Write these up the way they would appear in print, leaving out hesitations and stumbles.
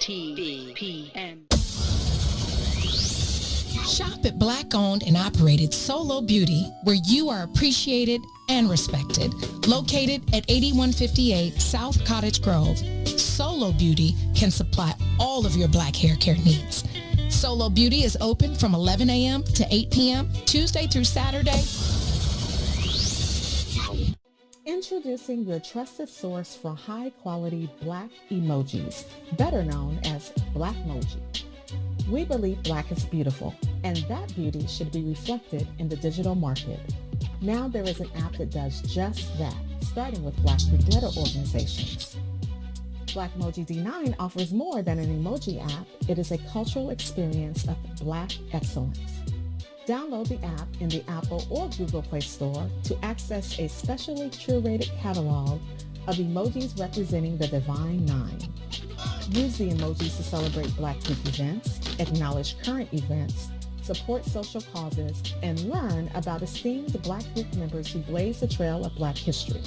TVPN. Shop at Black-owned and operated Solo Beauty, where you are appreciated and respected. Located at 8158 South Cottage Grove, Solo Beauty can supply all of your black hair care needs. Solo Beauty is open from 11 a.m. to 8 p.m., Tuesday through Saturday. Introducing your trusted source for high-quality black emojis, better known as Blackmoji. We believe black is beautiful, and that beauty should be reflected in the digital market. Now there is an app that does just that, starting with Black Greek letter organizations. Blackmoji D9 offers more than an emoji app. It is a cultural experience of black excellence. Download the app in the Apple or Google Play Store to access a specially curated catalog of emojis representing the Divine Nine. Use the emojis to celebrate Black Greek events, acknowledge current events, support social causes, and learn about esteemed Black Greek members who blaze the trail of Black history.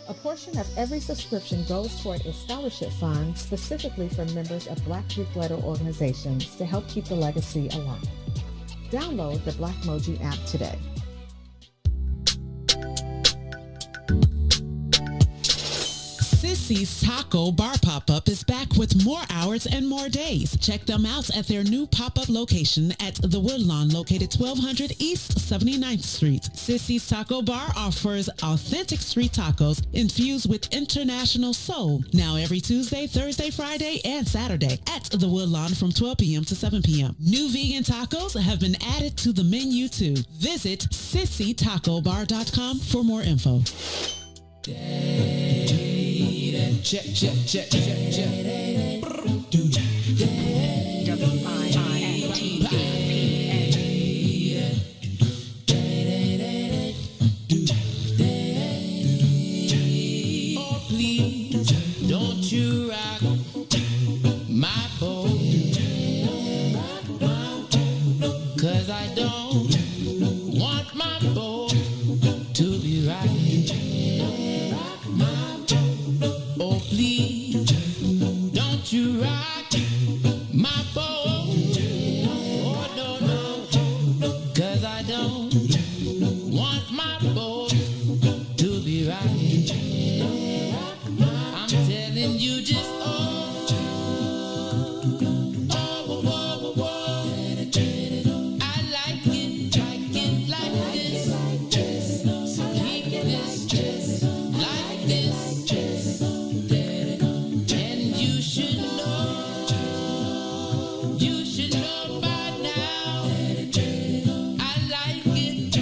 A portion of every subscription goes toward a scholarship fund specifically for members of Black Greek letter organizations to help keep the legacy alive. Download the Blackmoji app today. Sissy's Taco Bar Pop-Up is back with more hours and more days. Check them out at their new pop-up location at The Woodlawn, located 1200 East 79th Street. Sissy's Taco Bar offers authentic street tacos infused with international soul. Now every Tuesday, Thursday, Friday, and Saturday at The Woodlawn from 12 p.m. to 7 p.m. New vegan tacos have been added to the menu too. Visit sissytacobar.com for more info. Check, check, check, check, check. Oh, please, don't you rock my boat, 'cause I don't want my boat to be right. Oh, please, don't you rock my boat. Oh, no, no, 'cause I don't want my boat to be right. I'm telling you just, I like it like this. Keep this just like this. And you should know by now. I like it. I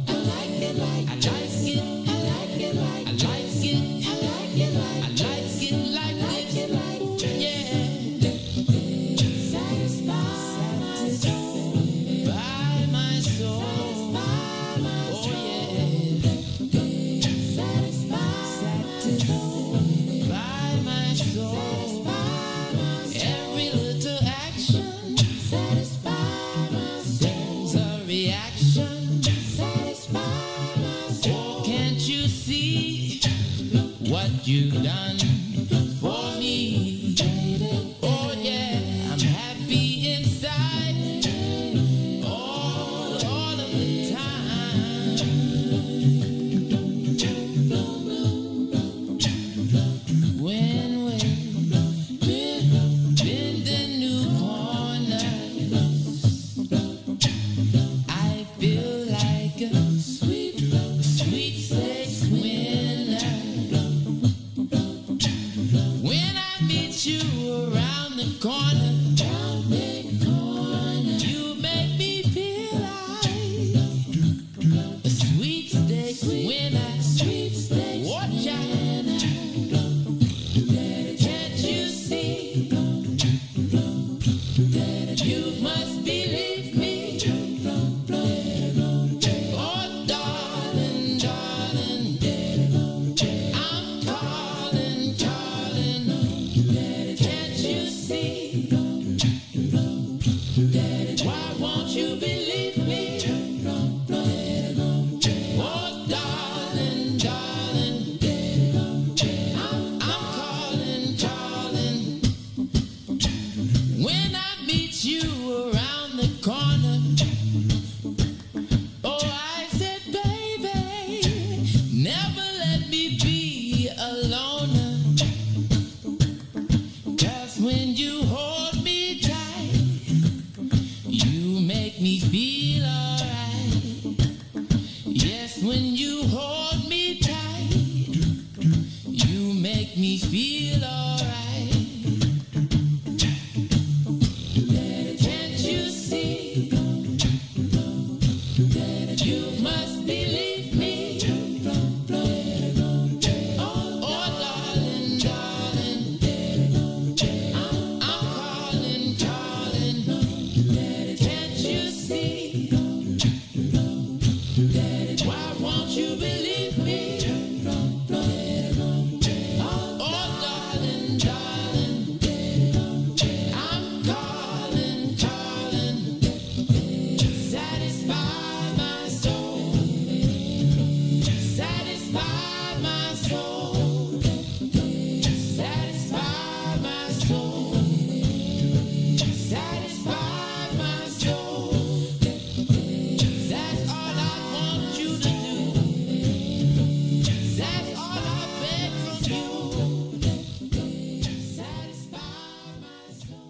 like it like I like it. I like it like I like it. I like it like I like it like this. Yeah. Satisfied my soul. By my soul. Oh yeah. Satisfied by my soul. Every little action satisfies my soul. There's a reaction satisfies my soul. Can't you see what you've done for me? Oh yeah, I'm happy inside all of the time. When we're bending new corners, I feel like a sweet six winner. When I meet you around the corner, you make me feel like a sweepstakes winner. Watch out. Can't you see? You must believe me. Oh, darling, darling, I'm calling. Can't you see? Why won't you believe me? Oh, darling, darling, I'm calling. when you hold me tight, you make me feel alright. Yes, when you hold me tight, you make me feel alright. Can't you see? You must believe me. Oh, darling, darling, I'm calling, calling. Can't you see? Why won't you believe me? Oh, darling, darling, I'm calling, calling. Satisfy my soul. Satisfy my soul. Satisfy my soul. Satisfy my soul. That's all I want you to do. That's all I beg from you. Satisfy my soul.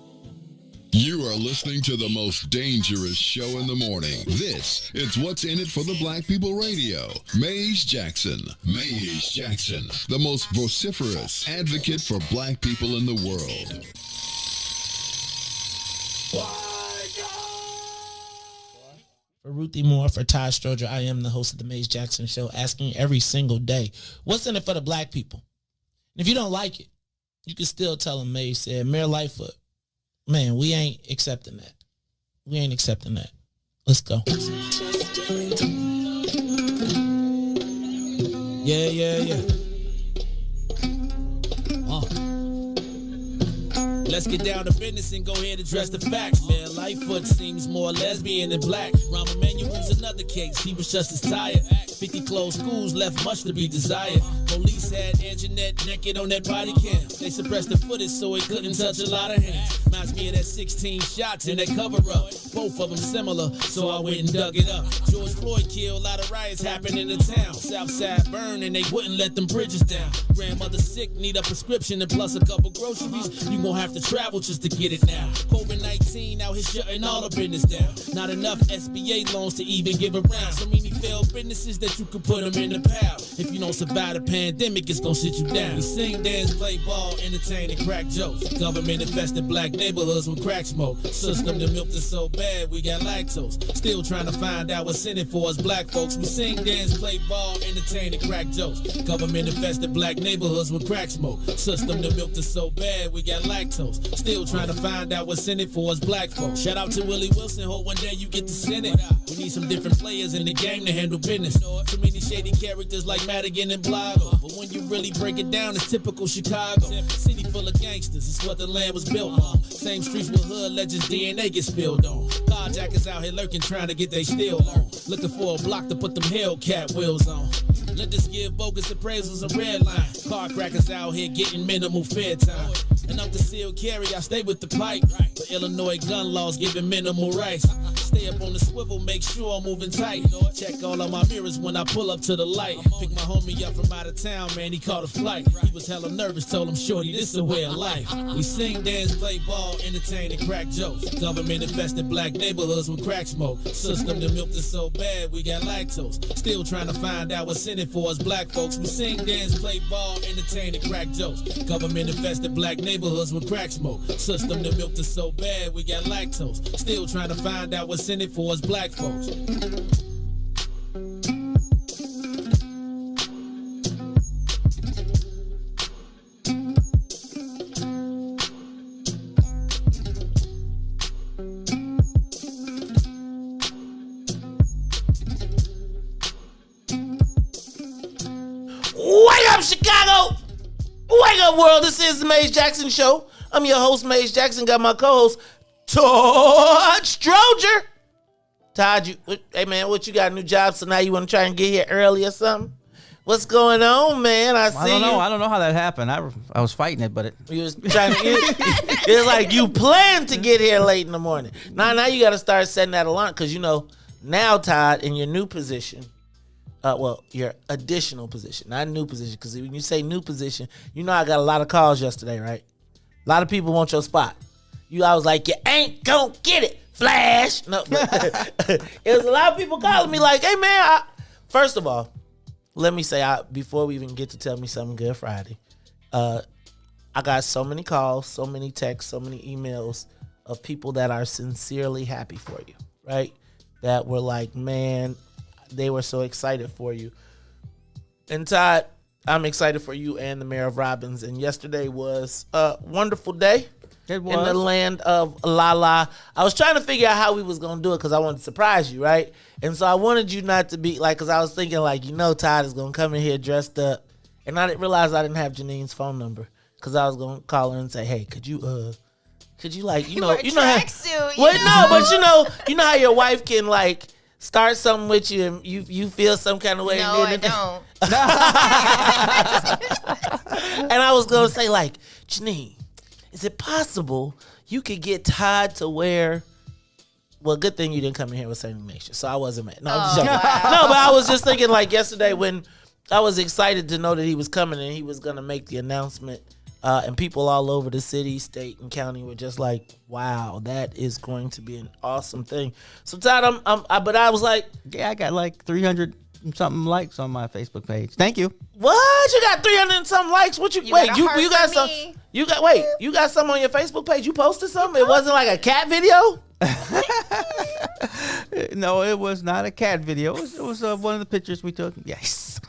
You are listening to the most dangerous show in the morning. This is What's in It for the Black People Radio. Maze Jackson. Maze Jackson, the most vociferous advocate for black people in the world. For Ruthie Moore, for Todd Stroger, I am the host of the Maze Jackson Show, asking every single day, what's in it for the black people? And if you don't like it, you can still tell them Maze said, Mayor Lightfoot, man, we ain't accepting that. We ain't accepting that. Let's go. Yeah. Let's get down to business and go ahead and address the facts, man. Lightfoot seems more lesbian than black. Rahm Emanuel's another case. He was just as tired. 50 closed schools left much to be desired. Police had Anjanette naked on that body cam. They suppressed the footage so it couldn't touch a lot of hands. Reminds me of that 16 shots in that cover-up. Both of them similar, so I went and dug it up. George Floyd killed, a lot of riots happened in the town. Southside burned and they wouldn't let them bridges down. Grandmother sick, need a prescription and plus a couple groceries. You gon' have to travel just to get it now. COVID-19 out here shutting all the business down. Not enough SBA loans to even give around. So many failed businesses that you could put them in the pile. If you don't survive the pandemic, it's gon' sit you down. We sing, dance, play ball, entertain, and crack jokes. Government infested black neighborhoods with crack smoke. System that milked us so bad, we got lactose. Still trying to find out what's in it for us black folks. We sing, dance, play ball, entertain, and crack jokes. Government infested black neighborhoods with crack smoke. System that milked us so bad, we got lactose. Still trying to find out what's in it for us black folks. Shout out to Willie Wilson, hope one day you get to send it. We need some different players in the game to handle business. Too many shady characters like Madigan and Blago. But when you really break it down, it's typical Chicago. City full of gangsters, it's what the land was built on. Same streets with hood legends, DNA get spilled on. Carjackers out here lurking, trying to get they steal on. Looking for a block to put them Hellcat wheels on. Let us give bogus appraisals a red line. Car crackers out here getting minimal fair time. And I'm concealed carry, I stay with the pipe. But Illinois gun laws giving minimal rights. Stay up on the swivel, make sure I'm moving tight. Check all of my mirrors when I pull up to the light. Pick my homie up from out of town, man, he caught a flight. He was hella nervous, told him, shorty, this a way of life. We sing, dance, play ball, entertain, and crack jokes. Government infested black neighborhoods with crack smoke. System that milked us so bad, we got lactose. Still trying to find out what's in it for us black folks. We sing, dance, play ball, entertain, and crack jokes. Government infested black neighborhoods with crack smoke. System that milked us so bad, we got lactose. Still trying to find out what's in it for us black folks. Wake up, Chicago! Wake up, world! This is the Maze Jackson Show. I'm your host, Maze Jackson. Got my co-host, Todd Stroger. Todd, hey man, what you got? A new job, so now you want to try and get here early or something? What's going on, man? I don't know. I don't know how that happened. I was fighting it, but it. You was trying to. It's like you planned to get here late in the morning. Now you got to start setting that alarm because you know now, Todd, in your new position. Your additional position, not new position, because when you say new position, you know I got a lot of calls yesterday, right? A lot of people want your spot. I was like, you ain't gonna get it, Flash. No, it was a lot of people calling me like, hey man, first of all, let me say, before we even get to Tell Me Something Good Friday, I got so many calls, so many texts, so many emails of people that are sincerely happy for you, right? That were like, man, they were so excited for you. And Todd, I'm excited for you and the mayor of Robbins. And yesterday was a wonderful day. It was. In the land of La La. I was trying to figure out how we was going to do it because I wanted to surprise you, right? And so I wanted you not to be like, because I was thinking like, Todd is going to come in here dressed up. And I didn't realize I didn't have Janine's phone number because I was going to call her and say, hey, could you like, you know how, you know how your wife can like start something with you and you feel some kind of way. No, I don't. And I was going to say like, Janine, is it possible you could get Todd to wear? Well, good thing you didn't come in here with Saint Ignatius, so I wasn't mad. No, I'm just joking. Wow. No, but I was just thinking like yesterday when I was excited to know that he was coming and he was going to make the announcement. And people all over the city, state, and county were just like, wow, that is going to be an awesome thing. So Todd, but I was like, yeah, I got like 300 and something likes on my Facebook page. Thank you. What? You got 300 and something likes? What you wait? You got some? Me. You got some on your Facebook page? You posted something? It wasn't like a cat video? No, it was not a cat video. It was one of the pictures we took. Yes.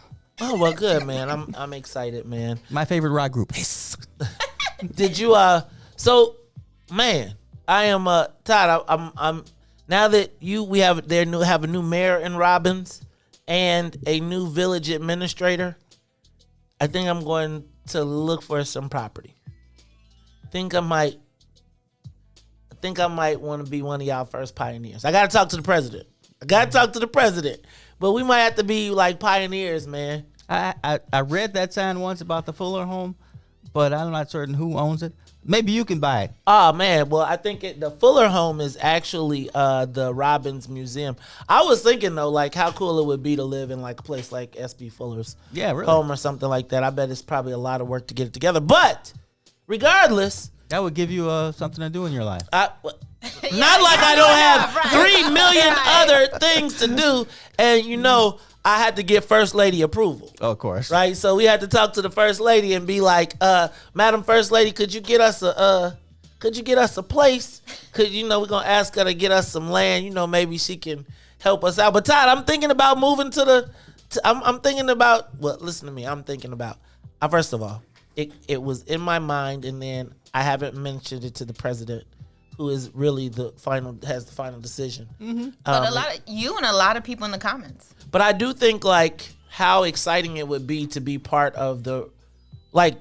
Oh well, good man. I'm excited, man. My favorite rock group. Did you So, man, I am Todd. I'm now that we have a new mayor in Robbins and a new village administrator. I think I'm going to look for some property. I think I might want to be one of y'all first pioneers. I got to talk to the president. But we might have to be like pioneers, man. I read that sign once about the Fuller home, but I'm not certain who owns it. Maybe you can buy it. Oh, man. Well, I think the Fuller home is actually the Robbins Museum. I was thinking, though, like how cool it would be to live in like a place like S.B. Fuller's home or something like that. I bet it's probably a lot of work to get it together. But regardless. That would give you something to do in your life. Not like I don't have 3 million other things to do. And, I had to get First Lady approval. Oh, of course. Right? So we had to talk to the First Lady and be like, Madam First Lady, could you get us a place? We're going to ask her to get us some land. Maybe she can help us out. But Todd, I'm thinking about moving I'm thinking about, well, listen to me. I'm thinking about, first of all, it was in my mind, and then I haven't mentioned it to the president, who is really has the final decision. Mm-hmm. But a lot of people in the comments. But I do think like how exciting it would be to be part of the, like,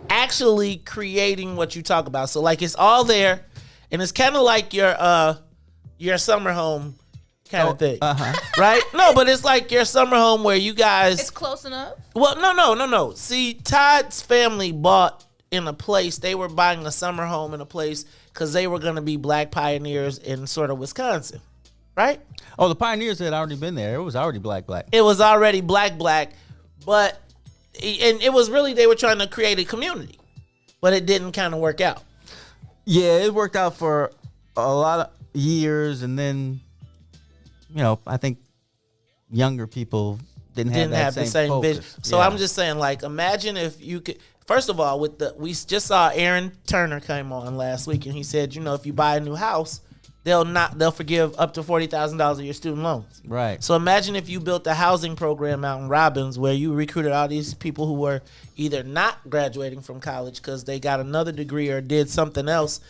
actually creating what you talk about. So like it's all there, and it's kind of like your summer home kind of thing, right? No, but it's like your summer home where you guys. It's close enough. Well, no. See, Todd's family bought in a place. They were buying a summer home in a place because they were going to be black pioneers in sort of Wisconsin, right? Oh, the pioneers had already been there. It was already black. It was already black, but it was really they were trying to create a community, but it didn't kind of work out. Yeah, it worked out for a lot of years, and then I think younger people didn't have the same vision. So I'm just saying, like, imagine if you could. First of all, we just saw Aaron Turner came on last week, and he said, if you buy a new house, they'll forgive up to $40,000 of your student loans. Right. So imagine if you built a housing program out in Robbins where you recruited all these people who were either not graduating from college because they got another degree or did something else,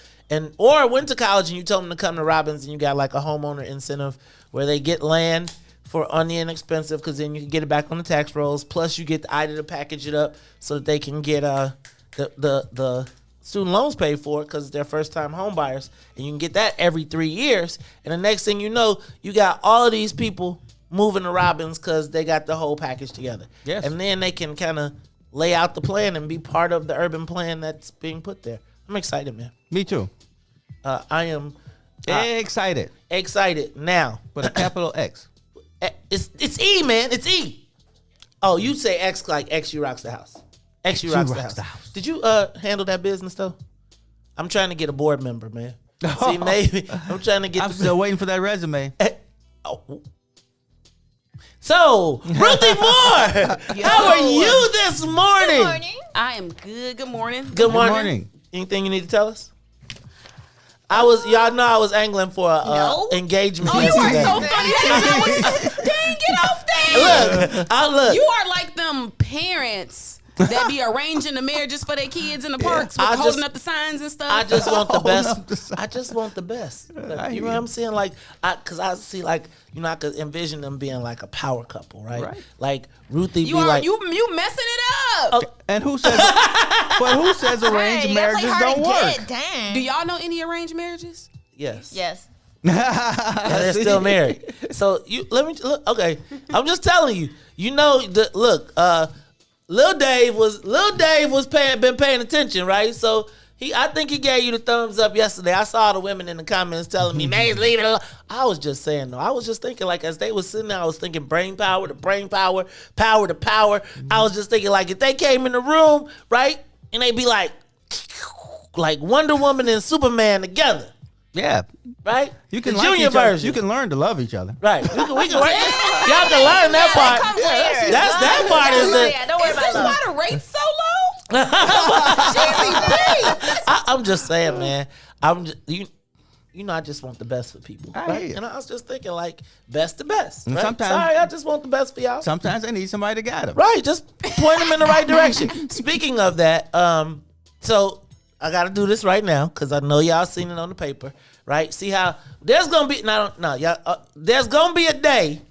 or went to college and you told them to come to Robbins, and you got like a homeowner incentive where they get land on the inexpensive, because then you can get it back on the tax rolls. Plus, you get the IDA to package it up so that they can get the student loans paid for it because they're first-time home buyers, and you can get that every 3 years. And the next thing you know, you got all of these people moving to Robbins because they got the whole package together. Yes. And then they can kind of lay out the plan and be part of the urban plan that's being put there. I'm excited, man. Me too. I am excited. Excited now. With a capital X. It's E, man. It's E. Oh, you say X like XU Rocks the House. XU Rocks the House. Did you handle that business though? I'm trying to get a board member, man. See, maybe I'm trying to get. I'm still waiting for that resume. Oh. So, Ruthie Moore, how are you this morning? Good morning. I am good. Good morning. Good morning. Anything you need to tell us? Y'all know I was angling for a engagement. Oh, you are yesterday. so funny. Dang, get off that. Look. You are like them parents that be arranging the marriages for their kids in the parks, with holding up the signs and stuff. I just want the best. I just want the best. Like, you know what I'm saying? Like, because I see, like, I could envision them being like a power couple, right? Like Ruthie, you messing it up. And who says? But who says arranged marriages don't work? Dang. Do y'all know any arranged marriages? Yes. Yes. And they're still married. So let me look. Okay, I'm just telling you. Lil Dave was been paying attention, right? So I think he gave you the thumbs up yesterday. I saw the women in the comments telling me, "Maze, leave it alone." I was just saying though. I was just thinking, like, as they was sitting there, I was thinking brain power to brain power, power to power. I was just thinking, like, if they came in the room, right, and they be like Wonder Woman and Superman together. Yeah. Right? You can the like junior each other. version. You can learn to love each other. Right. We can y'all can learn that part. That part is the. Don't worry Is this about why it. the rate's so low? I'm just saying, man. I just want the best for people, right? And I was just thinking, like, best to best. Right? Sorry, I just want the best for y'all. Sometimes they need somebody to guide them. Right, just point them in the right direction. Speaking of that, so I got to do this right now because I know y'all seen it on the paper, right? See how there's gonna be there's gonna be a day,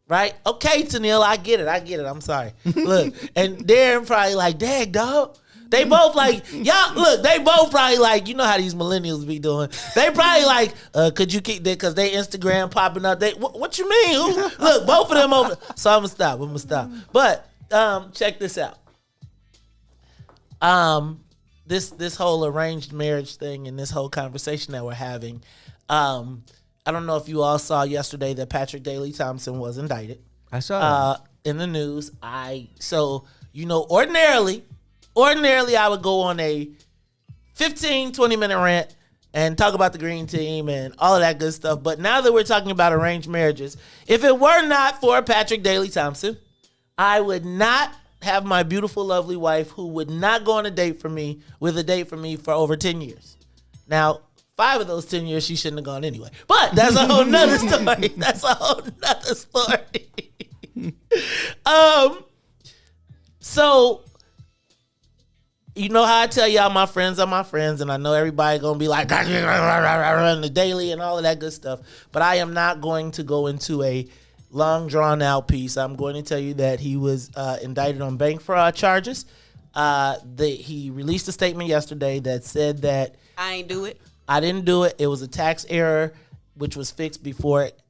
right? Okay, Tennille, I get it. I'm sorry. Look, and Darren probably like, dang, dog. They both like, y'all, look, they both probably like, you know how these millennials be doing. They probably like, could you keep that? Because they Instagram popping up. What you mean? Look, both of them over. So I'm going to stop. But check this out. This whole arranged marriage thing and this whole conversation that we're having, I don't know if you all saw yesterday that Patrick Daley Thompson was indicted. I saw in the news. Ordinarily, I would go on a 15, 20-minute rant and talk about the green team and all of that good stuff. But now that we're talking about arranged marriages, if it were not for Patrick Daley Thompson, I would not have my beautiful, lovely wife who would not go on a date for me for over 10 years. Now, 5 of those 10 years, she shouldn't have gone anyway. But that's a whole nother story. So, you know how I tell y'all my friends are my friends, and I know everybody gonna be like the daily and all of that good stuff. But I am not going to go into a long drawn out piece. I'm going to tell you that he was indicted on bank fraud charges. He released a statement yesterday that said that I didn't do it. It was a tax error, which was fixed before it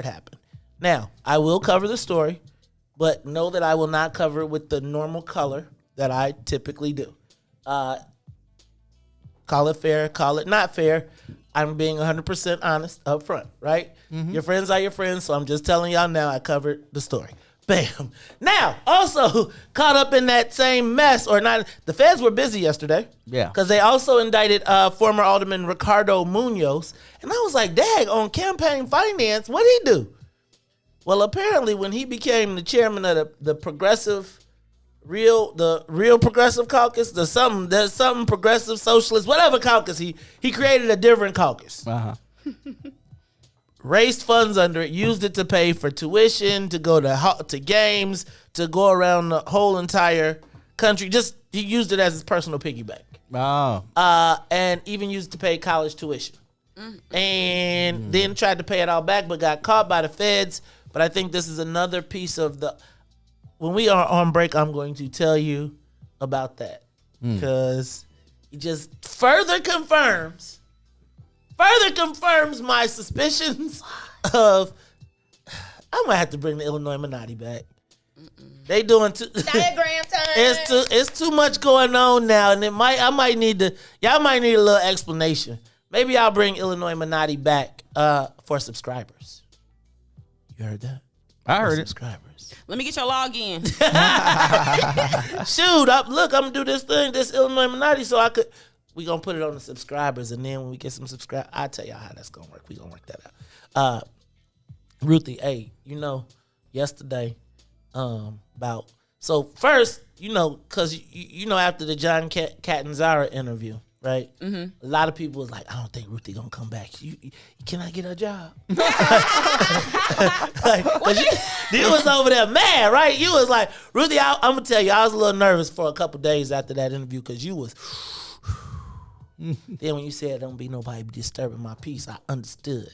happened. Now, I will cover the story, but know that I will not cover it with the normal color that I typically do. Call it fair, call it not fair. I'm being 100% honest up front, right? Mm-hmm. Your friends are your friends, so I'm just telling y'all now I covered the story. Bam. Now, also caught up in that same mess, or not, the feds were busy yesterday. Yeah. Because they also indicted former Alderman Ricardo Munoz. And I was like, dang, on campaign finance, what'd he do? Well, apparently when he became the chairman of the progressive, the real progressive caucus, there's something progressive socialist, whatever caucus, he created a different caucus. Uh-huh. Raised funds under it, used it to pay for tuition, to go to games, to go around the whole entire country. He used it as his personal piggy bank. Oh. And even used it to pay college tuition. And then tried to pay it all back, but got caught by the feds. But I think this is another piece of when we are on break, I'm going to tell you about that. Because it just further confirms my suspicions of I'm going to have to bring the Illinois Minotti back. They doing diagram time. It's too much going on now, and y'all might need a little explanation. Maybe I'll bring Illinois Minotti back for subscribers. You heard that? I heard it. Subscribers. Let me get your login. Shoot, I'm gonna do this Illinois Minotti, so I could. we gonna put it on the subscribers, and then when we get some subscribers, I'll tell y'all how that's gonna work. We gonna work that out. Ruthie, hey, yesterday, so first, cause after the John Catanzara interview, right? Mm-hmm. A lot of people was like, I don't think Ruthie gonna come back. Can I get her job? You was over there mad, right? You was like, Ruthie, I'm gonna tell you, I was a little nervous for a couple days after that interview because you was. Then when you said don't be nobody disturbing my peace, I understood.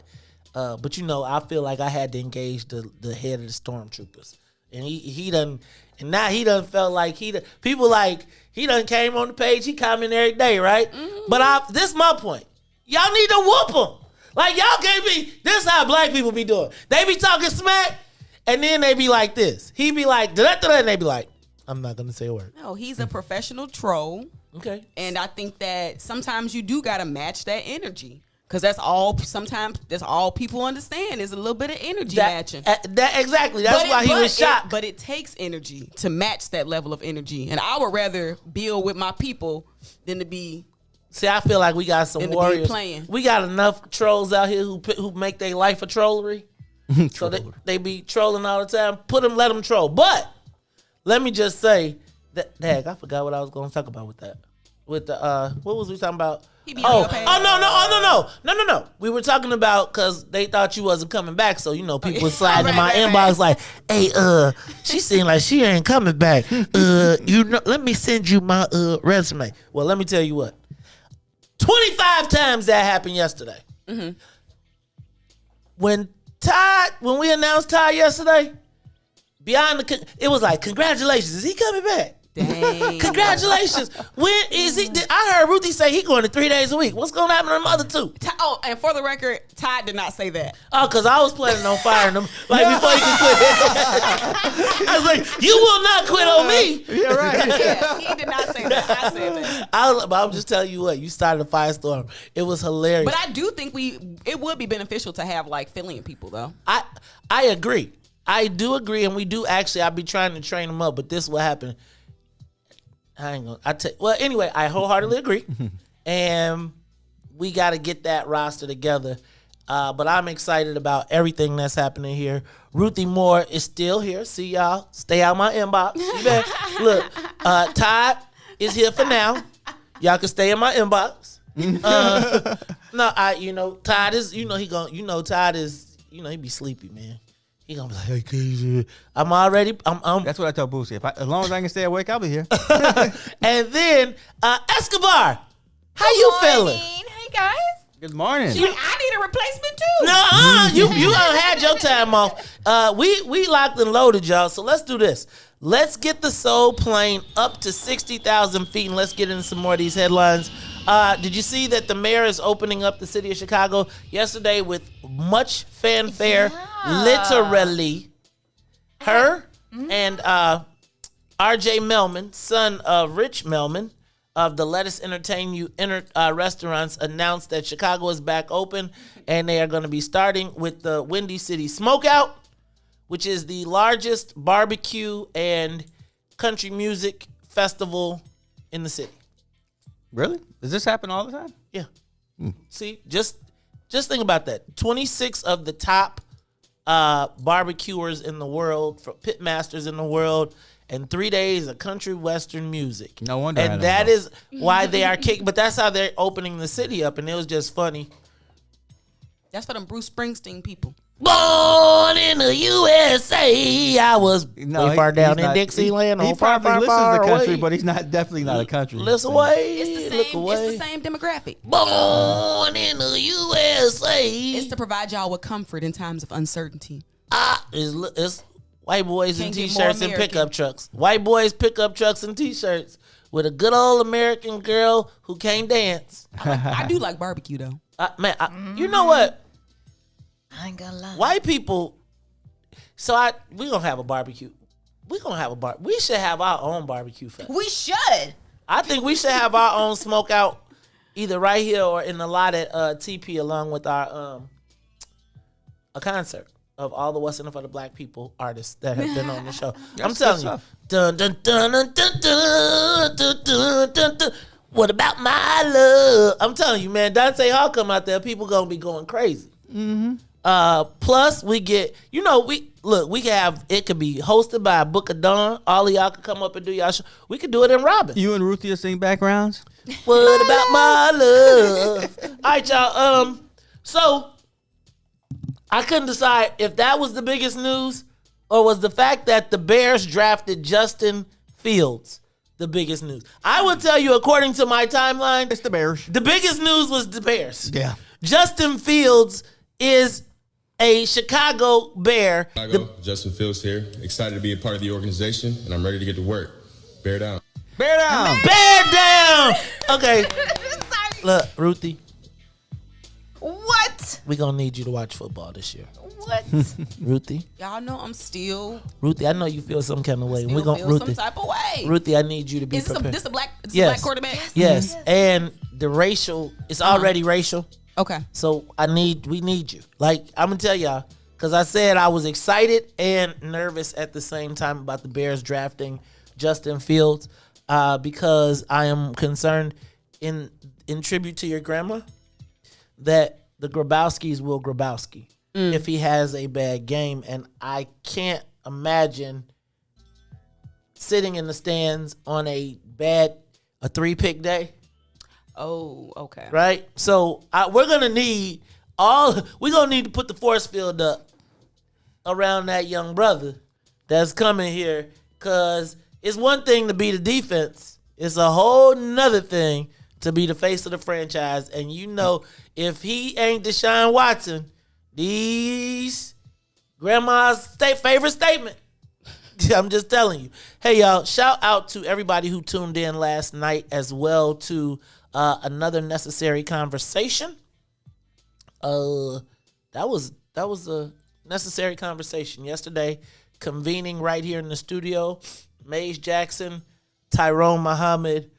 But I feel like I had to engage the head of the stormtroopers, and he done, and now he done felt like he done came on the page. He comment every day, right? Mm-hmm. But this my point. Y'all need to whoop him. Like y'all can't be. This is how black people be doing. They be talking smack, and then they be like this. He be like da-da-da-da, and they be like, I'm not gonna say a word. No, he's a professional troll. Okay. And I think that sometimes you do got to match that energy. Because that's all people understand is a little bit of energy matching. Exactly. That's why he was shocked. But it takes energy to match that level of energy. And I would rather build with my people than to be... See, I feel like we got some warriors. We got enough trolls out here who make their life a trollery. So they be trolling all the time. Let them troll. But let me just say... Dang, I forgot what I was going to talk about with that. With the what was we talking about? No. We were talking about because they thought you wasn't coming back, so people sliding in my inbox like, "Hey, she seemed like she ain't coming back. Let me send you my resume." Well, let me tell you what. 25 times that happened yesterday. Mm-hmm. When we announced Todd yesterday, it was like, "Congratulations, is he coming back?" Dang. Congratulations. When is he? I heard Ruthie say he going to 3 days a week. What's going to happen to them other two? And for the record, Todd did not say that. Oh, because I was planning on firing him before he could quit. I was like, you will not quit on me. Yeah, right. Yeah, he did not say that. I said that. I'm just telling you what, you started a firestorm. It was hilarious. But I do think it would be beneficial to have affiliate people though. I agree. I do agree, and we do actually. I'll be trying to train them up, but this is what happened. Well, anyway, I wholeheartedly agree, and we got to get that roster together. But I'm excited about everything that's happening here. Ruthie Moore is still here. See y'all. Stay out my inbox. Look, Todd is here for now. Y'all can stay in my inbox. Todd is. Todd is. He be sleepy, man. He gonna be like, "Hey, I'm already." That's what I tell Boosie. As long as I can stay awake, I'll be here. And then Escobar, how you feeling? Hey guys. Good morning. I need a replacement too. No, you had your time off. We locked and loaded, y'all. So let's do this. Let's get the Soul plane up to 60,000 feet, and let's get into some more of these headlines. Did you see that the mayor is opening up the city of Chicago yesterday with much fanfare? Yeah. Literally, her and R.J. Melman, son of Rich Melman of the Let Us Entertain You restaurants, announced that Chicago is back open, and they are going to be starting with the Windy City Smokeout, which is the largest barbecue and country music festival in the city. Really? Does this happen all the time? Yeah. See, just think about that. 26 of the top barbecuers in the world, pit masters in the world, and 3 days of country western music. No wonder. And that is why they are kicking. But that's how they're opening the city up, and it was just funny. That's for them Bruce Springsteen people. Born in the USA. I was way far down in Dixieland. He probably listens to country, but he's definitely not a country. Listen away. It's the same demographic. Born in the USA. It's to provide y'all with comfort in times of uncertainty. It's white boys in T-shirts and pickup trucks. White boys, pickup trucks, and T-shirts with a good old American girl who can't dance. I do like barbecue, though. You know what? I ain't gonna lie. White people. So we gonna have a barbecue. We should have our own barbecue fest. We should. I think we should have our own smokeout, either right here or in the lot at TP, along with our a concert of all the What's in It for the Black People artists that have been on the show. I'm telling you, dun dun dun dun dun dun dun dun dun. What about my love? I'm telling you, man, Dante Hall come out there, people gonna be going crazy. Plus we get, we can have, it could be hosted by Book of Dawn. All of y'all could come up and do y'all show. We could do it in Robin. You and Ruthie will sing backgrounds? What about my love? All right, y'all. So I couldn't decide if that was the biggest news or was the fact that the Bears drafted Justin Fields the biggest news. I will tell you, according to my timeline, It's the Bears. the biggest news was the Bears. Yeah. Justin Fields is a Chicago Bear. Chicago, Justin Fields here. Excited to be a part of the organization, and I'm ready to get to work. Bear down. Bear down. Bear down. Okay. Look, Ruthie, What? we gonna need you to watch football this year. What? Ruthie, Y'all know I'm still I know you feel some kind of way. still We're gonna feel Ruthie, some type of way. Ruthie, I need you to be Is this prepared. this a black Yes. quarterback? Yes, and the racial, it's already racial. Okay. So we need you. Like, I'm gonna tell y'all, because I said I was excited and nervous at the same time about the Bears drafting Justin Fields, because I am concerned, in tribute to your grandma, that the Grabowskis will Grabowski if he has a bad game, and I can't imagine sitting in the stands on a 3-pick day. Oh, okay. Right? So we're gonna need to put the force field up around that young brother that's coming here, because it's one thing to be the defense. It's a whole nother thing to be the face of the franchise. And if he ain't Deshaun Watson, these grandma's favorite statement. I'm just telling you. Hey, y'all, shout out to everybody who tuned in last night, as well to another necessary conversation. That was a necessary conversation yesterday, convening right here in the studio. Maze Jackson, Tyrone Muhammad,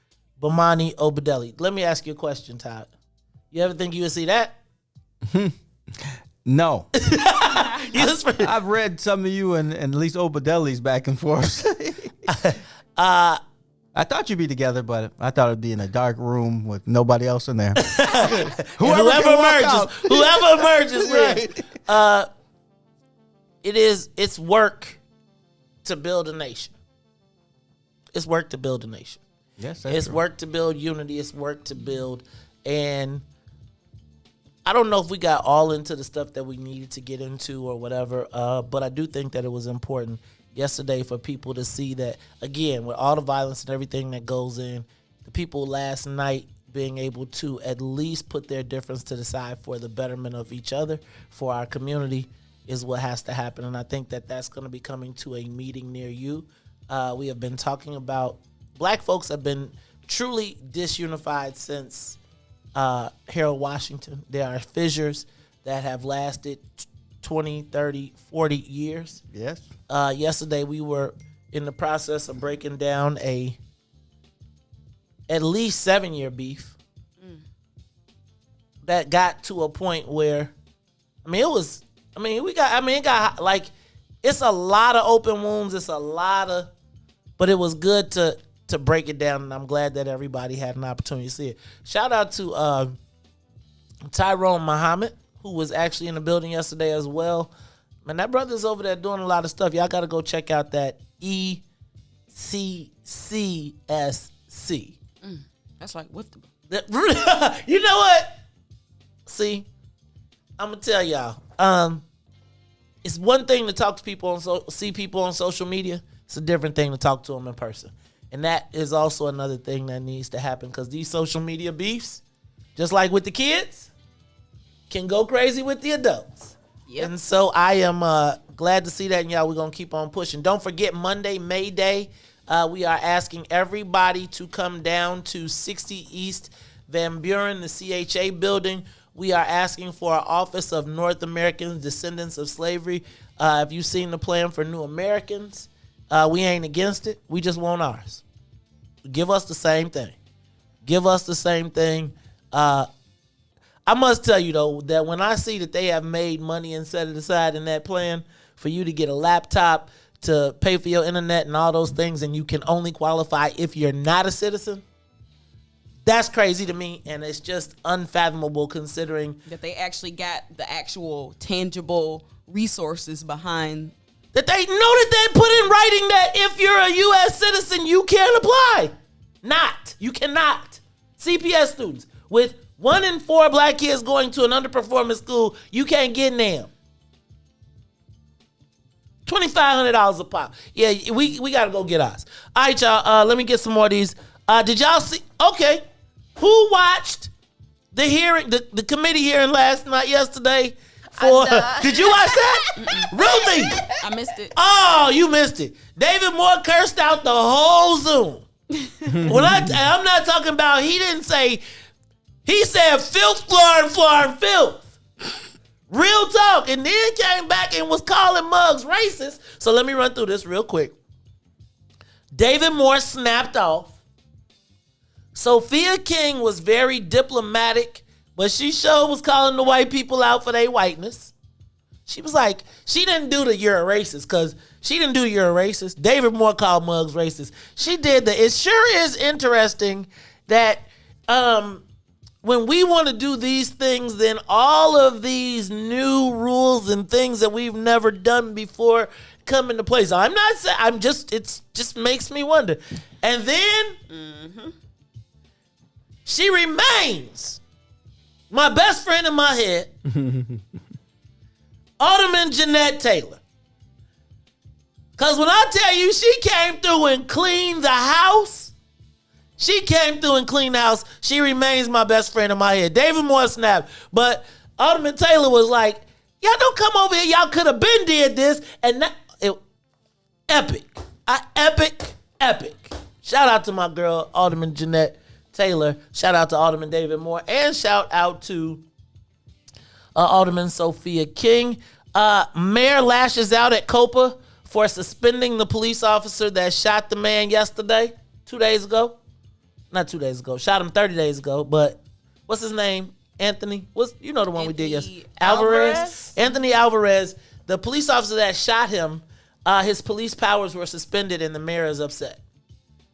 Bomani Obedelli. Let me ask you a question, Todd. You ever think you would see that? No. Yes, I've read some of you and at least Obedelli's back and forth. I thought you'd be together, but I thought it'd be in a dark room with nobody else in there. Whoever emerges with. Right. It's work to build a nation. It's work to build a nation. Yes, It's true. work to build unity. It's work to build. And I don't know if we got all into the stuff that we needed to get into or whatever, but I do think that it was important yesterday for people to see that, again, with all the violence and everything that goes in, the people last night being able to at least put their difference to the side for the betterment of each other, for our community, is what has to happen. And I think that that's going to be coming to a meeting near you. We have been talking about, black folks have been truly disunified since Harold Washington. There are fissures that have lasted 20, 30, 40 years. Yes. Yesterday we were in the process of breaking down at least 7-year beef that got to a point where, it's a lot of open wounds. But it was good to break it down, and I'm glad that everybody had an opportunity to see it. Shout out to Tyrone Muhammad, who was actually in the building yesterday as well. Man, that brother's over there doing a lot of stuff. Y'all got to go check out that ECCSC. That's like with You know what? See, I'm going to tell y'all. It's one thing to talk to people see people on social media. It's a different thing to talk to them in person. And that is also another thing that needs to happen, because these social media beefs, just like with the kids, can go crazy with the adults. Yep. And so I am glad to see that, and y'all, we're going to keep on pushing. Don't forget, Monday, May Day, we are asking everybody to come down to 60 East Van Buren, the CHA building. We are asking for our Office of North American Descendants of Slavery. If you've seen the plan for New Americans, we ain't against it. We just want ours. Give us the same thing. Give us the same thing. I must tell you, though, that when I see that they have made money and set it aside in that plan for you to get a laptop, to pay for your internet and all those things, and you can only qualify if you're not a citizen, That's crazy to me, and it's just unfathomable considering that they actually got the actual tangible resources behind. That they know that they put in writing that if you're a U.S. citizen, you can't apply. You cannot. CPS students, with 1 in 4 black kids going to an underperforming school, you can't get in them. $2,500 a pop. Yeah, we got to go get ours. All right, y'all, let me get some more of these. Did y'all see? Okay. Who watched the hearing, the committee hearing yesterday? Did you watch that? Ruthie. I missed it. Oh, you missed it. David Moore cursed out the whole Zoom. I'm not talking about, he said filth, floor, and filth. Real talk. And then came back and was calling Muggs racist. So let me run through this real quick. David Moore snapped off. Sophia King was very diplomatic, but she sure was calling the white people out for their whiteness. She was like, she didn't do the you're a racist, because she didn't do you're a racist. David Moore called Muggs racist. She did it sure is interesting that when we want to do these things, then all of these new rules and things that we've never done before come into place. I'm not saying, it just makes me wonder. And then she remains my best friend in my head, Alderman Jeanette Taylor. Because when I tell you she came through and cleaned the house, she remains my best friend in my head. David Moore snapped, but Alderman Taylor was like, y'all don't come over here, y'all could have been did this, and epic. Epic. Shout out to my girl, Alderman Jeanette Taylor. Shout out to Alderman David Moore. And shout out to Alderman Sophia King. Mayor lashes out at Copa for suspending the police officer that shot the man yesterday, 2 days ago. Not 2 days ago. Shot him 30 days ago. But what's his name? Anthony? You know the one we did yesterday. Alvarez? Anthony Alvarez. The police officer that shot him, his police powers were suspended, and the mayor is upset.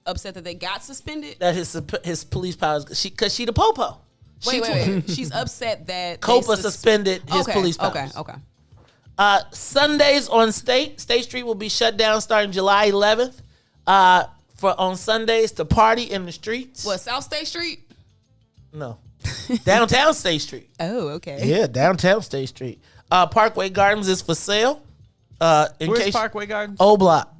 Upset that they got suspended? That his police powers, because she the popo. Wait. She's upset that Copa suspended his police powers. Okay. Sundays on State Street will be shut down starting July 11th. On Sundays to party in the streets. What, South State Street? No. Downtown State Street. Oh, okay. Yeah, downtown State Street. Parkway Gardens is for sale. Where's Parkway Gardens? O Block.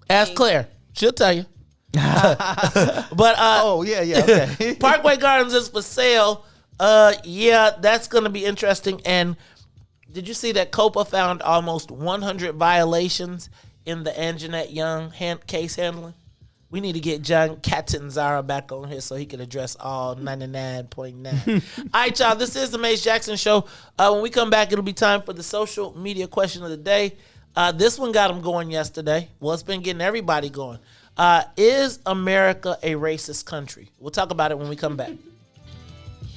Ask Claire. She'll tell you. But okay. Parkway Gardens is for sale. That's gonna be interesting. And did you see that Copa found almost 100 violations in the Anjanette Young case handling? We need to get John Catanzara back on here so he can address all 99.9. All right, y'all, this is the Mace Jackson Show. When we come back, it'll be time for the social media question of the day. This one got him going yesterday. Well, it's been getting everybody going. Is America a racist country? We'll talk about it when we come back.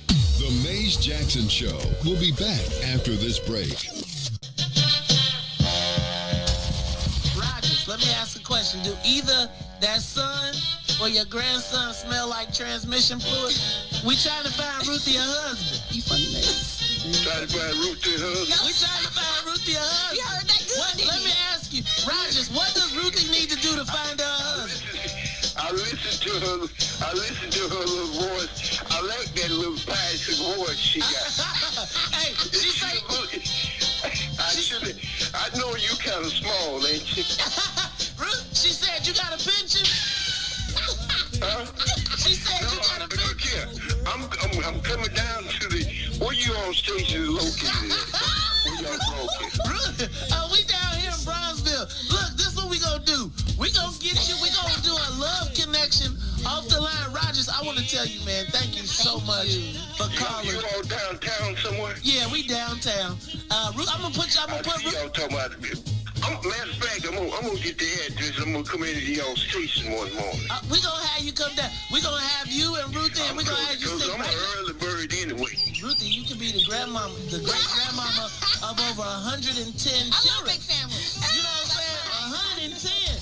The Mace Jackson Show will be back after this break. Rogers, let me ask a question. Do either that son or your grandson smell like transmission fluid? We trying to find Ruthie a husband. You funny niggas. Trying to find Ruthie a husband? We trying to find Ruthie a husband. You heard that good, Let me ask you, Rogers, what does Ruthie need to do to find her husband? I listen to her little voice. I like that little passion voice she got. Hey, she say... I know you kind of small, ain't you? She said you got a pension? Huh? She said you got a pension? Look here. I'm coming down to where you on station located at? Where y'all located? We down here in Bronzeville. Look, this is what we gonna do. We gonna get you, we gonna do a love connection off the line. Rogers, I want to tell you, man, thank you so much for calling. You all downtown somewhere? Yeah, we downtown. I'm gonna put y'all talking about matter of fact, I'm gonna get the address. I'm gonna come into y'all station one morning. We gonna have you come down. We gonna have you and Ruthie, and we gonna have you sit I'm an early bird anyway. Ruthie, you can be the grandmama, the great grandmama of over 110 children. I love big families. You know what I'm saying? 110.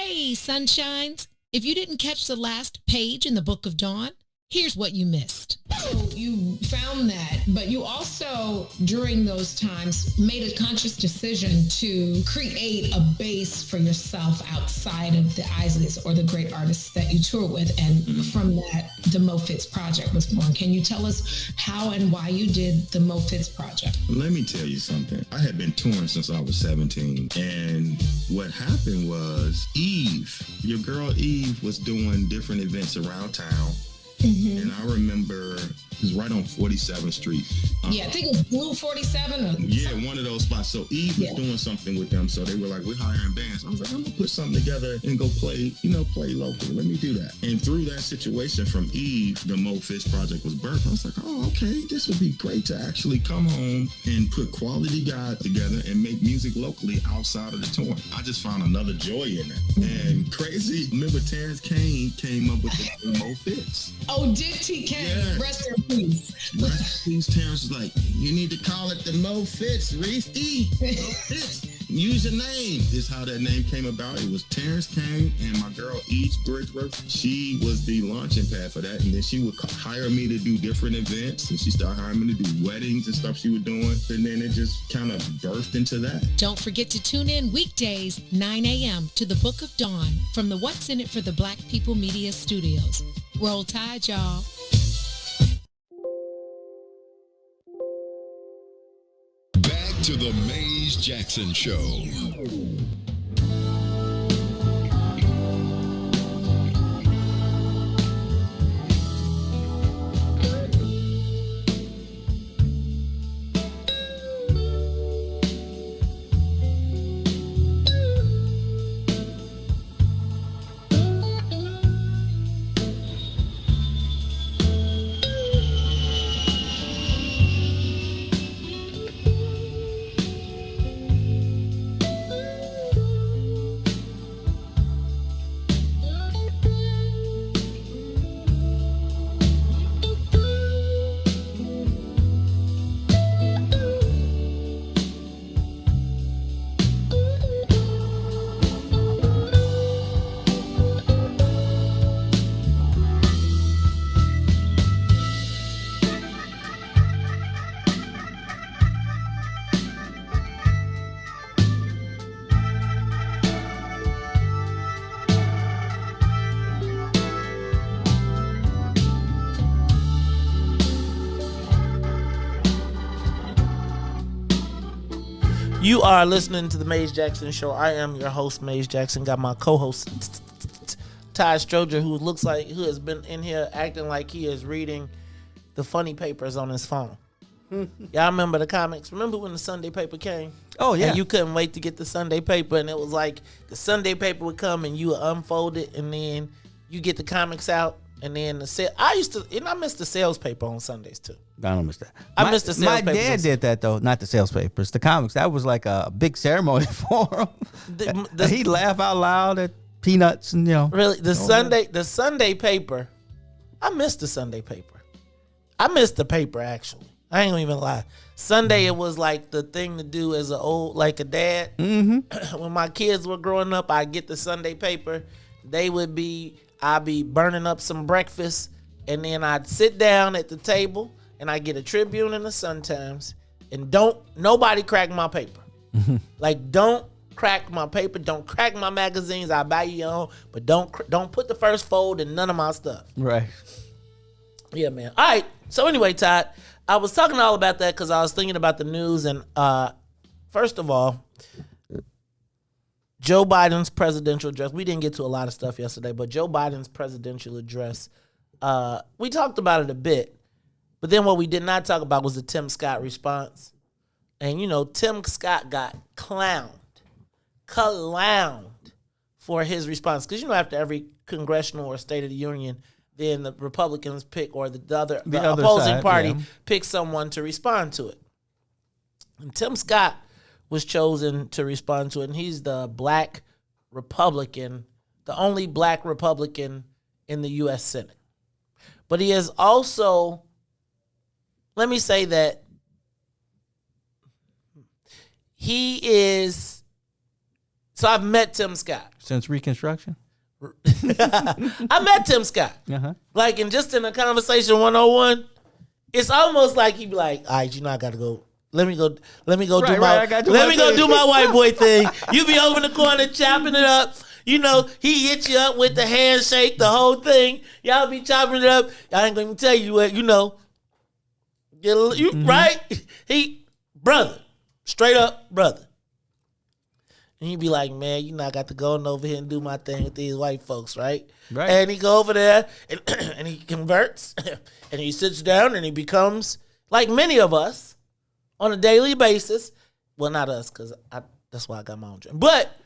Hey, sunshines. If you didn't catch the last page in the Book of Dawn, here's what you missed. So you found that, but you also, during those times, made a conscious decision to create a base for yourself outside of the Isleys or the great artists that you tour with. And from that, the Mo Fitz Project was born. Can you tell us how and why you did the Mo Fitz Project? Let me tell you something. I had been touring since I was 17. And what happened was your girl Eve was doing different events around town. Mm-hmm. And I remember it was right on 47th Street. I think it was Blue 47. Yeah, one of those spots. So Eve was doing something with them. So they were like, we're hiring bands. I was like, I'm going to put something together and go play locally. Let me do that. And through that situation from Eve, the Mo Fitz Project was birthed. I was like, oh, okay, this would be great to actually come home and put quality guys together and make music locally outside of the touring. I just found another joy in it. And crazy, remember Terrence Kane came up with the Mo Fitz. Oh, did he? Kane? Rest in peace. Rest in peace. Terrence was like, you need to call it the Mo Fitz, Ruthie. Mo Fitz. Use your name. This is how that name came about. It was Terrence Kane and my girl Eve Bridgeworth. She was the launching pad for that. And then she would hire me to do different events. And she started hiring me to do weddings and stuff she was doing. And then it just kind of birthed into that. Don't forget to tune in weekdays, 9 a.m. to the Book of Dawn from the What's in It for the Black People Media Studios. Roll Tide, y'all. Back to the Maze Jackson Show. You are listening to the Maze Jackson Show. I am your host, Maze Jackson. Got my co-host, Todd Stroger, who has been in here acting like he is reading the funny papers on his phone. Y'all remember the comics? Remember when the Sunday paper came? Oh, yeah. And you couldn't wait to get the Sunday paper, and it was like the Sunday paper would come and you would unfold it, and then you get the comics out, and then I missed the sales paper on Sundays too. I don't miss that. I missed the sales My papers. dad did that though, not the sales papers, the comics. That was like a big ceremony for him. He'd laugh out loud at peanuts and Really, the Sunday paper. I missed the Sunday paper. I missed the paper actually. I ain't gonna even lie. Sunday it was like the thing to do as a dad. Mm-hmm. When my kids were growing up, I'd get the Sunday paper. I'd be burning up some breakfast, and then I'd sit down at the table, and I'd get a Tribune and a Sun-Times, and nobody crack my paper. Like, don't crack my paper, don't crack my magazines. I'll buy you your own, but don't put the first fold in none of my stuff. Right. Yeah, man. All right. So anyway, Todd, I was talking all about that because I was thinking about the news, and first of all, Joe Biden's presidential address. We didn't get to a lot of stuff yesterday, but Joe Biden's presidential address, we talked about it a bit, but then what we did not talk about was the Tim Scott response. And, Tim Scott got clowned for his response. Because, after every congressional or State of the Union, then the Republicans pick, or the other opposing side, party picks someone to respond to it. And Tim Scott was chosen to respond to it, and he's the black Republican, the only black Republican in the U.S. Senate. But he is also, let me say that, he is So I've met Tim Scott. Since Reconstruction? I met Tim Scott. Uh-huh. Like, and just in a conversation 101, it's almost like he'd be like, all right, I gotta go. Let me go do my white boy thing. You be over in the corner chopping it up. You know, he hit you up with the handshake, the whole thing. Y'all be chopping it up. I ain't gonna tell you what, right? He, brother, straight up brother. And he'd be like, man, I got to go over here and do my thing with these white folks, right? Right. And he go over there and he converts and he sits down and he becomes, like many of us, on a daily basis. Well, not us, because that's why I got my own dream. But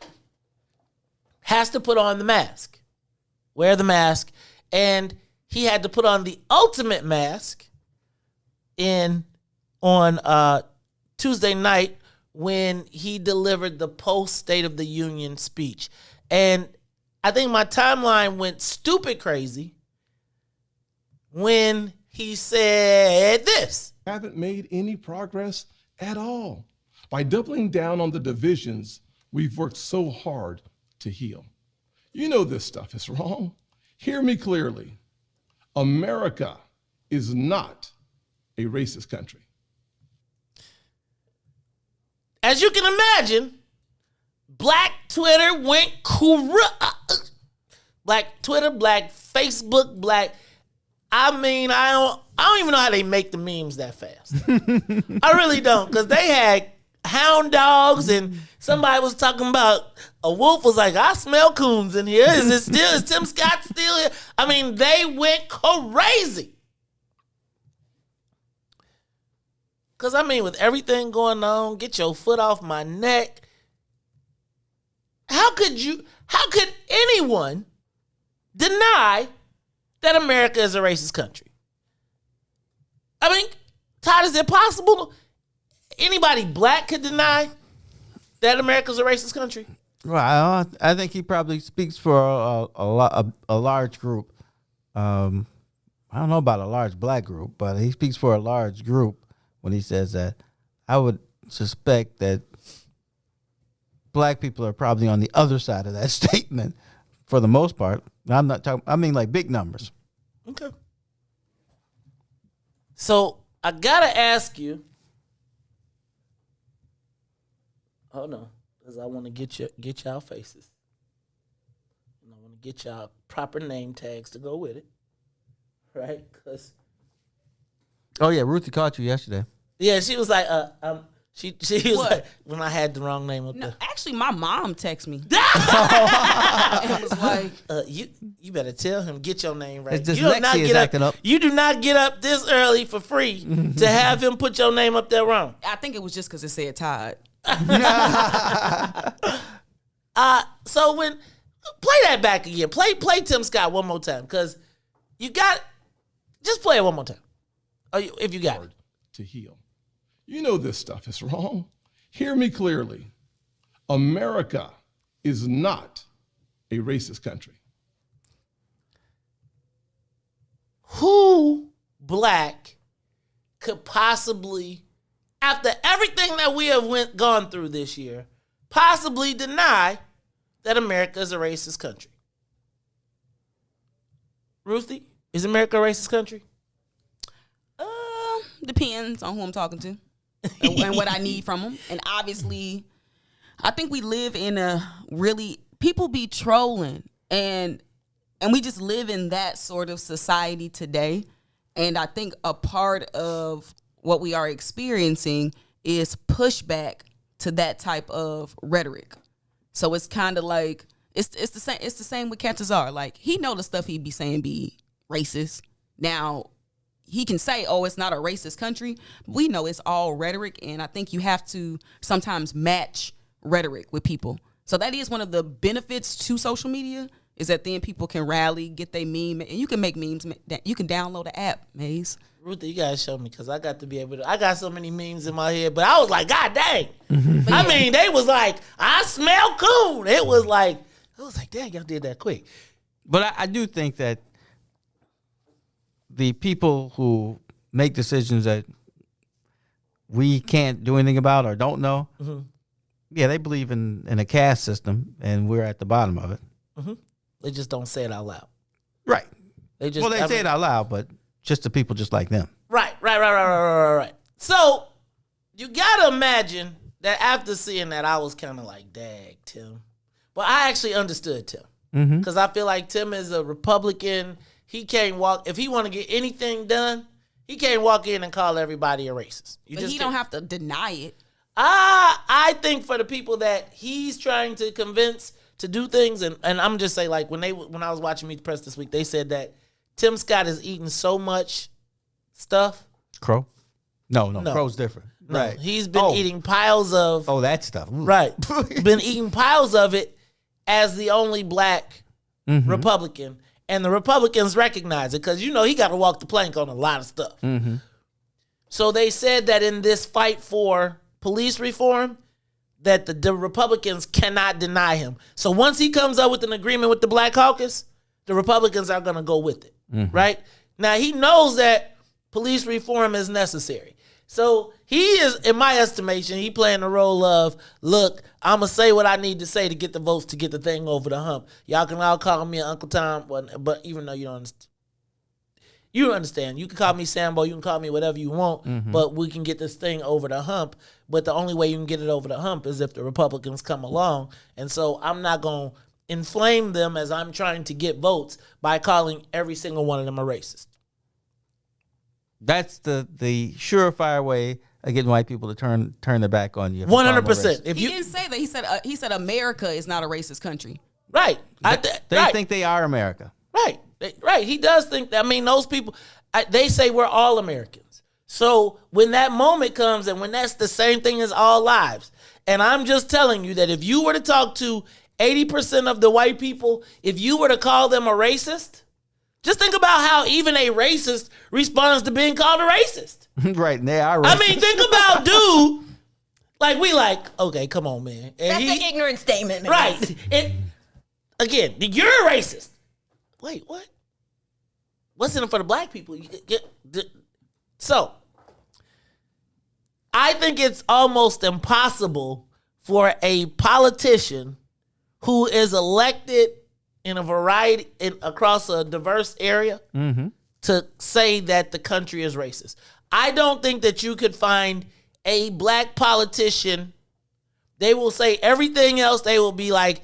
has to put on the mask. Wear the mask. And he had to put on the ultimate mask on Tuesday night when he delivered the post-State of the Union speech. And I think my timeline went stupid crazy when he said this. Haven't made any progress at all. By doubling down on the divisions we've worked so hard to heal. You know this stuff is wrong. Hear me clearly. America is not a racist country. As you can imagine, Black Twitter went corrupt. Black Twitter, Black Facebook, Black. I don't even know how they make the memes that fast. I really don't, because they had hound dogs and somebody was talking about a wolf was like, I smell coons in here. Is Tim Scott still here? I mean, they went crazy. Because, with everything going on, get your foot off my neck. How could anyone deny that America is a racist country? Todd, is it possible anybody black could deny that America's a racist country? Well, I think he probably speaks for a large group. I don't know about a large black group, but he speaks for a large group when he says that. I would suspect that black people are probably on the other side of that statement for the most part. I'm not talking, like big numbers. Okay. So I gotta ask you. Hold on, because I want to get y'all faces. And I want to get y'all proper name tags to go with it, right? Because. Oh yeah, Ruthie caught you yesterday. Yeah, she was like, she was like, when I had the wrong name up there. Actually, my mom texted me. It was like, you better tell him, get your name right. It's dyslexia is acting up. You do not get up this early for free to have him put your name up there wrong. I think it was just because it said Todd. So when play that back again, play Tim Scott one more time, because just play it one more time, if you got it. To heal. You know this stuff is wrong. Hear me clearly. America is not a racist country. Who black could possibly, after everything that we have gone through this year, possibly deny that America is a racist country? Ruthie, is America a racist country? Depends on who I'm talking to and what I need from them. And obviously, I think we live in people be trolling and we just live in that sort of society today. And I think a part of what we are experiencing is pushback to that type of rhetoric. So it's kind of like, it's the same with Cantazar. Like, he know the stuff he be saying be racist. Now, he can say, oh, it's not a racist country. We know it's all rhetoric, and I think you have to sometimes match rhetoric with people. So that is one of the benefits to social media, is that then people can rally, get their meme, and you can make memes. You can download the app, Maze. Ruthie, you gotta show me, because I got to be able to. I got so many memes in my head, but I was like, God dang. They was like, I smell coon. It was like, dang, y'all did that quick. But I do think that the people who make decisions that we can't do anything about or don't know, Yeah, they believe in a caste system, and we're at the bottom of it. Mm-hmm. They just don't say it out loud. Right. They just say it out loud, but just the people just like them. Right. So you gotta imagine that after seeing that, I was kind of like, "Dag, Tim," but I actually understood Tim because I feel like Tim is a Republican. He can't walk if he want to get anything done. He can't walk in and call everybody a racist. But he don't have to deny it. I think for the people that he's trying to convince to do things, and I'm just saying, like when I was watching Meet the Press this week, they said that Tim Scott is eating so much stuff. Crow? No. Crow's different. No, right. He's been eating piles of that stuff. Ooh. Right. Been eating piles of it as the only black Republican. And the Republicans recognize it because, he got to walk the plank on a lot of stuff. Mm-hmm. So they said that in this fight for police reform, that the Republicans cannot deny him. So once he comes up with an agreement with the Black Caucus, the Republicans are going to go with it, right? Now, he knows that police reform is necessary. So he is, in my estimation, he playing the role of, look, I'm going to say what I need to say to get the votes to get the thing over the hump. Y'all can all call me Uncle Tom, but even though you don't understand. You understand. You can call me Sambo. You can call me whatever you want, but we can get this thing over the hump. But the only way you can get it over the hump is if the Republicans come along. And so I'm not going to inflame them as I'm trying to get votes by calling every single one of them a racist. That's the surefire way of getting white people to turn their back on you. 100%. He didn't say that. He said America is not a racist country. Right. They think they are America. Right. Right. He does think that. I mean, those people, they say we're all Americans. So when that moment comes and when that's the same thing as all lives, and I'm just telling you that if you were to talk to 80% of the white people, if you were to call them a racist, just think about how even a racist responds to being called a racist. Right. They are racist. I mean, think about dude. Okay, come on, man. And that's an ignorant statement, man. Right. Again, you're a racist. Wait, what? What's in it for the black people? So, I think it's almost impossible for a politician who is elected in a variety, across a diverse area, to say that the country is racist. I don't think that you could find a black politician. They will say everything else. They will be like,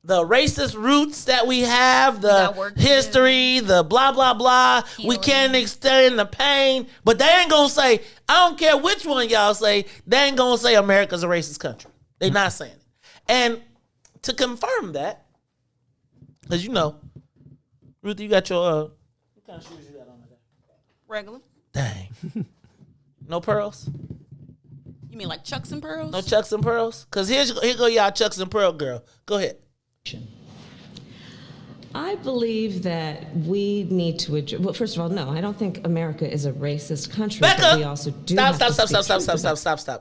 the racist roots that we have, the history, the blah, blah, blah. We can't extend the pain. But they ain't going to say, I don't care which one y'all say, they ain't going to say America's a racist country. They not saying it. And to confirm that, because Ruthie, you got your, what kind of shoes you got on today? Regular. Dang. No pearls? You mean like Chucks and Pearls? No Chucks and Pearls? Because here go y'all Chucks and Pearl girl. Go ahead. I believe that we need to address. Well, first of all, no, I don't think America is a racist country. Back but up. We also do Stop.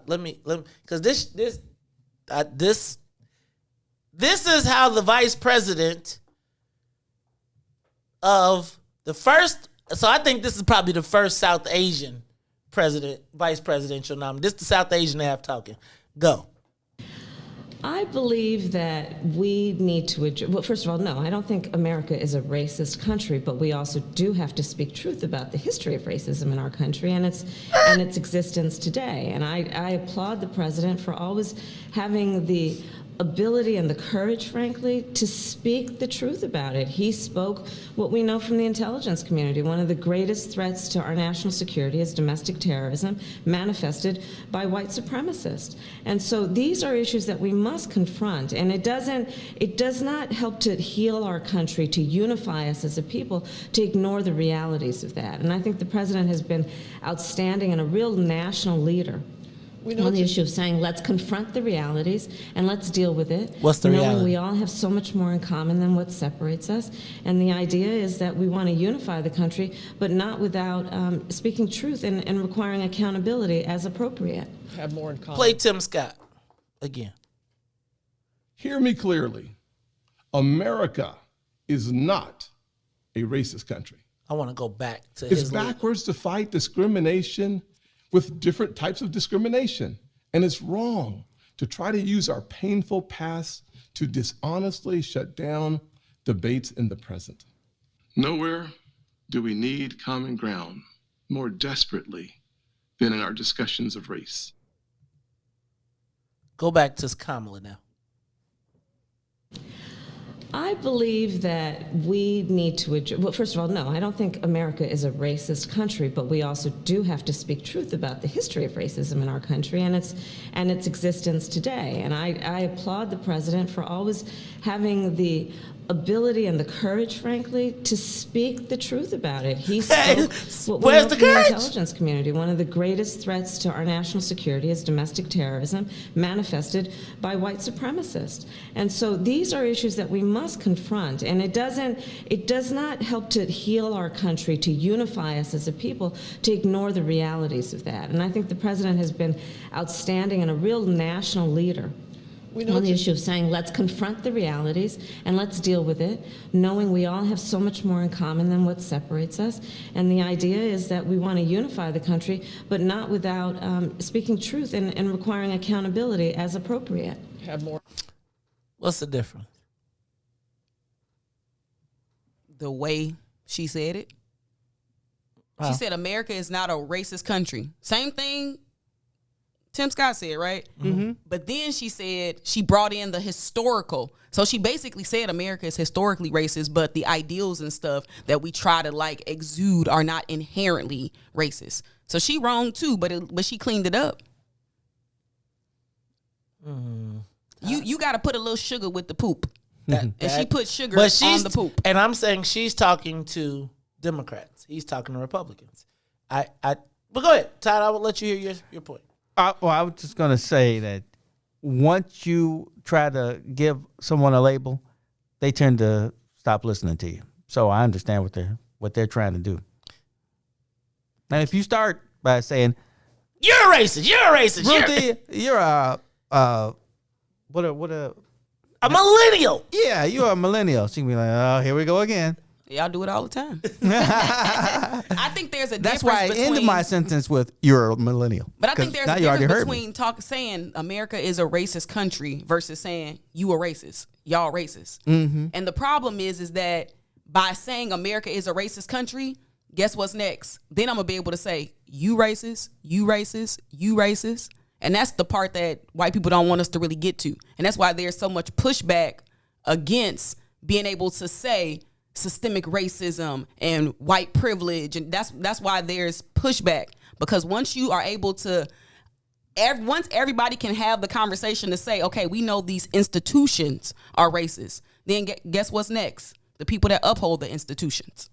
Let me, because this is how the vice president of the first. So I think this is probably the first South Asian vice presidential nominee. This is the South Asian they have talking. Go. I believe that we need to address. Well, first of all, no, I don't think America is a racist country, but we also do have to speak truth about the history of racism in our country and its existence today. And I applaud the president for always having the ability and the courage, frankly, to speak the truth about it. He spoke what we know from the intelligence community. One of the greatest threats to our national security is domestic terrorism manifested by white supremacists. And so these are issues that we must confront. And it does not help to heal our country, to unify us as a people, to ignore the realities of that. And I think the president has been outstanding and a real national leader on the issue of saying, let's confront the realities and let's deal with it. What's the reality? We all have so much more in common than what separates us. And the idea is that we want to unify the country, but not without speaking truth and requiring accountability as appropriate. Have more in common. Play Tim Scott again. Hear me clearly. America is not a racist country. I want to go back to It's backwards to fight discrimination with different types of discrimination. And it's wrong to try to use our painful past to dishonestly shut down debates in the present. Nowhere do we need common ground more desperately than in our discussions of race. Go back to Kamala now. I believe that we need to address, well, first of all, no, I don't think America is a racist country, but we also do have to speak truth about the history of racism in our country and its existence today. And I applaud the president for always having the ability and the courage, frankly, to speak the truth about it. He spoke what we know from the intelligence community. One of the greatest threats to our national security is domestic terrorism manifested by white supremacists. And so these are issues that we must confront. And it does not help to heal our country, to unify us as a people, to ignore the realities of that. And I think the president has been outstanding and a real national leader on the issue of saying, let's confront the realities and let's deal with it, knowing we all have so much more in common than what separates us. And the idea is that we want to unify the country, but not without speaking truth and requiring accountability as appropriate. Have more. What's the difference? The way she said it. She said America is not a racist country. Same thing Tim Scott said, right? Mm-hmm. But then she said, she brought in the historical. So she basically said America is historically racist, but the ideals and stuff that we try to like exude are not inherently racist. So she wrong too, but she cleaned it up. You got to put a little sugar with the poop. And she put sugar on the poop. And I'm saying she's talking to Democrats. He's talking to Republicans. But go ahead, Todd. I will let you hear your point. I was just going to say that once you try to give someone a label, they tend to stop listening to you. So I understand what they're trying to do. Now, if you start by saying, "You're a racist. You're a racist. Ruthie, you're a millennial." Yeah, you're a millennial. She can be like, "Oh, here we go again." Y'all do it all the time. I think there's a difference. That's why I ended my sentence with "you're a millennial." But I think there's a difference between saying America is a racist country versus saying you a racist, y'all racist. Mm-hmm. And the problem is that by saying America is a racist country, guess what's next? Then I'm gonna be able to say you racist, you racist, you racist, and that's the part that white people don't want us to really get to, and that's why there's so much pushback against being able to say systemic racism and white privilege, and that's why there's pushback, because once you are able to once everybody can have the conversation to say, okay, we know these institutions are racist, then guess what's next? The people that uphold the institutions.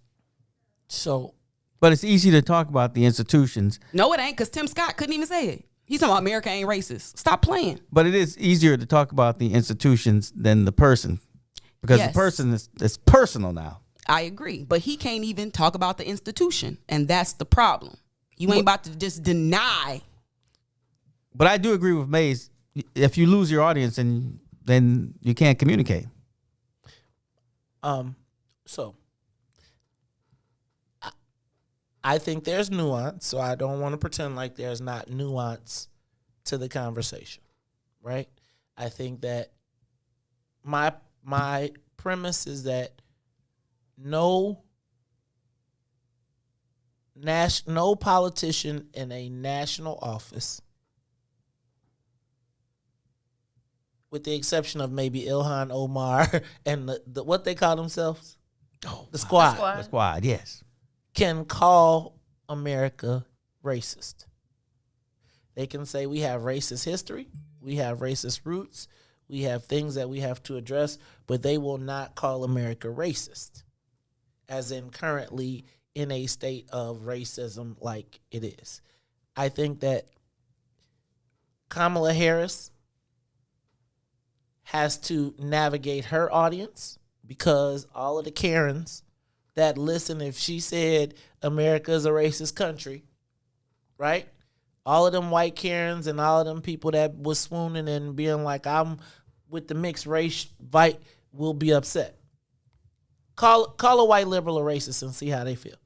But it's easy to talk about the institutions. No, it ain't, because Tim Scott couldn't even say it. He's talking about America ain't racist. Stop playing. But it is easier to talk about the institutions than the person. Because the person is personal now. I agree. But he can't even talk about the institution. And that's the problem. You ain't about to just deny. But I do agree with Mays. If you lose your audience, then you can't communicate. So I think there's nuance. So I don't want to pretend like there's not nuance to the conversation. Right? I think that my premise is that no politician in a national office, with the exception of maybe Ilhan Omar and the what they call themselves, the squad. The squad, yes, can call America racist. They can say we have racist history, we have racist roots, we have things that we have to address, but they will not call America racist, as in currently in a state of racism like it is. I think that Kamala Harris has to navigate her audience, because all of the Karens that listen, if she said America is a racist country, right? All of them white Karens and all of them people that was swooning and being like, I'm with the mixed race fight, will be upset. Call a white liberal a racist and see how they feel.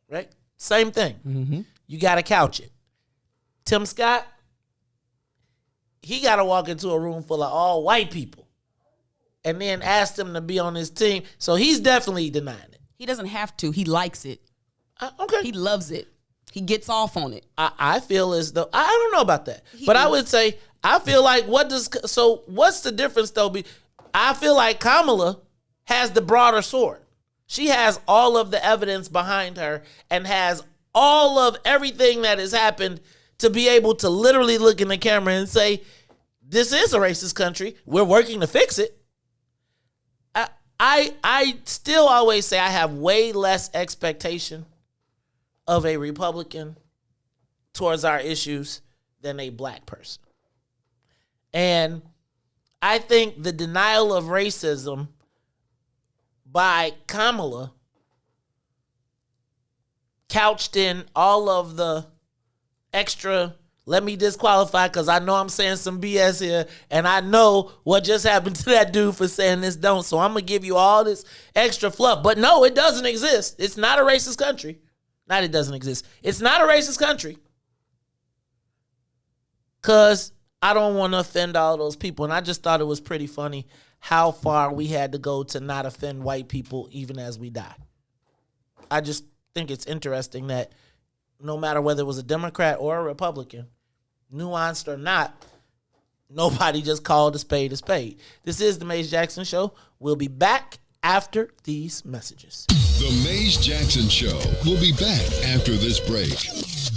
Right? Same thing. Mm-hmm. You got to couch it. Tim Scott, he got to walk into a room full of all white people and then ask them to be on his team. So he's definitely denying it. He doesn't have to. He likes it. Okay. He loves it. He gets off on it. I feel as though, I don't know about that. But I would say, I feel like, what's the difference though? I feel like Kamala has the broader sword. She has all of the evidence behind her and has all of everything that has happened to be able to literally look in the camera and say, this is a racist country. We're working to fix it. I still always say I have way less expectation of a Republican towards our issues than a black person. And I think the denial of racism by Kamala, couched in all of the extra, let me disqualify because I know I'm saying some BS here and I know what just happened to that dude for saying this don't. So I'm going to give you all this extra fluff. But no, it doesn't exist. It's not a racist country. Not it doesn't exist. It's not a racist country. Because I don't want to offend all those people. And I just thought it was pretty funny how far we had to go to not offend white people even as we die. I just think it's interesting that no matter whether it was a Democrat or a Republican, nuanced or not, nobody just called a spade a spade. This is the Maze Jackson Show. We'll be back after these messages. The Maze Jackson Show will be back after this break.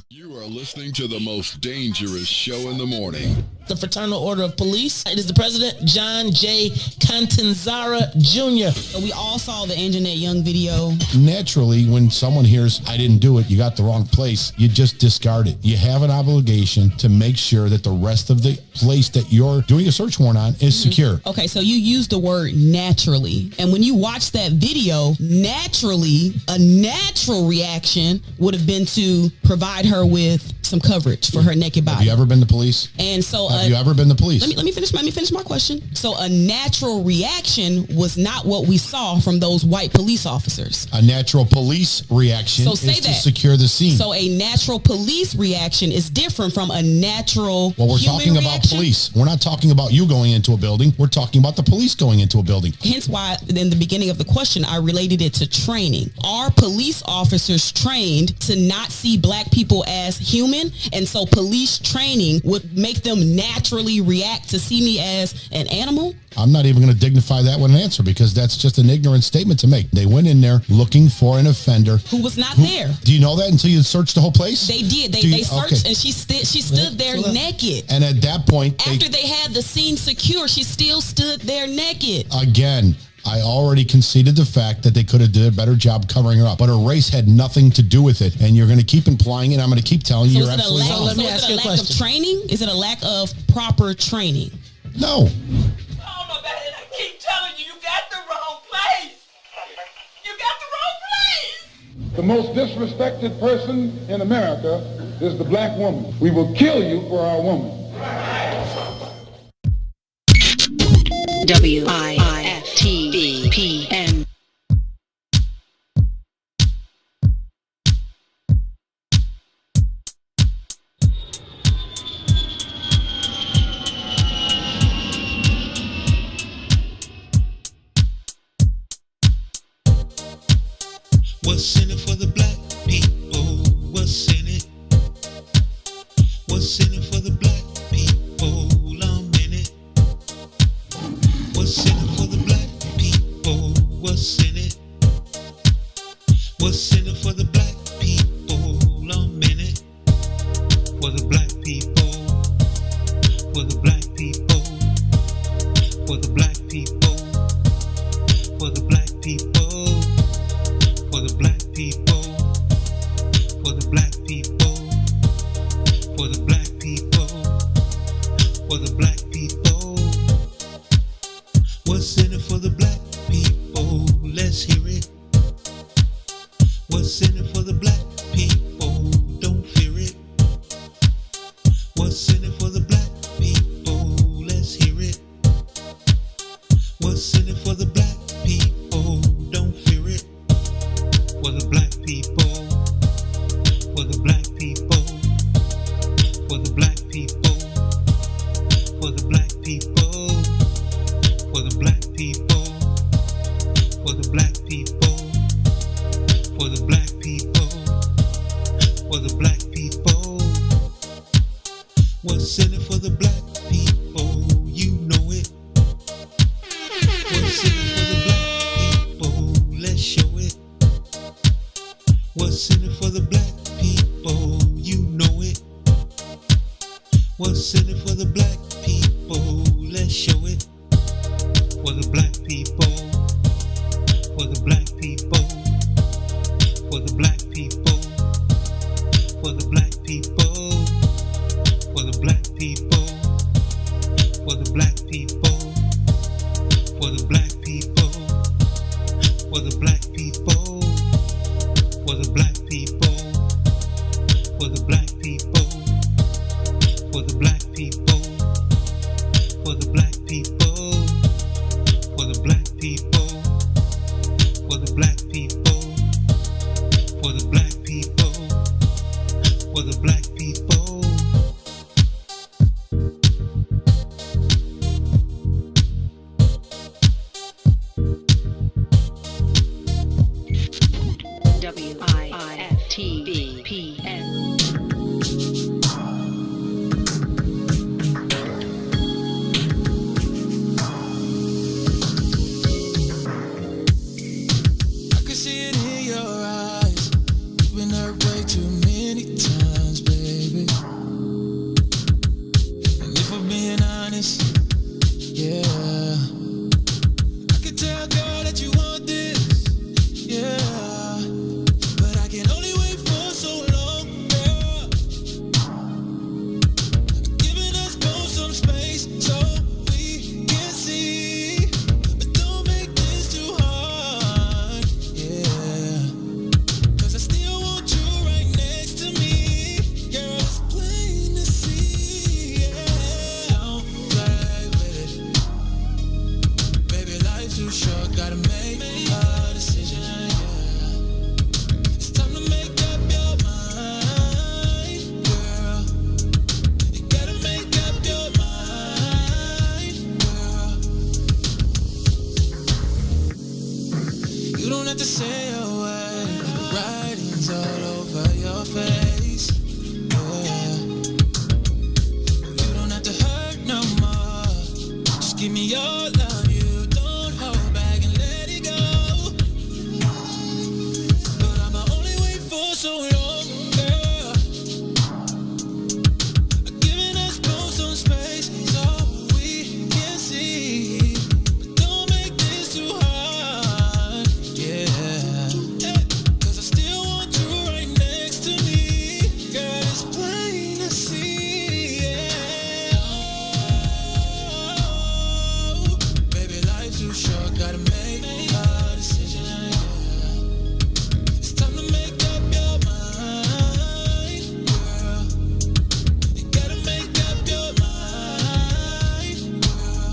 You are listening to the most dangerous show in the morning. The Fraternal Order of Police. It is the president, John J. Catanzara Jr. We all saw the Anjanette Young video. Naturally, when someone hears, I didn't do it, you got the wrong place, you just discard it. You have an obligation to make sure that the rest of the place that you're doing a search warrant on is secure. Okay, so you used the word naturally. And when you watch that video, naturally, a natural reaction would have been to provide her with some coverage for her naked body. Have you ever been to police? And so have you ever been to police? Let me finish my question. So a natural reaction was not what we saw from those white police officers. A natural police reaction is to secure the scene. So a natural police reaction is different from a natural Well, we're talking about police. We're not talking about you going into a building. We're talking about the police going into a building. Hence why in the beginning of the question, I related it to training. Are police officers trained to not see black people as human? And so police training would make them naturally react to see me as an animal? I'm not even going to dignify that with an answer because that's just an ignorant statement to make. They went in there looking for an offender who was not there. Do you know that until you searched the whole place? They did. They searched and she stood there naked. And at that point, after they had the scene secure, she still stood there naked. Again, I already conceded the fact that they could have did a better job covering her up, but her race had nothing to do with it, and you're going to keep implying it. I'm going to keep telling you you're absolutely wrong. Let me ask you a question. Is it a lack of training? Is it a lack of proper training? No. I don't know about it. I keep telling you, you got the wrong place. You got the wrong place. The most disrespected person in America is the black woman. We will kill you for our woman. WIFTVPN. What's in it for the black people? What's in it? What's in it for the black people? I'm in it. What's in it for the black people? What's in it? What's in it for the black people? I'm in it. For the black people. For the black people. For the black people. For the black people. For the black people, for the black people, for the black people, for the black people. What's in it for the black people? Let's hear it. What's in it for the black people? Don't fear it. What's in it for the black people? Let's hear it. What's in it for the black people? Don't fear it. For the black people, for the black people, for the black people, for the black people. What's in it for the black people? You know it. What's in it for the black people? Let's show it. What's in it for the black people? You know it. What's in it for the black people? Let's show it. For the black people. For the black people. For the black people. For the black people. For the black people. For the black people. For the black people. For the black people. For the black people. For the black people. For the black people. For the black people. For the black people. For the black people. For the black people. For the black people. WIFTBPN. I can see it in your eyes. You've been hurt way too many times, baby. And if we're being honest, yeah, I can tell, girl, that you want this, yeah. But I can only wait for so long, girl. Giving us both some space so we can see. But don't make this too hard, yeah. 'Cause I still want you right next to me. Girl, it's plain to see, yeah. Don't play with it. Baby, life's too short, gotta make a decision, yeah. It's time to make up your mind, girl. You gotta make up your mind, girl. You don't have to say a word. Writing's all over your face, yeah. You don't have to hurt no more. Just give me your love. You don't hold back and let it go. But I'ma only wait for so long, girl. Giving us both some space so we can see. But don't make this too hard, yeah. 'Cause I still want you right next to me. Girl, it's plain to see, yeah. Oh, baby, life's too short, gotta make a decision, yeah. It's time to make up your mind, girl. You gotta make up your mind, girl.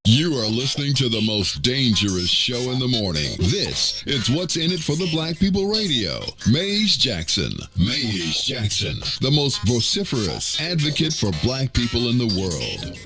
You are listening to the most dangerous show in the morning. This is What's in It for the Black People Radio. Maze Jackson. Maze Jackson, the most vociferous advocate for black people in the world.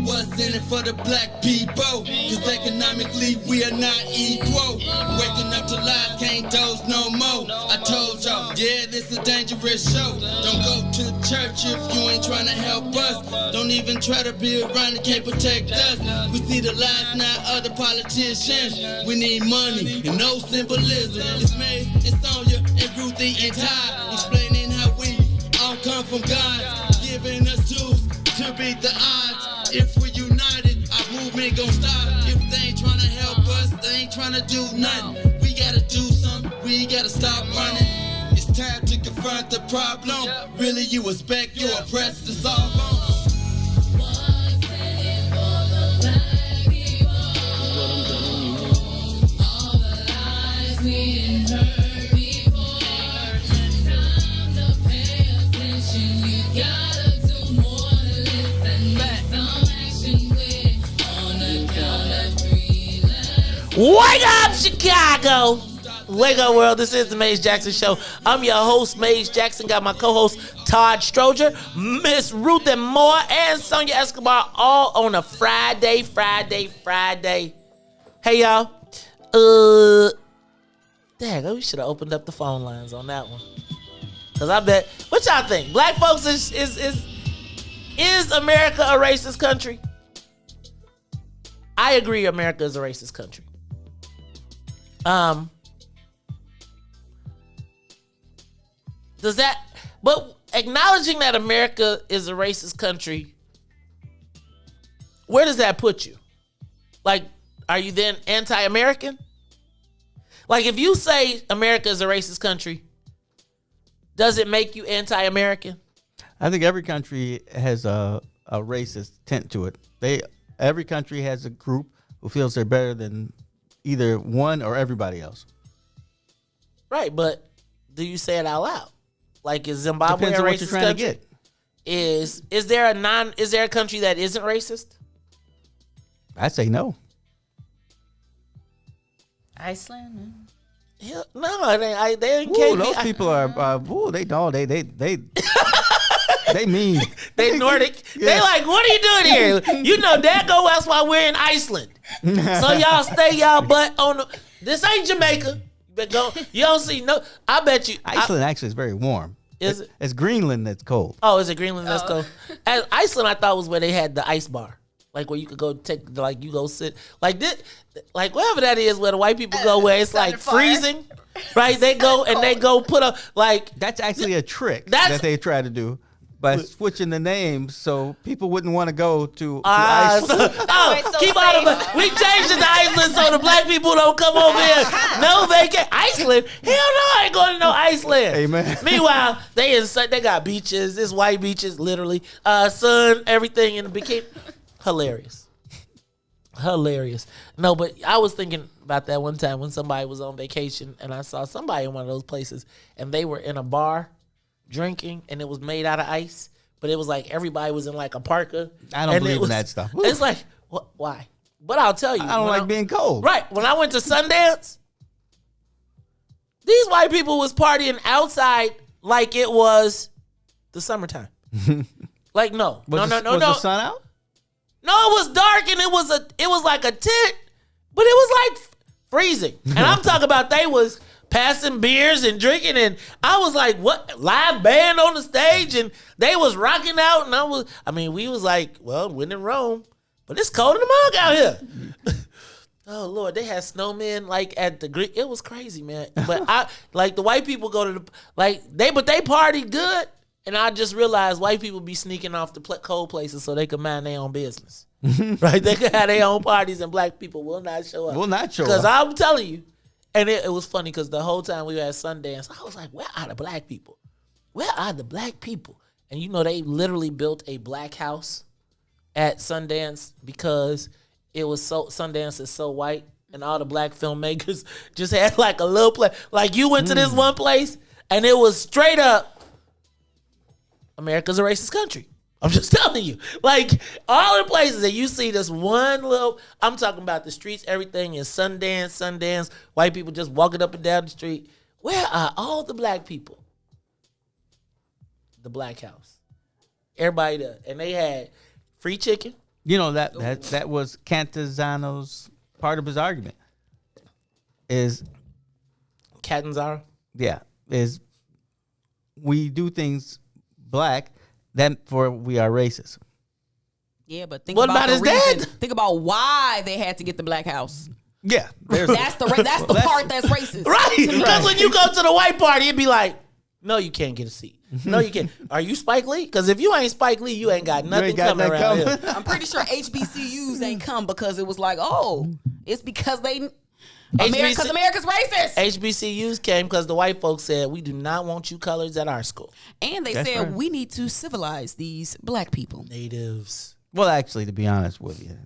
What's in it for the black people, cause economically we are not equal. Waking up to lies, can't doze no more. I told y'all, yeah, this is a dangerous show. Don't go to church if you ain't trying to help us. Don't even try to be around and can't protect us. We see the lies now of the politicians. We need money and no symbolism. It's Maze and Sonia and Ruthie and Todd, explaining how we all come from God, giving us tools to beat the odds. If we're united, our movement gon' stop. If they ain't trying to help us, they ain't trying to do nothing. We gotta do something, we gotta stop running. It's time to confront the problem. Really, you expect your oppressed to solve on. Wake up, Chicago! Wake up, world. This is the Maze Jackson Show. I'm your host, Maze Jackson. Got my co-host, Todd Stroger, Miss Ruthie Moore, and Sonia Escobar, all on a Friday. Hey, y'all. Dang, we should have opened up the phone lines on that one. Because I bet, what y'all think? Black folks, is America a racist country? I agree America is a racist country. But acknowledging that America is a racist country, where does that put you? Like, are you then anti-American? Like, if you say America is a racist country, does it make you anti-American? I think every country has a racist tint to it. Every country has a group who feels they're better than either one or everybody else. Right, but do you say it out loud? Like, is Zimbabwe Depends a on what racist you're trying country? to get. Is there a country that isn't racist? I say no. Iceland? Yeah, no, they Ooh, those people are. They mean. They Nordic. Yes. They like, what are you doing here? You know, that go. That's why we're in Iceland. So y'all stay y'all butt on the. This ain't Jamaica. But go. You don't see no. I bet you. Iceland actually is very warm. Is it? It's Greenland that's cold. Oh, is it Greenland that's cold? As Iceland, I thought was where they had the ice bar, like where you could go take, like you go sit, like this, like wherever that is where the white people go, where it's like freezing, right? They go and they go put a like. That's actually a trick that they try to do by switching the names so people wouldn't want to go to Iceland. Keep out of it. We changed it to Iceland so the black people don't come over here. No vacation. Iceland? Hell no, I ain't going to no Iceland. Amen. Meanwhile, they got beaches. It's white beaches, literally. Sun, everything in the bikini. Hilarious. No, but I was thinking about that one time when somebody was on vacation and I saw somebody in one of those places and they were in a bar drinking and it was made out of ice, but it was like everybody was in like a parka. I don't believe in that stuff. It's like, why? But I'll tell you. I don't like being cold. Right. When I went to Sundance, these white people was partying outside like it was the summertime. Like, no. Was the sun out? No, it was dark and it was like a tent, but it was like freezing. And I'm talking about they was passing beers and drinking, and I was like, what? Live band on the stage, and they was rocking out, and we was like, well, when in Rome, but it's cold in the mug out here. Oh Lord, they had snowmen like at the Greek. It was crazy, man. But I like the white people go to they partied good, and I just realized white people be sneaking off the cold places so they can mind their own business. Right? They can have their own parties, and black people will not show up. Because I'm telling you. And it was funny because the whole time we were at Sundance, I was like, where are the black people? Where are the black people? And you know, they literally built a black house at Sundance because it was Sundance is so white, and all the black filmmakers just had like a little place. Like you went to this one place and it was straight up, America's a racist country. I'm just telling you. Like, all the places that you see this one little, I'm talking about the streets, everything is Sundance, white people just walking up and down the street. Where are all the black people? The Black House. Everybody there. And they had free chicken. You know, that was Cantizano's part of his argument. Is Catanzaro? Yeah, is we do things black, then for we are racist. Yeah, but think What about about his the reason. dad? Think about why they had to get the black house. Yeah, that's the part that's racist. Right. Because when you go to the white party, it'd be like, no, you can't get a seat. No, you can't. Are you Spike Lee? Because if you ain't Spike Lee, you ain't got nothing coming around here. I'm pretty sure HBCUs ain't come because it was like, oh, it's because America's racist. HBCUs came because the white folks said, we do not want you colors at our school. And they said, we need to civilize these black people. Natives. Well, actually, to be honest with you,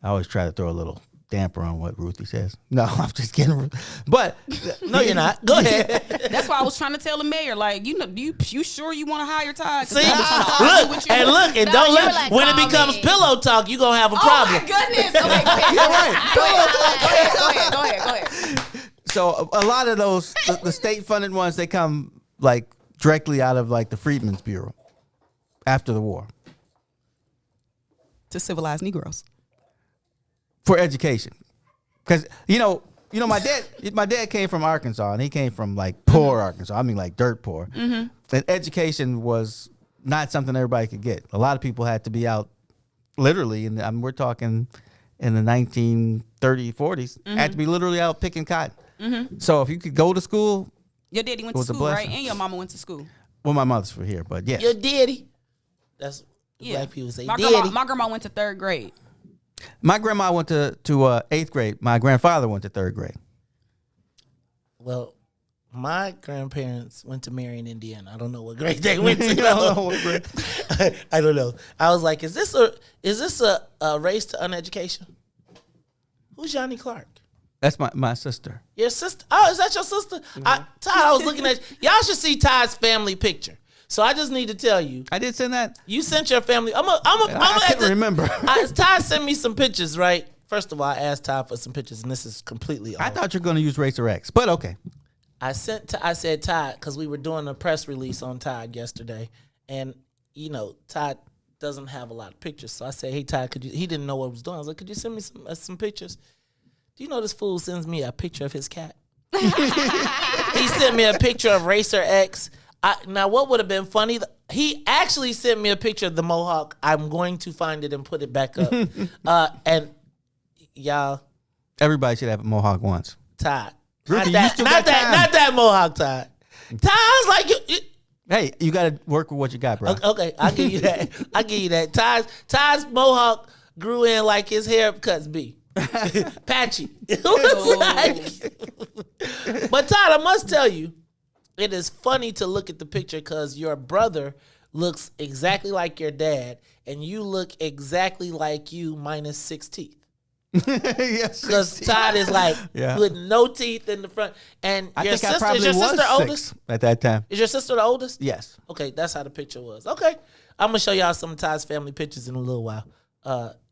I always try to throw a little damper on what Ruthie says. No, I'm just kidding. But no, you're not. Go ahead. That's why I was trying to tell the mayor, like, you sure you want to hire Todd? See, look, and don't let like, when it becomes pillow talk, you gonna have a problem. Oh my goodness! Okay, go ahead. Go ahead. So a lot of those, the state funded ones, they come like directly out of like the Freedmen's Bureau after the war to civilize Negroes. For education, because you know, my dad came from Arkansas, and he came from like poor Arkansas. I mean, like dirt poor. Mm-hmm. And education was not something everybody could get. A lot of people had to be out, literally, and we're talking in the 1930s, 40s, had to be literally out picking cotton. Mm-hmm. So if you could go to school, your daddy went to school, right? And your mama went to school. Well, my mother's for here, but yes, your daddy. That's black people say. My grandma went to 3rd grade. My grandma went to 8th grade. My grandfather went to 3rd grade. Well, my grandparents went to Marion, Indiana. I don't know what grade they went to. I don't know. I was like, is this a race to uneducation? Who's Johnny Clark? That's my sister. Your sister? Oh, is that your sister? Todd, I was looking at y'all should see Todd's family picture. So I just need to tell you. I did send that. You sent your family. I can't remember. Todd sent me some pictures, right? First of all, I asked Todd for some pictures, and this is completely off. I thought you were going to use Racer X, but okay. I said Todd, because we were doing a press release on Todd yesterday, and Todd doesn't have a lot of pictures. So I said, hey Todd, he didn't know what I was doing. I was like, could you send me some pictures? Do you know this fool sends me a picture of his cat? He sent me a picture of Racer X. Now, what would have been funny? He actually sent me a picture of the Mohawk. I'm going to find it and put it back up. And y'all, everybody should have a Mohawk once. Todd, Ruthie, not that Mohawk, Todd. Todd's like, hey, you got to work with what you got, bro. Okay, I'll give you that. Todd's Mohawk grew in like his haircuts be. Patchy. It was like, but Todd, I must tell you, it is funny to look at the picture because your brother looks exactly like your dad, and you look exactly like you minus 6 teeth. Yes, because Todd is like with no teeth in the front. And is your sister oldest at that time? Is your sister the oldest? Yes. Okay, that's how the picture was. Okay, I'm gonna show y'all some of Todd's family pictures in a little while.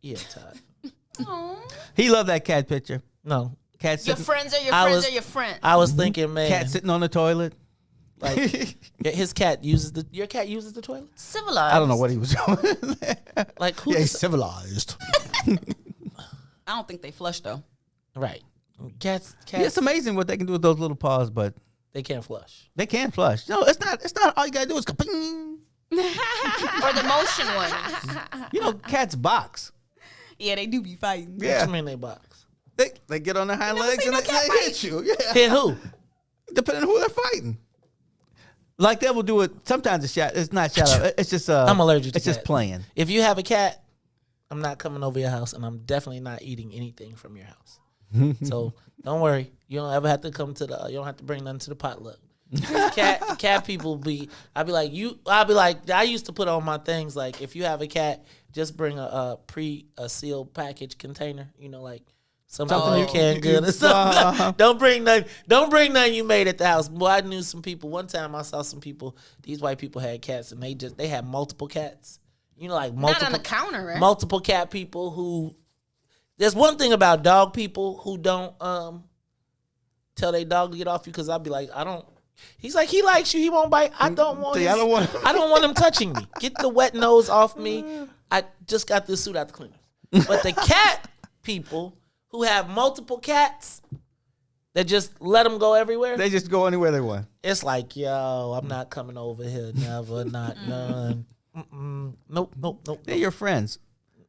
Yeah, Todd. Aww. He loved that cat picture. No, cat. Your friends are your friends are your friends. I was thinking, man, cat sitting on the toilet. Like his cat uses your cat uses the toilet. Civilized. I don't know what he was doing. Like who? He's civilized. I don't think they flush though. Right. Cats. Yeah, it's amazing what they can do with those little paws, but they can't flush. They can flush. No, it's not. All you gotta do is go ping. Or the motion one. Cats box. Yeah, they do be fighting. Yeah. What you mean they box? They get on their hind legs and they hit you. Yeah. Hit who? Depending on who they're fighting. Like they will do it. Sometimes it's not shadow. It's just. I'm allergic to It's just playing. If you have a cat, I'm not coming over your house, and I'm definitely not eating anything from your house. So don't worry. You don't ever have to come to you don't have to bring nothing to the potluck. Cat people I used to put on my things like if you have a cat, just bring a sealed package container. Like something you can good or something. Don't bring nothing you made at the house. Boy, I knew some people. One time I saw some people. These white people had cats, and they had multiple cats. Like multiple. Not on the counter, right? Multiple cat people who. There's one thing about dog people who don't tell their dog to get off you because I'll be like, I don't. He's like, he likes you. He won't bite. I don't want him touching me. Get the wet nose off me. I just got this suit out the cleaners. But the cat people who have multiple cats that just let them go everywhere. They just go anywhere they want. It's like, yo, I'm not coming over here. Never, not none. Nope. They're your friends.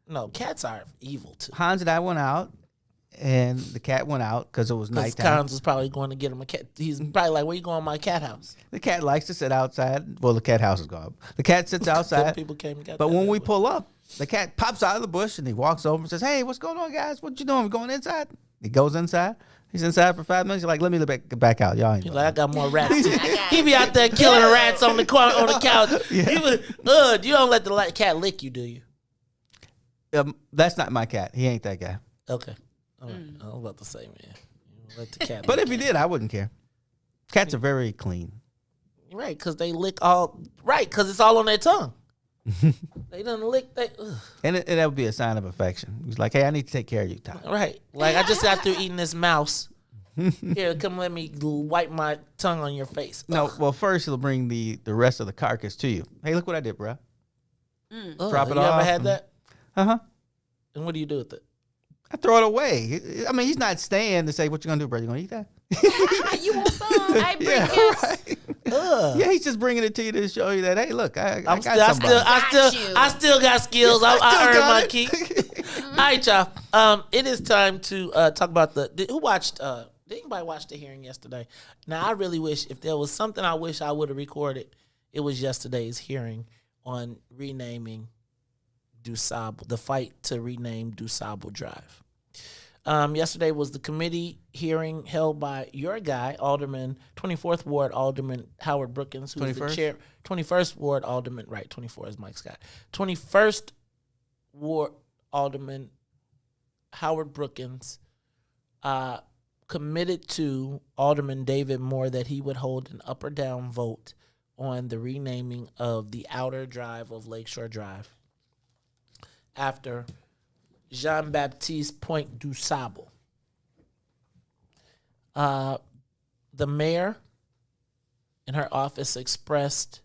No, cats are evil too. Hans and I went out, and the cat went out because it was nighttime. Hans was probably going to get him a cat. He's probably like, where you going to my cat house? The cat likes to sit outside. Well, the cat house is gone. The cat sits outside. People came and got but that when we way. pull up, the cat pops out of the bush and he walks over and says, "Hey, what's going on, guys? What you doing? We going inside?" He goes inside. He's inside for 5 minutes. He's like, "Let me back out. Y'all ain't." He's like, I got more rats. He be out there killing the rats on the couch. Yeah. You don't let the cat lick you, do you? That's not my cat. He ain't that guy. Okay. All right. I was about to say, man. You don't let the cat But lick if he you. did, I wouldn't care. Cats are very clean. Right, because they lick all. Right, because it's all on their tongue. They done lick. And that would be a sign of affection. He's like, "Hey, I need to take care of you, Todd." Right. Like, I just got through eating this mouse. Here, come let me wipe my tongue on your face. No, well, first he'll bring the rest of the carcass to you. Hey, look what I did, bro. Drop it you off. ever had that? Uh-huh. And what do you do with it? I throw it away. I mean, he's not staying to say, "What you gonna do, bro? You gonna eat that?" You want some? I bring gifts. Right. Yeah, he's just bringing it to you to show you that, hey, look, I got somebody. I still got skills. I earned got my it. keep. All right, y'all. It is time to talk about who watched. Did anybody watch the hearing yesterday? Now, I really wish if there was something I wish I would have recorded, it was yesterday's hearing on renaming DuSable, the fight to rename DuSable Drive. Yesterday was the committee hearing held by your guy, Alderman, 24th Ward Alderman Howard Brookins, who is the 21st? chair, 21st Ward Alderman, right, 24 is Mike Scott. 21st Ward Alderman Howard Brookins committed to Alderman David Moore that he would hold an up or down vote on the renaming of the outer drive of Lakeshore Drive after Jean-Baptiste Point DuSable. The mayor in her office expressed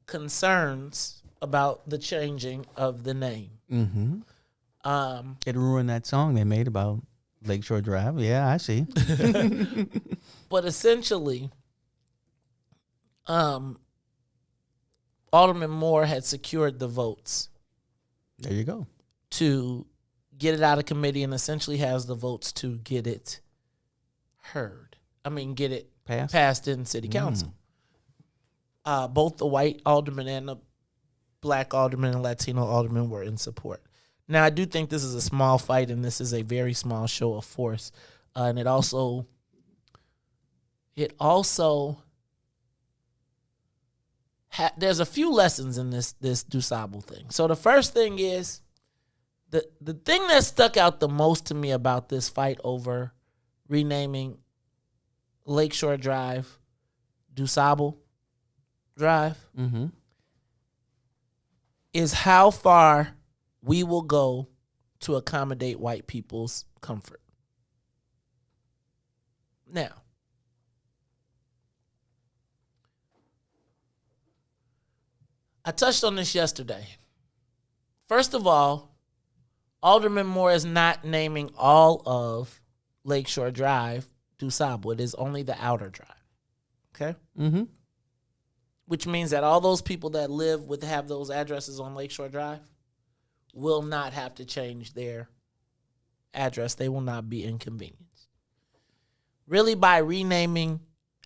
concerns about the changing of the name. Mm-hmm. It ruined that song they made about Lakeshore Drive. Yeah, I see. But essentially, Alderman Moore had secured the votes. There you go. To get it out of committee and essentially has the votes to get it heard. I mean, get it passed in city council. Both the white alderman and the black alderman and Latino alderman were in support. Now, I do think this is a small fight and this is a very small show of force. And it also there's a few lessons in this DuSable thing. So the first thing is, the thing that stuck out the most to me about this fight over renaming Lakeshore Drive DuSable Drive is how far we will go to accommodate white people's comfort. Now, I touched on this yesterday. First of all, Alderman Moore is not naming all of Lakeshore Drive DuSable. It is only the outer drive. Okay? Mm-hmm. Which means that all those people that have those addresses on Lakeshore Drive will not have to change their address. They will not be inconvenienced. Really, by renaming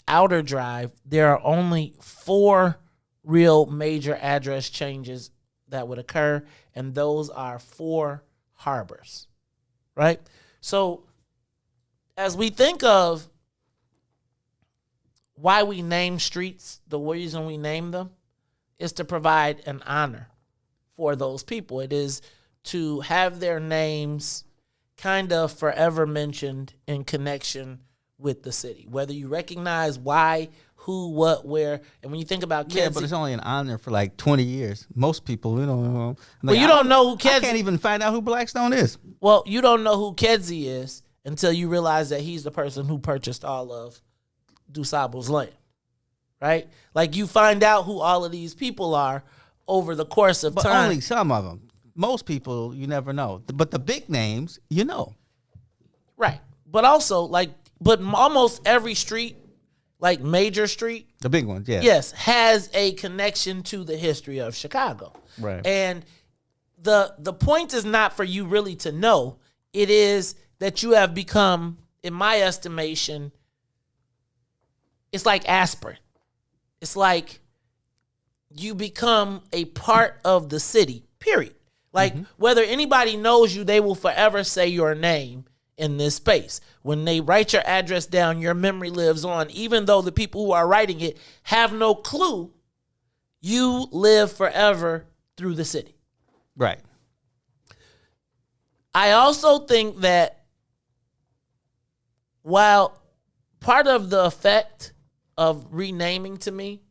Outer Drive, there are only 4 real major address changes that would occur, and those are 4 harbors, right? So as we think of why we name streets, the reason we name them is to provide an honor for those people. It is to have their names kind of forever mentioned in connection with the city, whether you recognize why, who, what, where. And when you think about Kedzie, but it's only an honor for like 20 years. Most people, we don't know. Well, you don't know who Kedzie. I can't even find out who Blackstone is. Well, you don't know who Kedzie is until you realize that he's the person who purchased all of DuSable's land, right? Like, you find out who all of these people are over the course of But time. only some of them. Most people, you never know. But the big names, you know. Right. But also, almost every street, like major street. The big ones, yeah. Yes, has a connection to the history of Chicago. Right. And the point is not for you really to know. It is that you have become, in my estimation, it's like aspirin. It's like you become a part of the city, period. Like, whether anybody knows you, they will forever say your name in this space. When they write your address down, your memory lives on. Even though the people who are writing it have no clue, you live forever through the city. Right. I also think that while part of the effect of renaming to me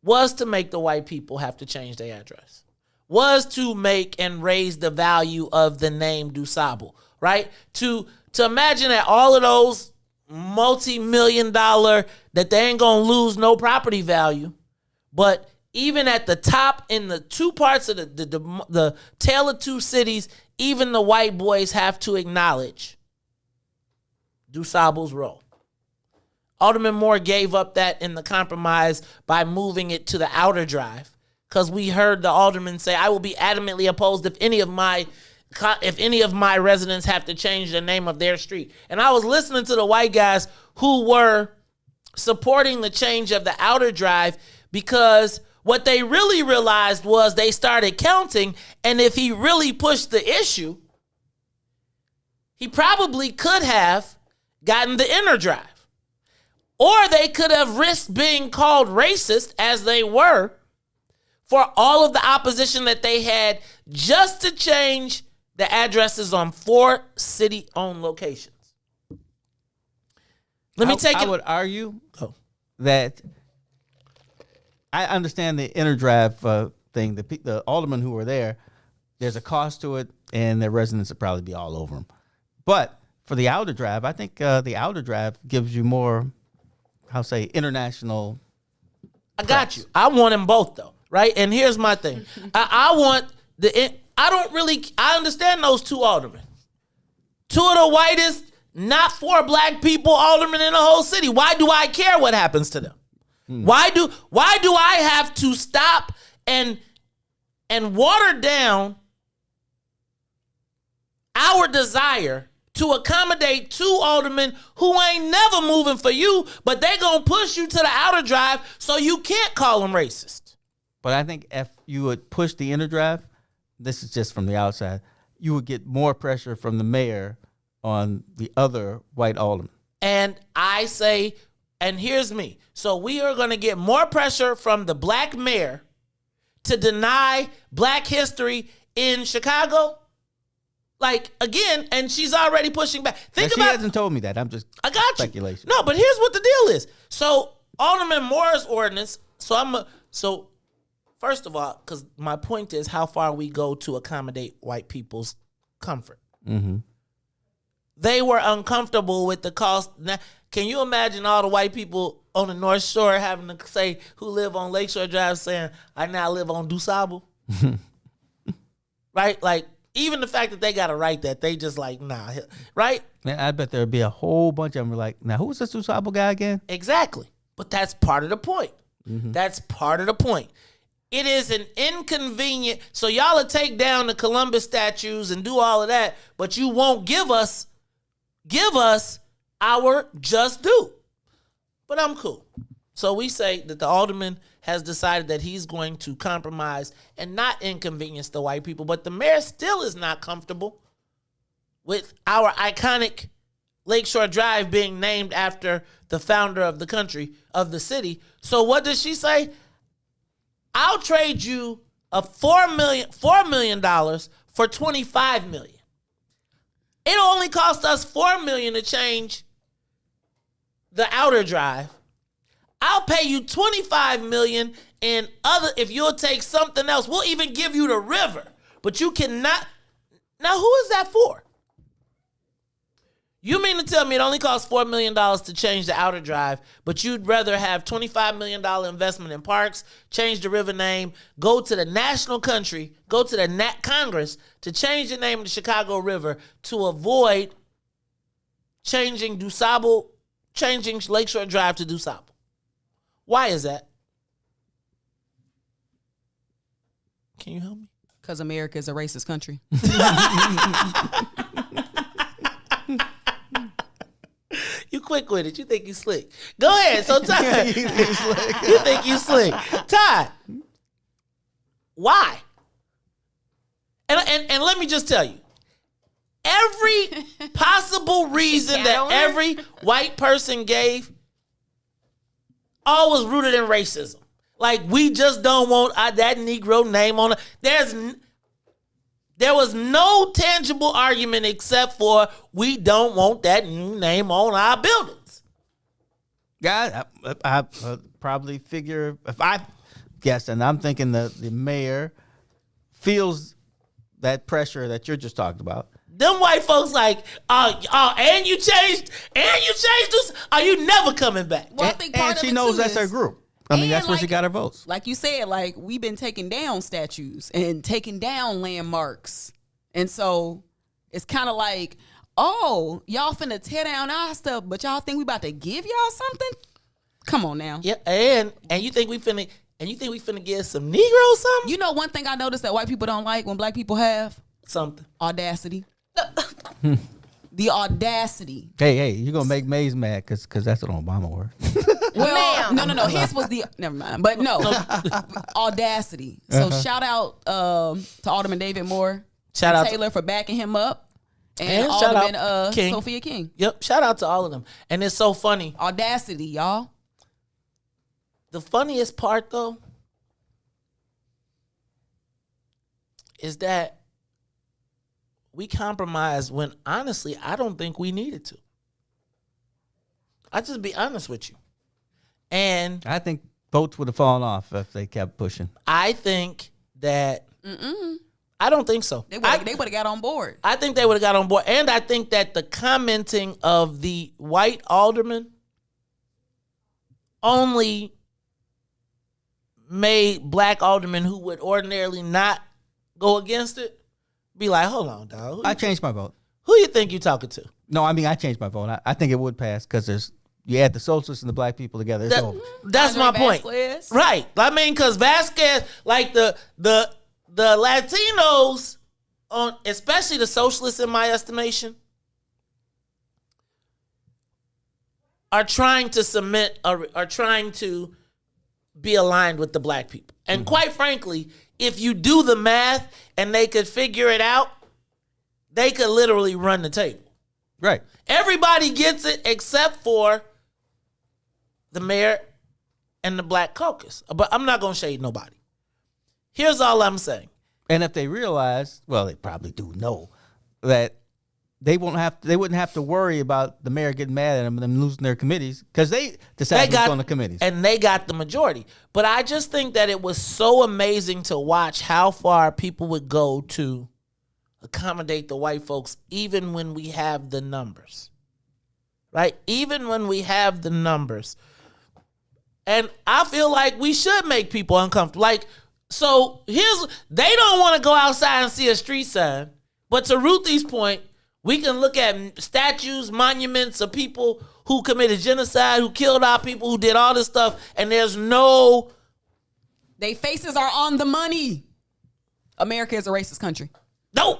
was to make the white people have to change their address, was to make and raise the value of the name DuSable, right? To imagine that all of those multi-million-dollar, that they ain't gonna lose no property value, but even at the top in the two parts of the tale of two cities, even the white boys have to acknowledge DuSable's role. Alderman Moore gave up that in the compromise by moving it to the outer drive, because we heard the alderman say, "I will be adamantly opposed if any of my residents have to change the name of their street." And I was listening to the white guys who were supporting the change of the outer drive, because what they really realized was they started counting, and if he really pushed the issue, he probably could have gotten the inner drive. Or they could have risked being called racist, as they were, for all of the opposition that they had just to change the addresses on 4 city-owned locations. I would argue that I understand the inner drive thing. The aldermen who were there, there's a cost to it, and their residents would probably be all over them. But for the outer drive, I think the outer drive gives you more, I'll say, international. I got you. I want them both, though, right? And here's my thing. I understand those two aldermen. 2 of the whitest, not 4 black people aldermen in the whole city. Why do I care what happens to them? Why do I have to stop and water down our desire to accommodate 2 aldermen who ain't never moving for you, but they gonna push you to the outer drive so you can't call them racist? But I think if you would push the inner drive, this is just from the outside, you would get more pressure from the mayor on the other white aldermen. And I say, and here's me. So we are going to get more pressure from the black mayor to deny black history in Chicago. Like, again, and she's already pushing back. She hasn't told me that. I'm just speculation. No, but here's what the deal is. So Alderman Moore's ordinance. So first of all, because my point is how far we go to accommodate white people's comfort. Mm-hmm. They were uncomfortable with the cost. Now, can you imagine all the white people on the North Shore having to say, who live on Lakeshore Drive, saying, "I now live on DuSable"? Right? Like, even the fact that they got to write that, they just like, nah, right? Man, I bet there'd be a whole bunch of them like, now who's this DuSable guy again? Exactly. But that's part of the point. Mm-hmm. That's part of the point. It is an inconvenient, so y'all will take down the Columbus statues and do all of that, but you won't give us our just due. But I'm cool. So we say that the alderman has decided that he's going to compromise and not inconvenience the white people, but the mayor still is not comfortable with our iconic Lakeshore Drive being named after the founder of the country, of the city. So what does she say? I'll trade you $4 million for $25 million. It only cost us $4 million to change the outer drive. I'll pay you $25 million, and if you'll take something else, we'll even give you the river. But you cannot. Now, who is that for? You mean to tell me it only costs $4 million to change the outer drive, but you'd rather have $25 million investment in parks, change the river name, go to the national country, go to the Congress to change the name of the Chicago River to avoid changing DuSable, changing Lakeshore Drive to DuSable? Why is that? Can you help me? Because America is a racist country. You quick with it. You think you slick. Go ahead. So, Todd, you think you slick. Todd, why? And let me just tell you, every possible reason that every white person gave all was rooted in racism. Like, we just don't want that Negro name on it. There was no tangible argument except for we don't want that new name on our buildings. Yeah, I probably figure, if I guess, and I'm thinking that the mayor feels that pressure that you're just talking about. Them white folks like, and you changed this. Are you never coming back? Well, I think part and of she it knows too that's is- her group. I mean, that's where she like- got her votes. Like you said, like we've been taking down statues and taking down landmarks. And so it's kind of like, oh, y'all finna tear down our stuff, but y'all think we about to give y'all something? Come on now. Yeah, and you think we finna give some Negroes something? You know one thing I noticed that white people don't like when black people have? Something. Audacity. The audacity. Hey, you're going to make Maze mad because that's an Obama word. Well, no. His was the never mind, but no, audacity. So shout out to Alderman David Moore, Shout out Taylor for backing him up, and shout Alderman out King. Sophia King. Yep, shout out to all of them. And it's so funny. Audacity, y'all. The funniest part though is that we compromised when honestly I don't think we needed to. I just be honest with you. And I think votes would have fallen off if they kept pushing. I think that I don't think so. They would have got on board. I think they would have got on board. And I think that the commenting of the white alderman only made black aldermen who would ordinarily not go against it be like, hold on, dog. I changed my vote. Who you think you talking to? No, I mean, I changed my vote. I think it would pass because you add the socialists and the black people together. It's over. That's my point. Vasquez. Right. I mean, because Vasquez, like the Latinos, especially the socialists in my estimation, are trying to cement, are trying to be aligned with the black people. And quite frankly, if you do the math and they could figure it out, they could literally run the table. Right. Everybody gets it except for the mayor and the black caucus. But I'm not going to shade nobody. Here's all I'm saying. And if they realize, well, they probably do know that they wouldn't have to worry about the mayor getting mad at them and them losing their committees because they decided who's on the committees. And they got the majority. But I just think that it was so amazing to watch how far people would go to accommodate the white folks, even when we have the numbers. Right? Even when we have the numbers. And I feel like we should make people uncomfortable. Like, so they don't want to go outside and see a street sign. But to Ruthie's point, we can look at statues, monuments of people who committed genocide, who killed our people, who did all this stuff, and there's no... They faces are on the money. America is a racist country. No.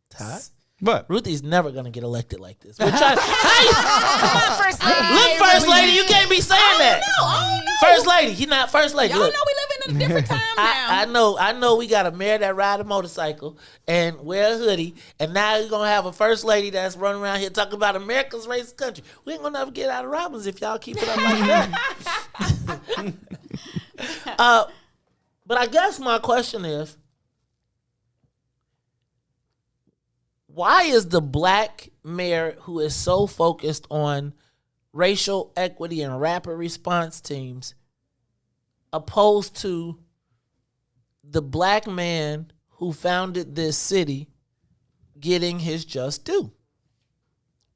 Todd? But Ruthie's never going to get elected like this. We're trying, Come on, First Lady. look, First Lady, you can't be saying that. I don't know. First Lady, you're not First Lady. Y'all Look. know we live in a different time now. I know we got a mayor that ride a motorcycle and wear a hoodie, and now you're going to have a first lady that's running around here talking about America's racist country. We ain't going to never get out of Robbins if y'all keep it up like that. But I guess my question is, why is the black mayor who is so focused on racial equity and rapid response teams opposed to the black man who founded this city getting his just due?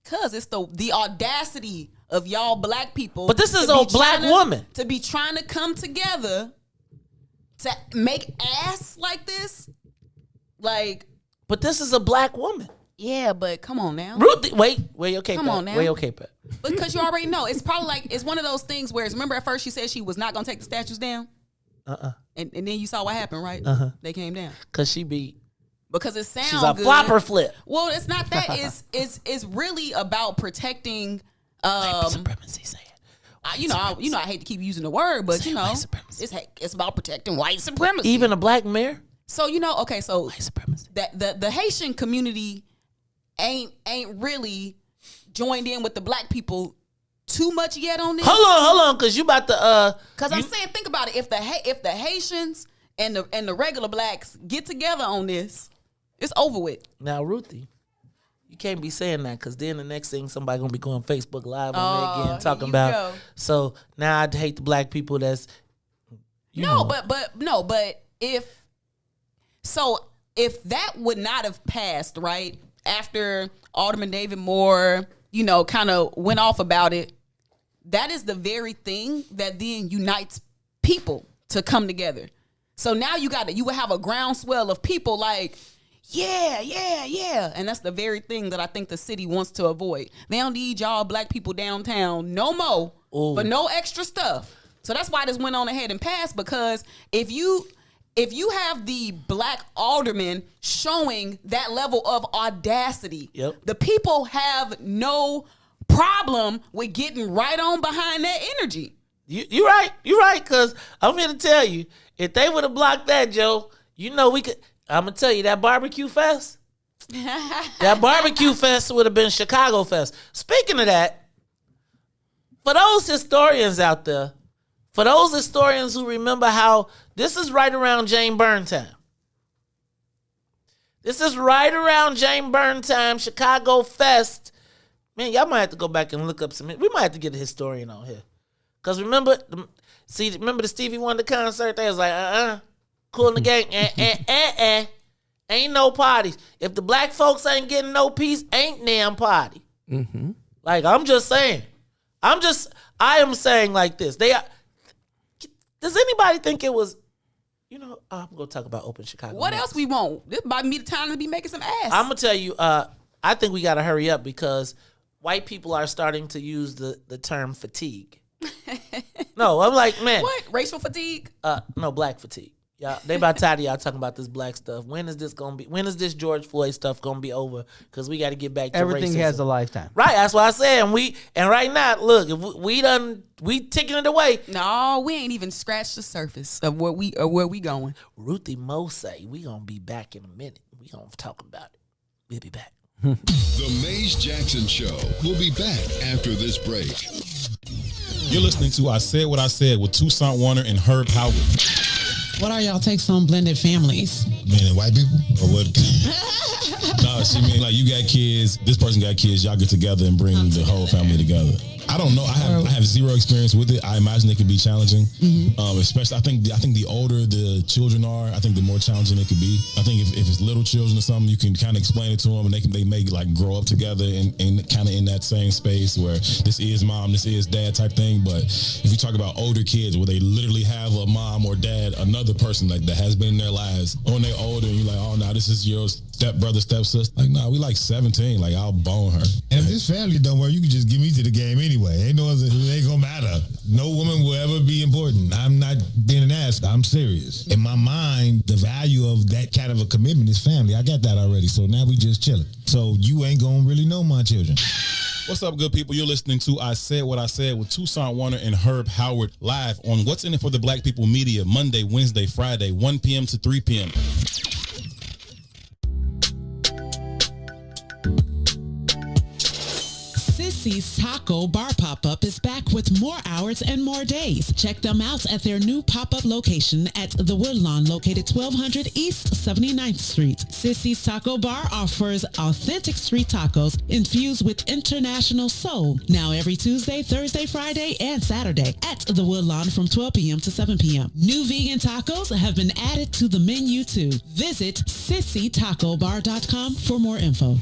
Cause it's the audacity of y'all black people. But this is a black woman to be trying to come together to make ass like this. Like, but this is a black woman. Yeah, but come on now. Ruthie, wait, where your cape Come at? on now. Where your cape at? Because you already know. It's probably like, it's one of those things where, remember at first she said she was not going to take the statues down? And then you saw what happened, right? They came down. Because it sounds she's a good. flopper flip. Well, it's not that. It's really about protecting. White supremacy, say it. I hate to keep using the word, but it's about protecting white supremacy. Even a black mayor. So so white supremacy. That the Haitian community ain't really joined in with the black people too much yet on this. Hold on, because you about to Because I'm saying, think about it. If the Haitians and the regular blacks get together on this, it's over with. Now, Ruthie, you can't be saying that, because then the next thing somebody gonna be going Facebook Live on me again talking about. Go. So now I hate the black people. That's but if that would not have passed right after Alderman David Moore, kind of went off about it, that is the very thing that then unites people to come together. So now you would have a groundswell of people like, yeah. And that's the very thing that I think the city wants to avoid. They don't need y'all black people downtown no more for no extra stuff. So that's why this went on ahead and passed, because if you have the black alderman showing that level of audacity, the people have no problem with getting right on behind that energy. You're right, because I'm here to tell you, if they would have blocked that, Joe, we could. I'm gonna tell you, that barbecue fest would have been Chicago Fest. Speaking of that, for those historians out there, for those historians who remember how this is right around Jane Byrne time. This is right around Jane Byrne time, Chicago Fest. Man, y'all might have to go back and look up some. We might have to get a historian on here. Because remember the Stevie Wonder concert? They was like, cool in the gang, ain't no parties. If the black folks ain't getting no peace, ain't damn party. Mm-hmm. Like, I'm just saying. I am saying like this. Does anybody think it was, I'm going to talk about Open Chicago. What else we want? This might be the time to be making some ass. I'm going to tell you, I think we got to hurry up, because white people are starting to use the term fatigue. No, I'm like, man. What? Racial fatigue? No, black fatigue. Yeah, they about tired of y'all talking about this black stuff. When is this George Floyd stuff gonna be over? Because we got to get back to everything racism. has a lifetime. Right, that's what I said. And right now, look, if we ticking it away. No, we ain't even scratched the surface of where we going. Ruthie Mo say we gonna be back in a minute. We gonna talk about it. We'll be back. The Maze Jackson Show. We'll be back after this break. You're listening to I Said What I Said with Toussaint Warner and Herb Howard. What are y'all takes on blended families? Meaning white people? Or what? No, she mean like you got kids, this person got kids, y'all get together and bring the whole family together. I don't know. I have zero experience with it. I imagine it could be challenging. Especially, I think the older the children are, I think the more challenging it could be. I think if it's little children or something, you can kind of explain it to them, and they may like grow up together and kind of in that same space where this is mom, this is dad type thing. But if you talk about older kids where they literally have a mom or dad, another person like that has been in their lives, when they're older, and you're like, oh, no, this is your stepbrother, stepsister. Like, nah, we like 17. Like, I'll bone her. And if this family don't work, you can just give me to the game anyway. It ain't gonna matter. No woman will ever be important. I'm not being an ass. I'm serious. In my mind, the value of that kind of a commitment is family. I got that already. So now we just chilling. So you ain't gonna really know my children. What's up, good people? You're listening to I Said What I Said with Toussaint Warner and Herb Howard live on What's In It for the Black People Media, Monday, Wednesday, Friday, 1 p.m. to 3 p.m. Sissy's Taco Bar Pop-Up is back with more hours and more days. Check them out at their new pop-up location at the Woodlawn, located 1200 East 79th Street. Sissy's Taco Bar offers authentic street tacos infused with international soul. Now every Tuesday, Thursday, Friday, and Saturday at the Woodlawn from 12 p.m. to 7 p.m. New vegan tacos have been added to the menu too. Visit sissytacobar.com for more info.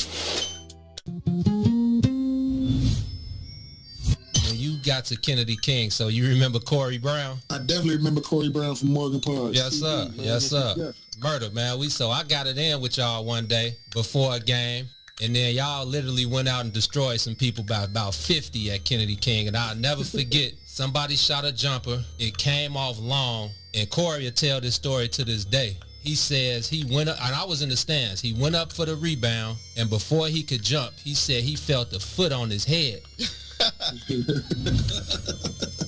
got to Kennedy King, so you remember Corey Brown? I definitely remember Corey Brown from Morgan Park. Yes, sir. Yes, sir. Yeah. Murder, man. So I got it in with y'all one day before a game, and then y'all literally went out and destroyed some people by about 50 at Kennedy King, and I'll never forget, somebody shot a jumper. It came off long, and Corey will tell this story to this day. He says he went up, and I was in the stands. He went up for the rebound, and before he could jump, he said he felt a foot on his head.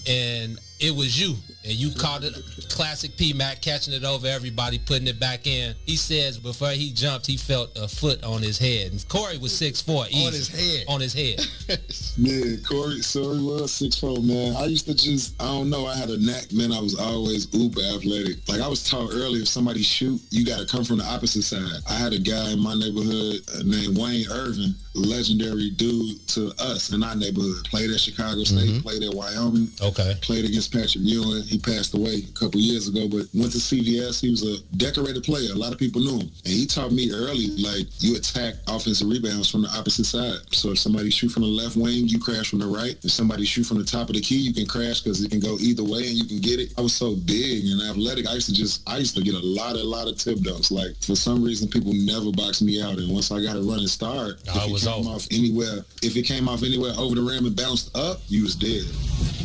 And it was you. And you caught it, classic P-Mac, catching it over everybody, putting it back in. He says before he jumped, he felt a foot on his head. And Corey was 6'4", easy. On his head. On his head. Yeah, Corey was 6'4", man. I used to just, I don't know, I had a knack, man. I was always uber athletic. Like I was taught earlier, if somebody shoot, you got to come from the opposite side. I had a guy in my neighborhood named Wayne Irvin, legendary dude to us in our neighborhood. Played at Chicago State, played at Wyoming. Okay. Played against Patrick Ewing. He passed away a couple years ago, but went to CVS. He was a decorated player. A lot of people knew him. And he taught me early, like, you attack offensive rebounds from the opposite side. So if somebody shoot from the left wing, you crash from the right. If somebody shoot from the top of the key, you can crash because it can go either way and you can get it. I was so big and athletic. I used to get a lot of tip dunks. Like, for some reason, people never boxed me out. And once I got a running start, if it came off anywhere over the rim and bounced up, you was dead.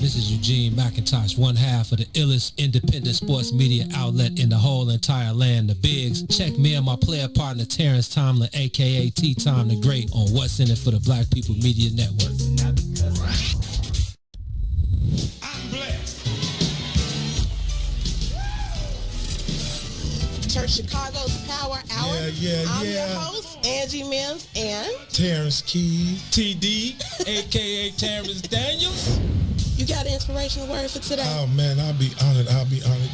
This is Eugene McIntosh, one half of the illest independent sports media outlet in the whole entire land, the Bigs. Check me and my player partner Terrence Tomlin, a.k.a. T-Tom the Great, on What's in It for the Black People Media Network. I'm blessed. Church Chicago's Power Hour. I'm your host, Angie Mims, and Terrence Keys, TD, a.k.a. Terrence Daniels. You got an inspirational word for today? Oh, man, I'll be honored.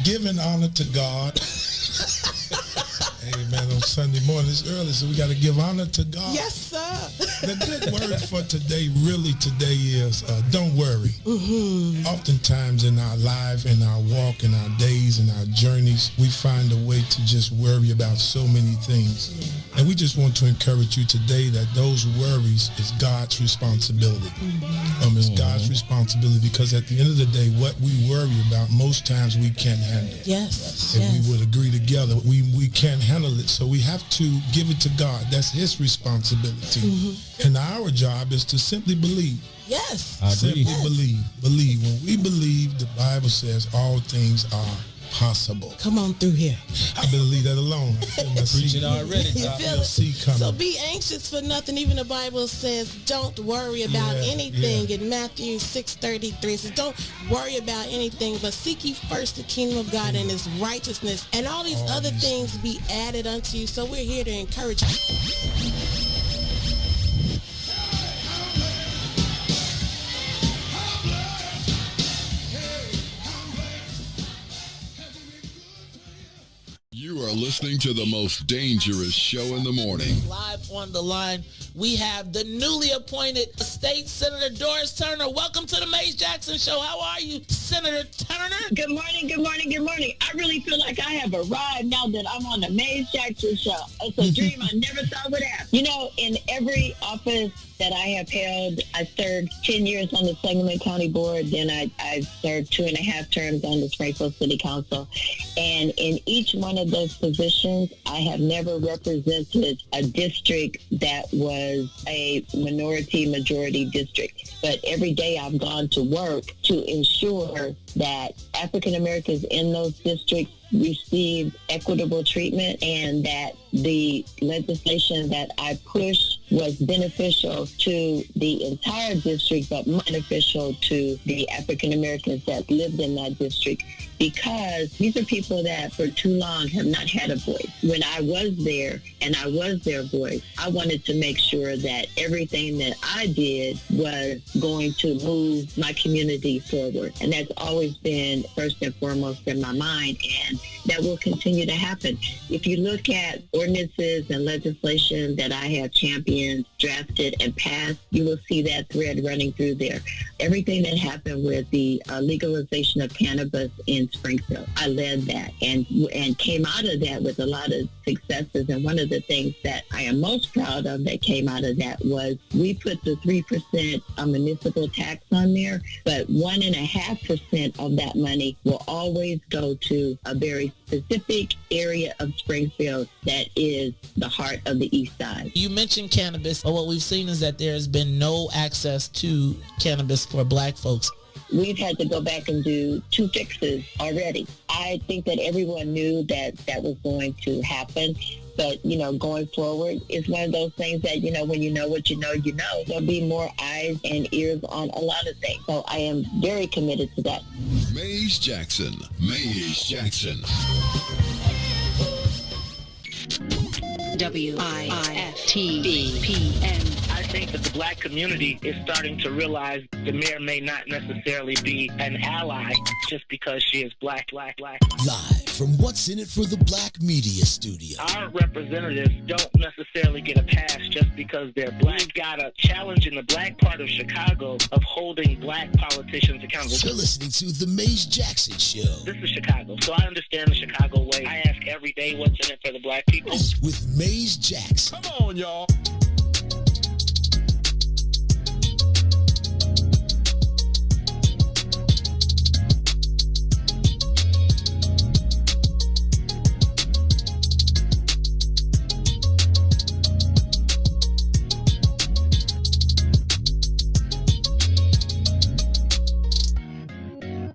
Giving honor to God. Hey, man, on Sunday morning, it's early, so we got to give honor to God. Yes, sir. The good word for today is don't worry. Oftentimes in our life, in our walk, in our days, in our journeys, we find a way to just worry about so many things. Yeah. And we just want to encourage you today that those worries is God's responsibility. It's God's responsibility because at the end of the day, what we worry about, most times we can't handle. Yes. If we would agree together, we can't handle it. So we have to give it to God. That's his responsibility. And our job is to simply believe. Yes. Simply believe. When we believe, the Bible says all things are possible. Come on through here. I better leave that alone. Preaching already. You feel it? So be anxious for nothing. Even the Bible says don't worry about anything. In Matthew 6:33 it says don't worry about anything, but seek ye first the kingdom of God and his righteousness, and all these other things be added unto you. So we're here to encourage you. You are listening to the most dangerous show in the morning. Live on the line, we have the newly appointed State Senator Doris Turner. Welcome to the Maze Jackson Show. How are you, Senator Turner? Good morning, good morning, good morning. I really feel like I have arrived now that I'm on the Maze Jackson Show. It's a dream I never thought would happen. You know, in every office that I have held, I served 10 years on the Sangamon County Board. Then I served 2.5 terms on the Springfield City Council. And in each one of those positions, I have never represented a district that was a majority district. But every day I've gone to work to ensure that African Americans in those districts received equitable treatment and that the legislation that I pushed was beneficial to the entire district, but beneficial to the African Americans that lived in that district, because these are people that for too long have not had a voice. When I was there and I was their voice, I wanted to make sure that everything that I did was going to move my community forward. And that's always been first and foremost in my mind, and that will continue to happen. If you look at ordinances and legislation that I have championed, drafted, and passed, you will see that thread running through there. Everything that happened with the legalization of cannabis in Springfield, I led that and came out of that with a lot of successes. And one of the things that I am most proud of that came out of that was we put the 3% municipal tax on there, but 1.5% of that money will always go to a very specific area of Springfield that is the heart of the East Side. You mentioned cannabis, but what we've seen is that there's been no access to cannabis for black folks. We've had to go back and do 2 fixes already. I think that everyone knew that that was going to happen. But, going forward, it's one of those things that, when you know what you know, there'll be more eyes and ears on a lot of things. So I am very committed to that. Maze Jackson. Maze Jackson. WIFTBPN. I think that the black community is starting to realize the mayor may not necessarily be an ally just because she is black. Live from What's in It for the Black Media Studio. Our representatives don't necessarily get a pass just because they're black. We've got a challenge in the black part of Chicago of holding black politicians accountable. You're listening to The Maze Jackson Show. This is Chicago, so I understand the Chicago way. I ask every day what's in it for the black people. With Maze Jackson. Come on, y'all.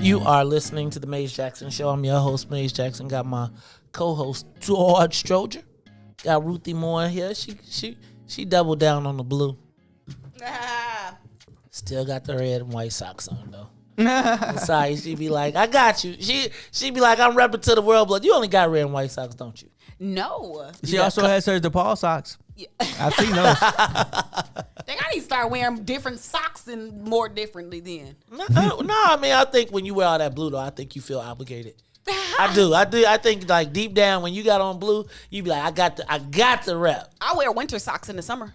You are listening to the Maze Jackson Show. I'm your host, Maze Jackson. Got my co-host, Todd Stroger. Got Ruthie Moore here. She doubled down on the blue. Still got the red and white socks on though. I'm sorry, she be like, I got you. She be like, I'm repping to the world, but you only got red and white socks, don't you? No. She also has her DePaul socks. Yeah. I've seen those. I think I need to start wearing different socks and more differently then. No, I mean, I think when you wear all that blue, though, I think you feel obligated. I do. I think like deep down when you got on blue, you be like, I got the rep. I wear winter socks in the summer.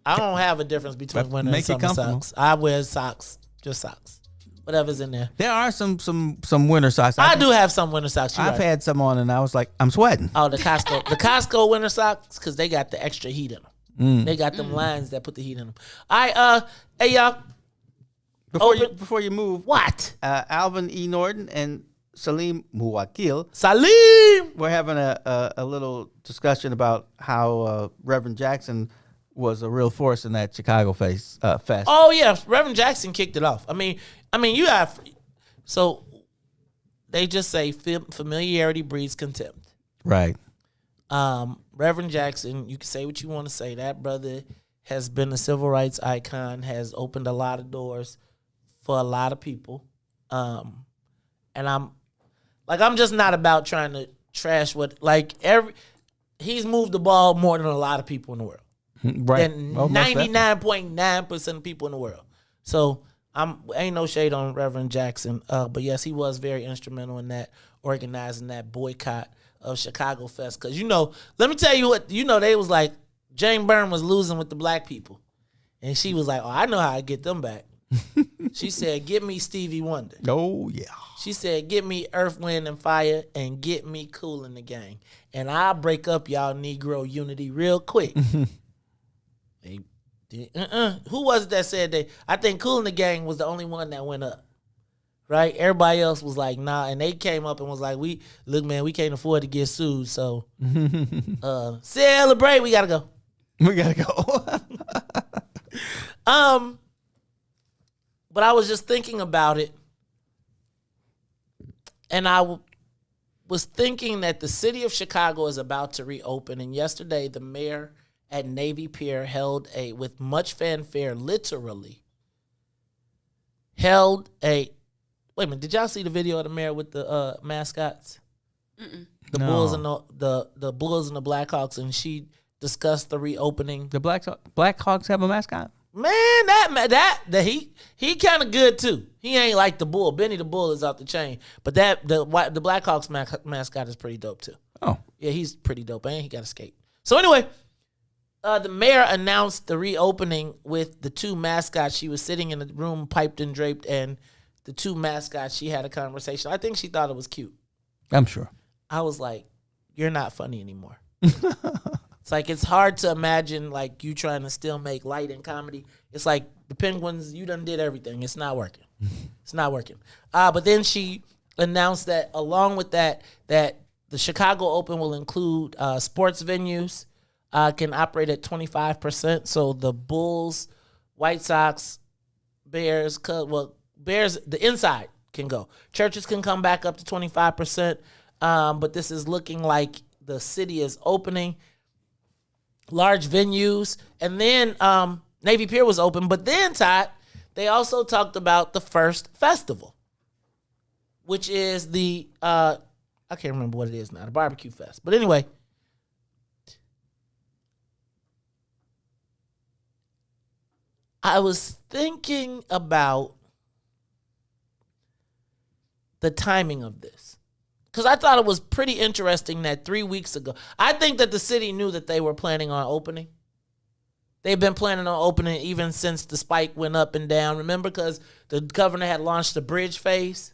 I don't have a difference between winter and summer socks. I wear socks, just socks. Whatever's in there. There are some winter socks. I do have some winter socks. I've had some on and I was like, I'm sweating. Oh, the Costco winter socks, because they got the extra heat in them. They got them lines that put the heat in them. All right, hey y'all. Before you move, what? Alvin E. Norton and Salim Muwakil. Salim! We're having a little discussion about how Reverend Jackson was a real force in that Chicago fest. Oh yeah, Reverend Jackson kicked it off. I mean, you have. So they just say familiarity breeds contempt. Right. Reverend Jackson, you can say what you want to say. That brother has been a civil rights icon, has opened a lot of doors for a lot of people. And I'm just not about trying to trash he's moved the ball more than a lot of people in the world. Right. Than 99.9% of people in the world. So ain't no shade on Reverend Jackson. But yes, he was very instrumental in that, organizing that boycott of Chicago Fest. Because, let me tell you what, they was like, Jane Byrne was losing with the black people. And she was like, oh, I know how to get them back. She said, get me Stevie Wonder. Oh, yeah. She said, get me Earth, Wind, and Fire and get me Kool and the Gang. And I'll break up y'all Negro unity real quick. Who was it that said that? I think Kool and the Gang was the only one that went up. Right? Everybody else was like, nah. And they came up and was like, we can't afford to get sued. So celebrate. We got to go. We got to go. But I was just thinking about it. And I was thinking that the city of Chicago is about to reopen. And yesterday, the mayor at Navy Pier with much fanfare, literally, wait a minute, did y'all see the video of the mayor with the mascots? Mm-mm. The Bulls and the Bulls and the Blackhawks, and she discussed the reopening. The Blackhawks have a mascot? Man, that he kind of good too. He ain't like the Bull. Benny the Bull is off the chain, but the Blackhawks mascot is pretty dope too. Oh, yeah, he's pretty dope, and he got a skate. So anyway, the mayor announced the reopening with the two mascots. She was sitting in the room, piped and draped, and the two mascots. She had a conversation. I think she thought it was cute. I'm sure. I was like, you're not funny anymore. It's like it's hard to imagine like you trying to still make light and comedy. It's like the Penguins, you done did everything. It's not working. It's not working. But then she announced that along with that the Chicago Open will include sports venues can operate at 25%. So the Bulls, White Sox, Bears, Bears, the inside can go. Churches can come back up to 25%. But this is looking like the city is opening large venues. And then Navy Pier was open. But then, Todd, they also talked about the first festival, which is the, I can't remember what it is now, the barbecue fest. But anyway, I was thinking about the timing of this. Because I thought it was pretty interesting that 3 weeks ago, I think that the city knew that they were planning on opening. They've been planning on opening even since the spike went up and down. Remember, because the governor had launched the bridge phase,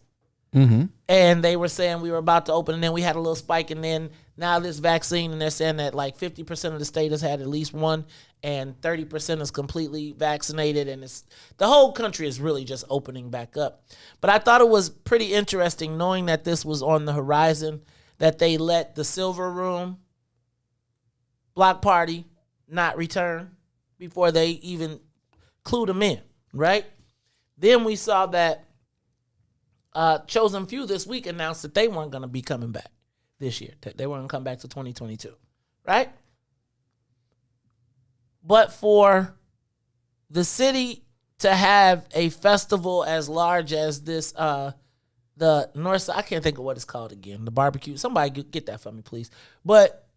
and they were saying we were about to open, and then we had a little spike, and then now this vaccine, and they're saying that like 50% of the state has had at least one, and 30% is completely vaccinated, and it's the whole country is really just opening back up. But I thought it was pretty interesting knowing that this was on the horizon, that they let the Silver Room block party not return before they even clued them in, right? Then we saw that Chosen Few this week announced that they weren't going to be coming back this year. They weren't going to come back to 2022, right? But for the city to have a festival as large as this, the North Side, I can't think of what it's called again, the barbecue. Somebody get that for me, please. But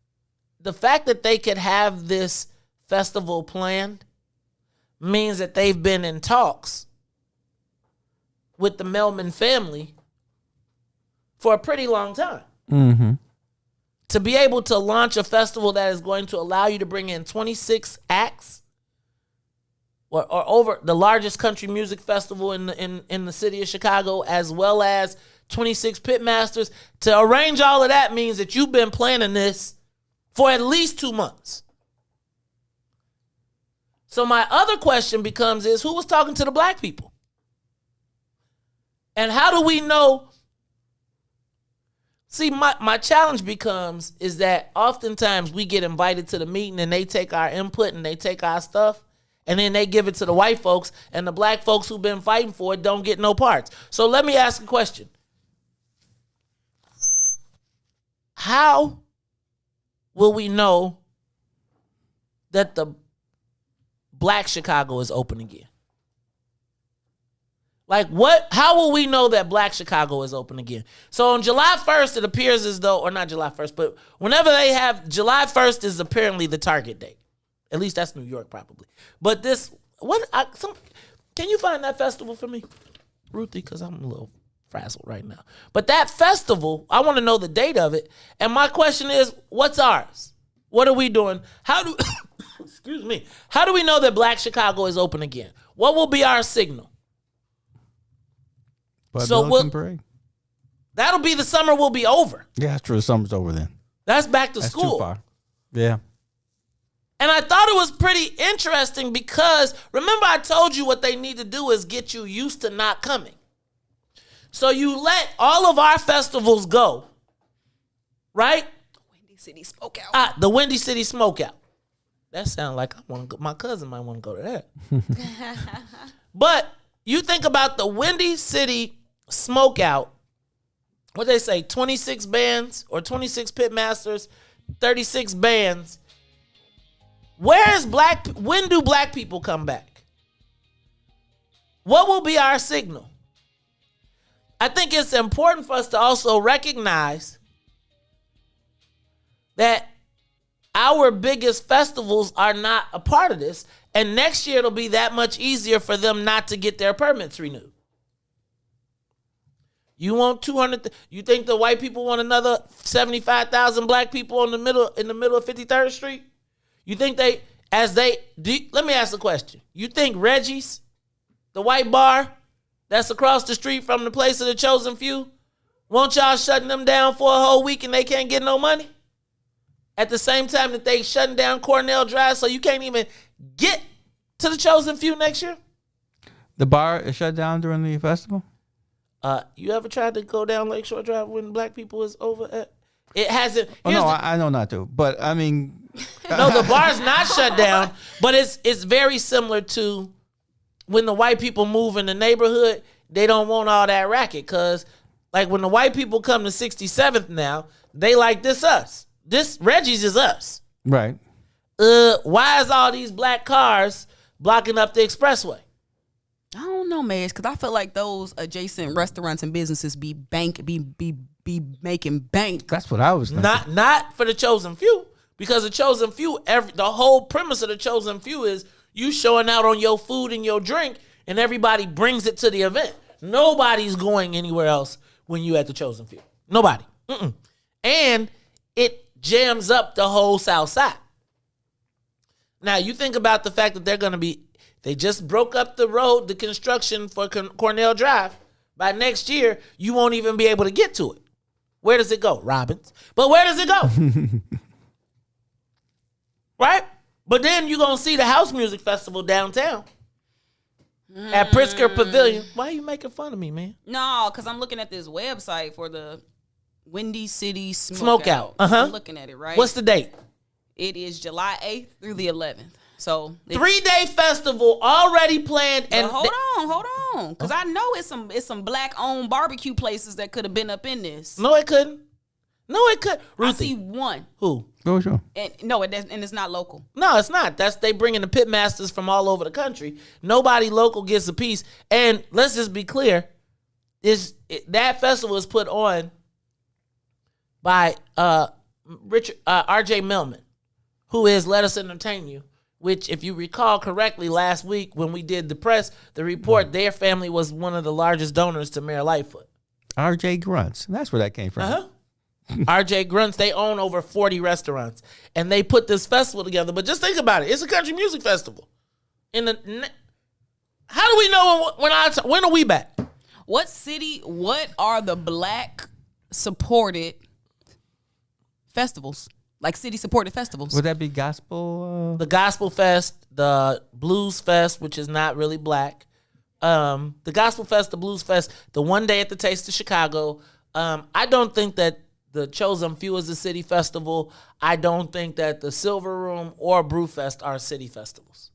the fact that they could have this festival planned means that they've been in talks with the Melman family for a pretty long time. To be able to launch a festival that is going to allow you to bring in 26 acts, or over the largest country music festival in the city of Chicago, as well as 26 pitmasters, to arrange all of that means that you've been planning this for at least 2 months. So my other question becomes is, who was talking to the black people? And how do we know? See, my challenge becomes is that oftentimes we get invited to the meeting and they take our input and they take our stuff and then they give it to the white folks, and the black folks who've been fighting for it don't get no parts. So let me ask a question. How will we know that the Black Chicago is open again? Like what? How will we know that Black Chicago is open again? So on July 1st, it appears as though, or not July 1st, but whenever they have, July 1st is apparently the target date. At least that's New York probably. But this, can you find that festival for me, Ruthie? Because I'm a little frazzled right now. But that festival, I want to know the date of it. And my question is, what's ours? What are we doing? Excuse me. How do we know that Black Chicago is open again? What will be our signal? That'll be the summer will be over. Yeah, that's true. The summer's over then. That's back to school. Too far. Yeah. And I thought it was pretty interesting because remember I told you what they need to do is get you used to not coming. So you let all of our festivals go, right? The Windy City Smokeout. The Windy City Smokeout. That sounds like I want to go. My cousin might want to go to that. But you think about the Windy City Smokeout, what they say, 26 bands or 26 pitmasters, 36 bands. When do black people come back? What will be our signal? I think it's important for us to also recognize that our biggest festivals are not a part of this, and next year it'll be that much easier for them not to get their permits renewed. You want 200? You think the white people want another 75,000 black people in the middle of 53rd Street? You think let me ask a question. You think Reggie's, the white bar that's across the street from the place of the Chosen Few, want y'all shutting them down for a whole week and they can't get no money? at the same time that they shutting down Cornell Drive, so you can't even get to the Chosen Few next year? The bar is shut down during the festival? You ever tried to go down Lakeshore Drive when Black people is over at? It hasn't. Oh, no, I know not to. But, I mean. No, the bar's not shut down. But it's very similar to when the white people move in the neighborhood, they don't want all that racket. Because, like, when the white people come to 67th now, they like this us. This Reggie's is us. Right. Why is all these black cars blocking up the expressway? I don't know, man, because I feel like those adjacent restaurants and businesses be making bank. That's what I was thinking. Not for the Chosen Few, because the Chosen Few, the whole premise of the Chosen Few is you showing out on your food and your drink, and everybody brings it to the event. Nobody's going anywhere else when you at the Chosen Few. Nobody. And it jams up the whole South Side. Now, you think about the fact that they just broke up the road, the construction for Cornell Drive. By next year, you won't even be able to get to it. Where does it go? Robbins. But where does it go? Right? But then you're going to see the House Music Festival downtown at Pritzker Pavilion. Why are you making fun of me, man? No, because I'm looking at this website for the Windy City Smokeout. I'm looking at it, right? What's the date? It is July 8th through the 11th. So 3-day festival already planned. And hold on, because I know it's some black owned barbecue places that could have been up in this. No, it couldn't. Ruthie. I see one. Who? Oh, sure. And it's not local. No, it's not. They bringing the pit masters from all over the country. Nobody local gets a piece. And let's just be clear, that festival is put on by R.J. Millman, who is Let Us Entertain You. Which, if you recall correctly, last week when we did the report, their family was one of the largest donors to Mayor Lightfoot. R.J. Grunts. That's where that came from. R.J. Grunts, they own over 40 restaurants. And they put this festival together. But just think about it. It's a country music festival. How do we know when are we back? What are the black supported festivals? Like city-supported festivals. Would that be gospel? The Gospel Fest, the Blues Fest, which is not really black. The Gospel Fest, the Blues Fest, the One Day at the Taste of Chicago. I don't think that the Chosen Few is a city festival. I don't think that the Silver Room or Brewfest are city festivals.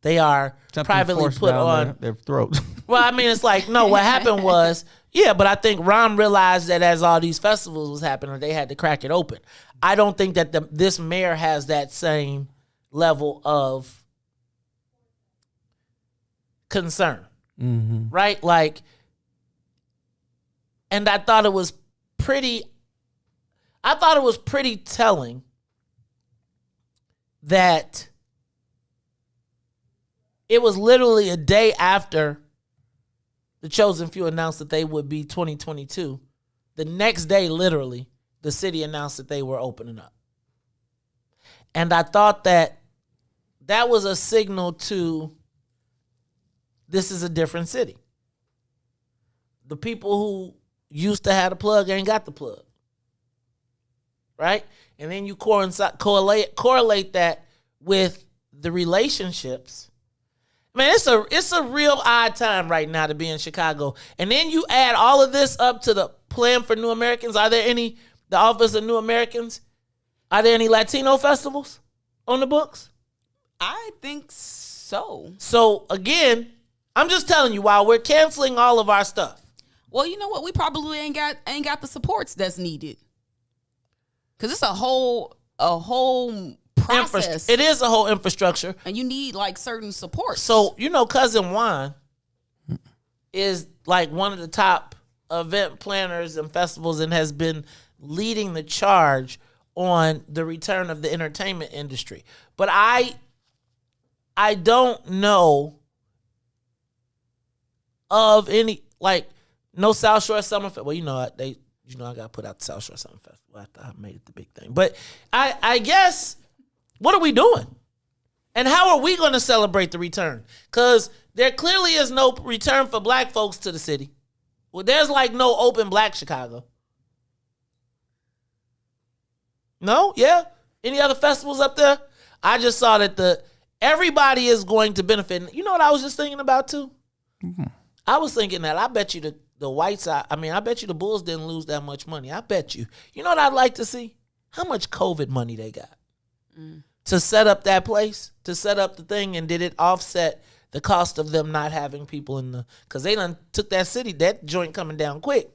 They are privately put on their throats. Well, I mean, it's like, no, what happened was, but I think Ron realized that as all these festivals was happening, they had to crack it open. I don't think that this mayor has that same level of concern, right? Like, and I thought it was pretty telling that it was literally a day after the Chosen Few announced that they would be 2022. The next day, literally, the city announced that they were opening up. And I thought that was a signal to this is a different city. The people who used to have the plug ain't got the plug. Right? And then you correlate that with the relationships. Man, it's a real odd time right now to be in Chicago. And then you add all of this up to the plan for New Americans. Are there any, the Office of New Americans, are there any Latino festivals on the books? I think so. So, again, I'm just telling you, while we're canceling all of our stuff. Well, you know what? We probably ain't got the supports that's needed. Because it's a whole process. It is a whole infrastructure. And you need like certain support. So, Cousin Juan is like one of the top event planners and festivals and has been leading the charge on the return of the entertainment industry. But I don't know of any, like, no South Shore Summer Fest. Well, I got to put out the South Shore Summer Festival after I made it the big thing. But I guess, what are we doing? And how are we going to celebrate the return? Because there clearly is no return for black folks to the city. Well, there's like no open black Chicago. No? Yeah? Any other festivals up there? I just saw that everybody is going to benefit. You know what I was just thinking about too? Mm-hmm. I was thinking that I bet you the White Sox, I bet you the Bulls didn't lose that much money. I bet you. You know what I'd like to see? How much COVID money they got to set up that place, to set up the thing, and did it offset the cost of them not having people because they done took that joint coming down quick.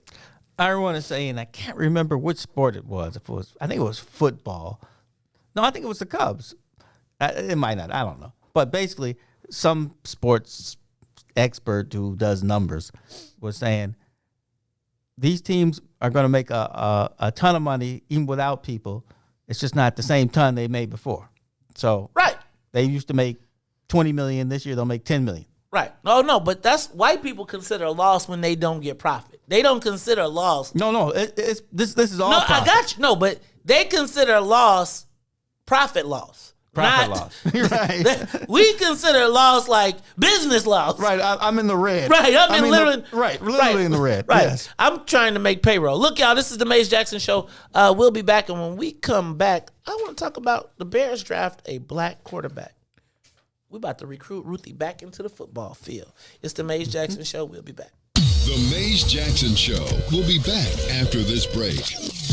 I want to say, and I can't remember which sport it was. I think it was football. No, I think it was the Cubs. It might not. I don't know. But basically, some sports expert who does numbers was saying these teams are going to make a ton of money even without people. It's just not the same ton they made before. So right, they used to make $20 million. This year they'll make $10 million. Right. No, but that's white people consider a loss when they don't get profit. They don't consider a loss. No, this is all. No, profit. I got you. No, but they consider a loss profit loss. Loss. Right. We consider loss like business loss. Right. I'm in the red. Right. Literally in the red. Right. Yes. I'm trying to make payroll. Look, y'all, this is the Maze Jackson Show. We'll be back. And when we come back, I want to talk about the Bears draft a black quarterback. We're about to recruit Ruthie back into the football field. It's the Maze Jackson Show. We'll be back. The Maze Jackson Show. We'll be back after this break.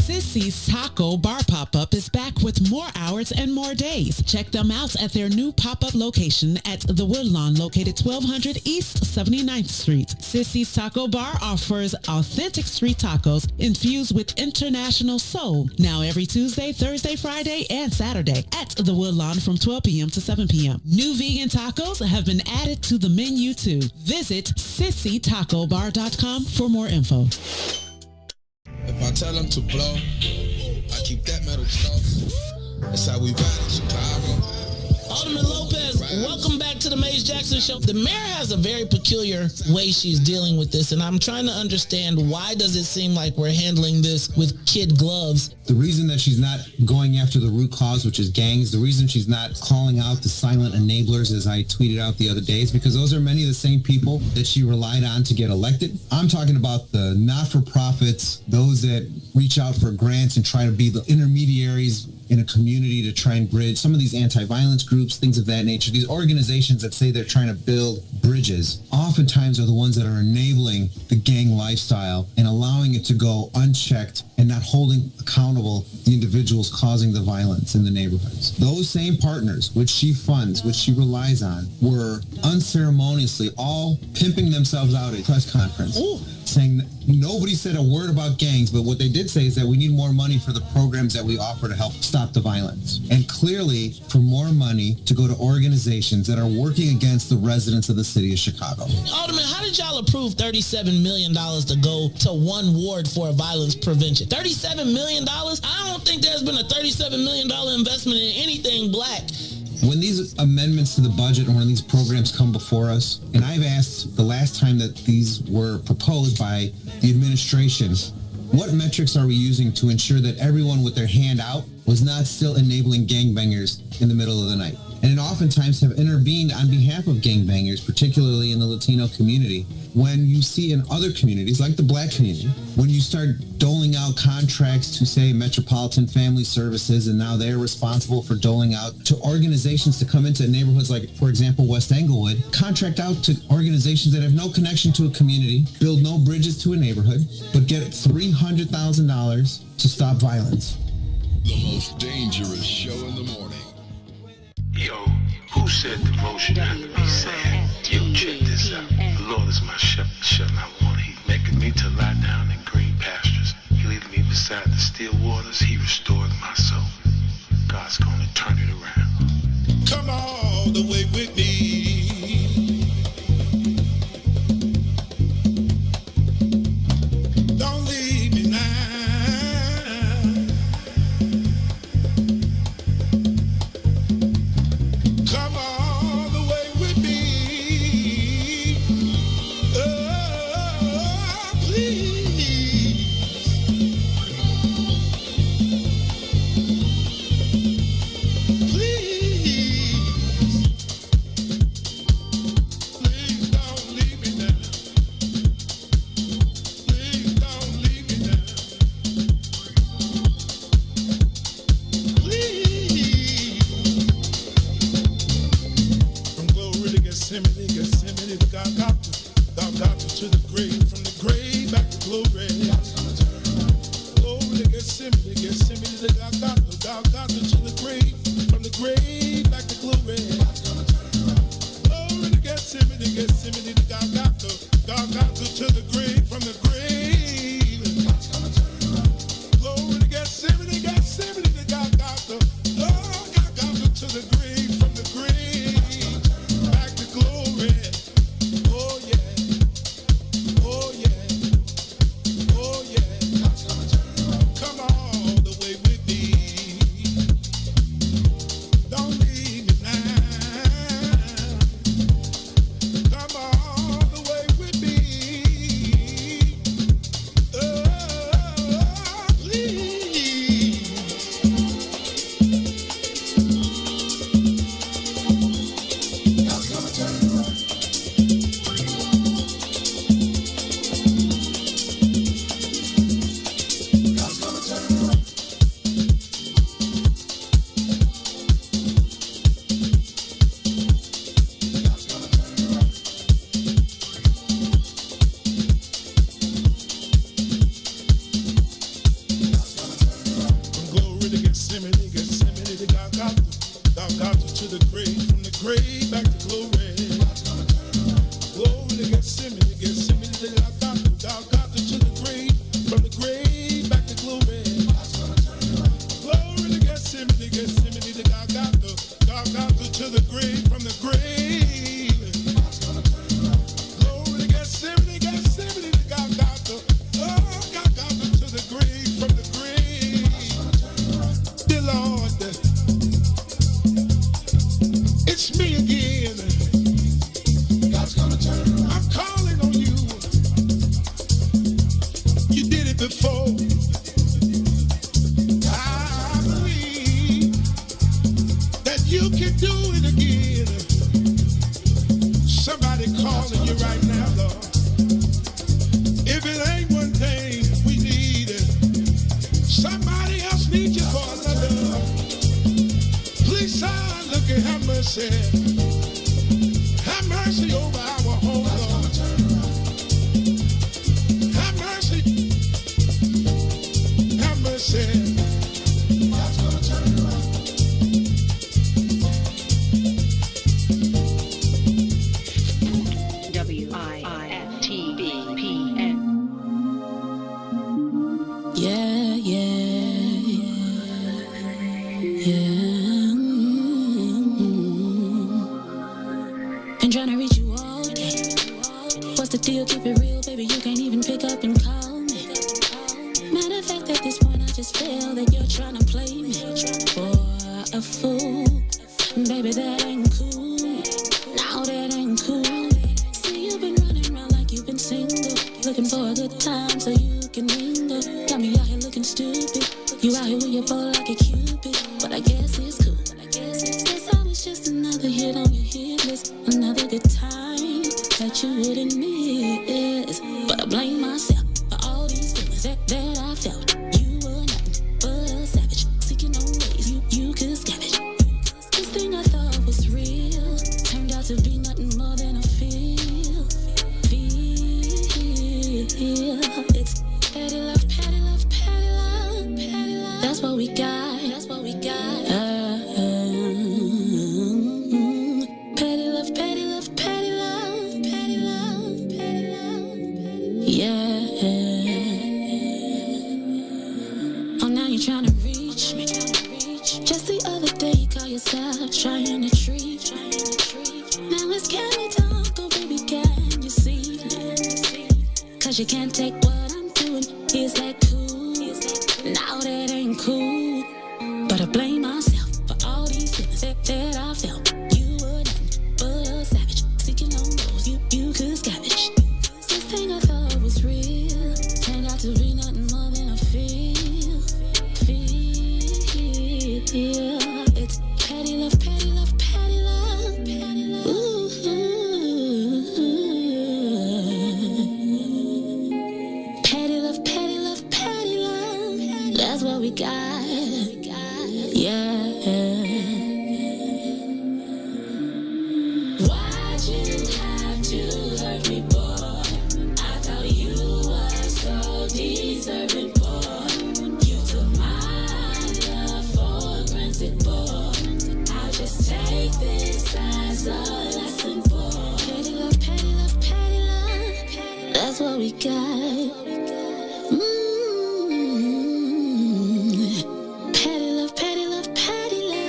Sissy's Taco Bar Pop-Up is back with more hours and more days. Check them out at their new pop-up location at the Woodlawn, located 1200 East 79th Street. Sissy's Taco Bar offers authentic street tacos infused with international soul. Now every Tuesday, Thursday, Friday, and Saturday at the Woodlawn from 12 p.m. to 7 p.m. New vegan tacos have been added to the menu too. Visit sissytacobar.com for more info. If I tell them to blow, I keep that metal close. That's how we ride in Chicago. Alderman Lopez, welcome back to the Maze Jackson Show. The mayor has a very peculiar way she's dealing with this, and I'm trying to understand why does it seem like we're handling this with kid gloves. The reason that she's not going after the root cause, which is gangs, the reason she's not calling out the silent enablers, as I tweeted out the other day, is because those are many of the same people that she relied on to get elected. I'm talking about the not-for-profits, those that reach out for grants and try to be the intermediaries in a community to try and bridge some of these anti-violence groups, things of that nature. These organizations that say they're trying to build bridges oftentimes are the ones that are enabling the gang lifestyle and allowing it to go unchecked and not holding accountable the individuals causing the violence in the neighborhoods. Those same partners, which she funds, which she relies on, were unceremoniously all pimping themselves out at a press conference. Ooh. Saying nobody said a word about gangs, but what they did say is that we need more money for the programs that we offer to help stop the violence. And clearly for more money to go to organizations that are working against the residents of the city of Chicago. Alderman, how did y'all approve $37 million to go to one ward for violence prevention? $37 million? I don't think there's been a $37 million investment in anything black. When these amendments to the budget or when these programs come before us, and I've asked the last time that these were proposed by the administration, what metrics are we using to ensure that everyone with their hand out was not still enabling gangbangers in the middle of the night? And oftentimes have intervened on behalf of gangbangers, particularly in the Latino community. When you see in other communities, like the black community, when you start doling out contracts to, say, Metropolitan Family Services, and now they're responsible for doling out to organizations to come into neighborhoods like, for example, West Englewood, contract out to organizations that have no connection to a community, build no bridges to a neighborhood, but get $300,000 to stop violence. The most dangerous show in the morning. Yo, who said devotion had to be sad? Yo, check this out. The Lord is my shepherd, and I want. He's making me to lie down in green pastures. He leading me beside the still waters. He restored my soul. God's gonna turn it around. Come all the way with me. Don't leave me now. Come all the way with me. Oh, please. Please. Gethsemane, Gethsemane, the Golgotha to the grave, from the grave back to glory. Glory to Gethsemane, Gethsemane, the Golgotha to the grave, from the grave back to glory. Glory to Gethsemane, Gethsemane, the Golgotha to the grave, from the grave. Glory to Gethsemane, Gethsemane, the Golgotha, Golgotha to the grave, from the grave back to glory. Oh yeah, oh yeah, oh yeah. Come all the way with me. Don't leave me now. Come all the way with me. Oh, please. God's gonna turn it around. God's gonna turn it around. God's gonna turn it around. From glory to Gethsemane, Gethsemane to Golgotha to the grave, from the grave back to glory. Glory to Gethsemane, Gethsemane to Golgotha to the grave, from the grave back to glory. Glory to Gethsemane, Gethsemane to Golgotha to the grave, from the grave. Glory to Gethsemane, Gethsemane to Golgotha, Golgotha to the grave, from the grave. Dear Lord, it's me again. God's gonna turn it around. I'm calling on you. You did it before. I believe that you can do it again. Somebody calling you right now, Lord. If it ain't one thing we need, somebody else needs you for another. Please, son, look and have mercy. Have mercy over our home, Lord. Have mercy. Have mercy. God's gonna turn it around. WIFTBPN. Yeah, yeah, yeah. Been trying to reach you all day. What's the deal? Keep it real, baby. You can't even pick up and call me. Matter of fact, at this point, I just feel that you're trying to play me for a fool. Baby, that ain't cool. No, that ain't cool. See, you've been running around like you've been single, looking for a good time so you can mingle. Got me out here looking stupid. You out here with your bow like a cupid, but I guess it's cool. Guess I was just another hit on your hit list, another good time that you wouldn't miss. But I blame myself for all these feelings that I felt. You were nothing but a savage, seeking no ways you could scavenge. This thing I thought was real turned out to be nothing more than a feel. It's petty love, petty love, petty love, petty love. That's what we got. That's what we got. Petty love, petty love, petty love, petty love, petty love. Yeah. Oh, now you're trying to reach me. Just the other day you call yourself trying to treat. Now it's can talk, oh baby, can you see me? Cause you can't take what I'm doing. Is that cool? Now that ain't cool. But I blame myself for all these feelings that I felt. You were nothing but a savage, seeking no rose you could scavenge. This thing I thought was real turned out to be nothing more than a feel. It's petty love, petty love, petty love, petty love. Ooh. Petty love, petty love, petty love. That's what we got. Yeah. Why'd you have to hurt me, boy. I thought you were so deserving, boy. You took my love for granted, boy. I'll just take this as a lesson, boy. Petty love, petty love, petty love. That's what we got. Petty love, petty love, petty love.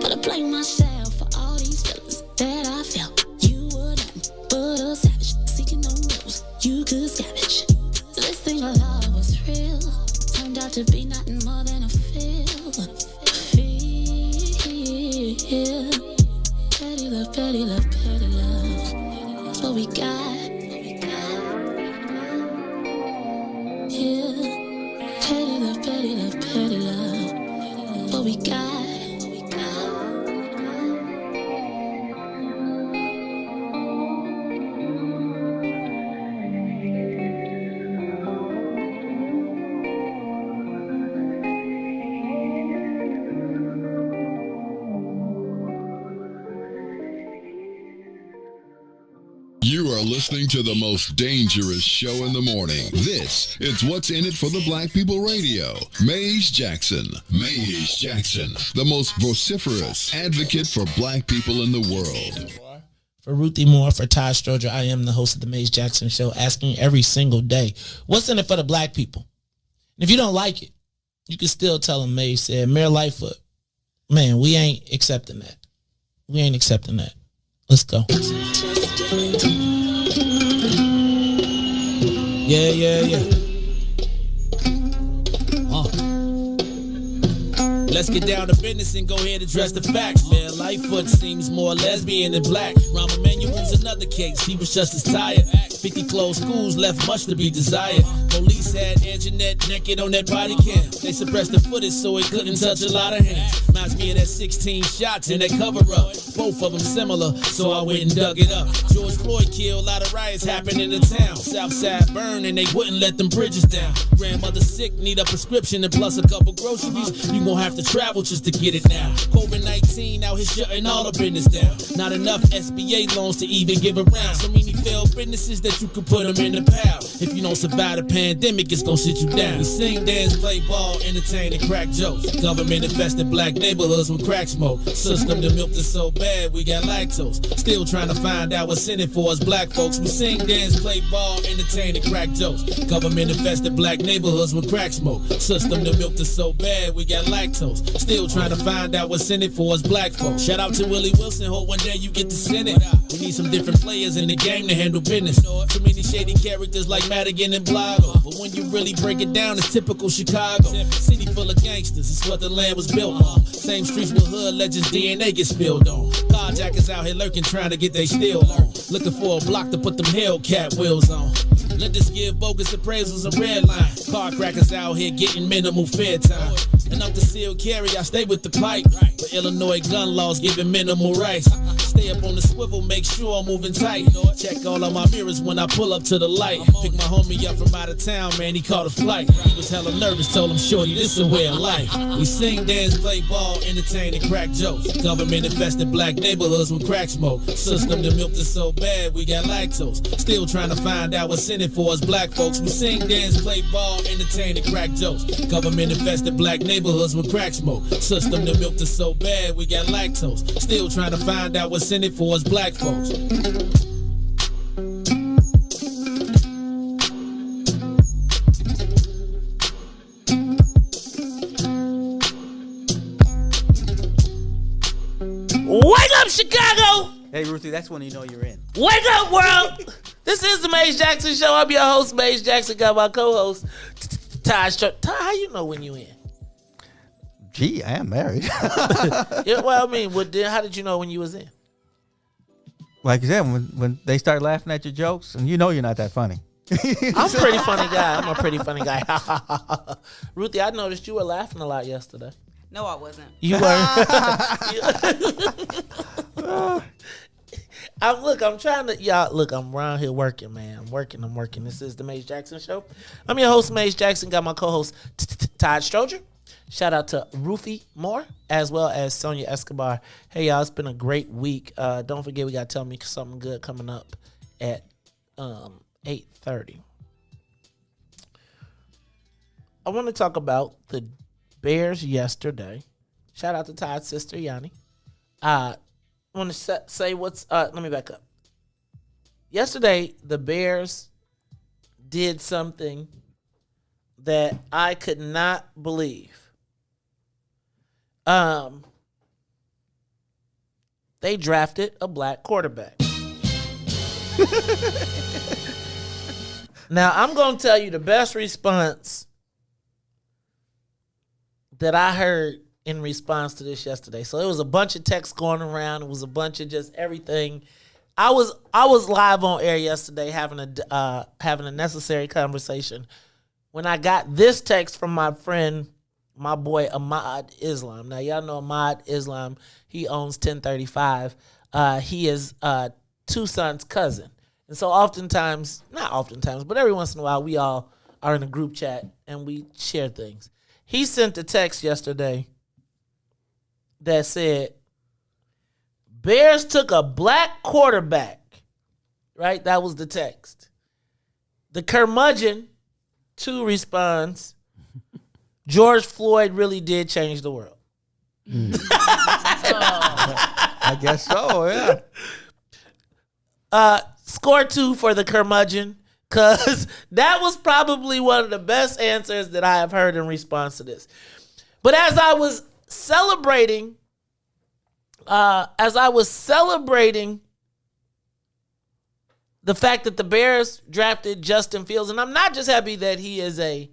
But I blame myself for all these feelings that I felt. You were nothing but a savage, seeking no rules you could scavenge. This thing I love was real, turned out to be nothing more than a feel. Petty love, petty love, petty love. That's what we got. Yeah. Petty love, petty love, petty love. What we got. You are listening to the most dangerous show in the morning. This is What's in It for the Black People Radio. Maze Jackson. Maze Jackson, the most vociferous advocate for black people in the world. For Ruthie Moore, for Todd Stroger, I am the host of the Maze Jackson Show, asking every single day, what's in it for the black people? And if you don't like it, you can still tell them Maze said, Mayor Lightfoot, man, we ain't accepting that. We ain't accepting that. Let's go. Yeah. Let's get down to business and go ahead and address the facts, man. Lightfoot seems more lesbian than black. Rahm Emanuel's another case, he was just as tired. 50 closed schools left much to be desired. Police had Anjanette naked on that body cam. They suppressed the footage so it couldn't touch a lot of hands. Reminds me of that 16 shots in that cover-up. Both of them similar, so I went and dug it up. George Floyd killed, a lot of riots happened in the town. Southside burned and they wouldn't let them bridges down. Grandmother sick, need a prescription and plus a couple groceries. You gon' have to travel just to get it now. COVID-19 out here shutting all the business down. Not enough SBA loans to even give around. So many failed businesses that you could put them in the pile. If you don't survive the pandemic, it's gon' sit you down. We sing, dance, play ball, entertain, and crack jokes. Government infested black neighborhoods with crack smoke. System that milked us so bad, we got lactose. Still trying to find out what's in it for us black folks. We sing, dance, play ball, entertain, and crack jokes. Government infested black neighborhoods with crack smoke. System that milked us so bad, we got lactose. Still trying to find out what's in it for us black folks. Shout out to Willie Wilson, hope one day you get to send it. We need some different players in the game to handle business. Too many shady characters like Madigan and Blago. But when you really break it down, it's typical Chicago. City full of gangsters, it's what the land was built on. Same streets with hood legends, DNA get spilled on. Carjackers out here lurking, trying to get they steal on. Looking for a block to put them Hellcat wheels on. Let us give bogus appraisals a red line. Car crackers out here getting minimal fair time. And I'm concealed carry, I stay with the pipe. But Illinois gun laws giving minimal rights. Stay up on the swivel, make sure I'm moving tight. Check all of my mirrors when I pull up to the light. Pick my homie up from out of town, man, he caught a flight. He was hella nervous, told him, shorty, this a way of life. We sing, dance, play ball, entertain, and crack jokes. Government infested black neighborhoods with crack smoke. System that milked us so bad, we got lactose. Still trying to find out what's in it for us black folks. We sing, dance, play ball, entertain, and crack jokes. Government infested black neighborhoods with crack smoke. System that milked us so bad, we got lactose. Still trying to find out what's in it for us black folks. Wake up, Chicago! Hey, Ruthie, that's when you know you're in. Wake up, world! This is the Maze Jackson Show. I'm your host, Maze Jackson. Got my co-host, Todd. Todd, how you know when you in? Gee, I am married. Yeah, well, I mean, how did you know when you was in? Like you said, when they start laughing at your jokes, and you know you're not that funny. I'm a pretty funny guy. I'm a pretty funny guy. Ruthie, I noticed you were laughing a lot yesterday. No, I wasn't. You were. I'm trying to, y'all, look, I'm around here working, man. I'm working. This is the Maze Jackson Show. I'm your host, Maze Jackson. Got my co-host, Todd Stroger. Shout out to Ruthie Moore as well as Sonia Escobar. Hey, y'all, it's been a great week. Don't forget, we got to tell me something good coming up at 8:30. I want to talk about the Bears yesterday. Shout out to Todd's sister, Yanni. I want to say let me back up. Yesterday, the Bears did something that I could not believe. They drafted a black quarterback. Now, I'm going to tell you the best response that I heard in response to this yesterday. So it was a bunch of texts going around. It was a bunch of just everything. I was live on air yesterday having a necessary conversation when I got this text from my friend, my boy Ahmad Islam. Now y'all know Ahmad Islam. He owns 1035. He is Tucson's cousin, and so not oftentimes, but every once in a while, we all are in a group chat and we share things. He sent a text yesterday that said, Bears took a black quarterback, right? That was the text. The curmudgeon, 2 responds, George Floyd really did change the world. I guess so, yeah. Score 2 for the curmudgeon, because that was probably one of the best answers that I have heard in response to this. But as I was celebrating the fact that the Bears drafted Justin Fields, and I'm not just happy that he is a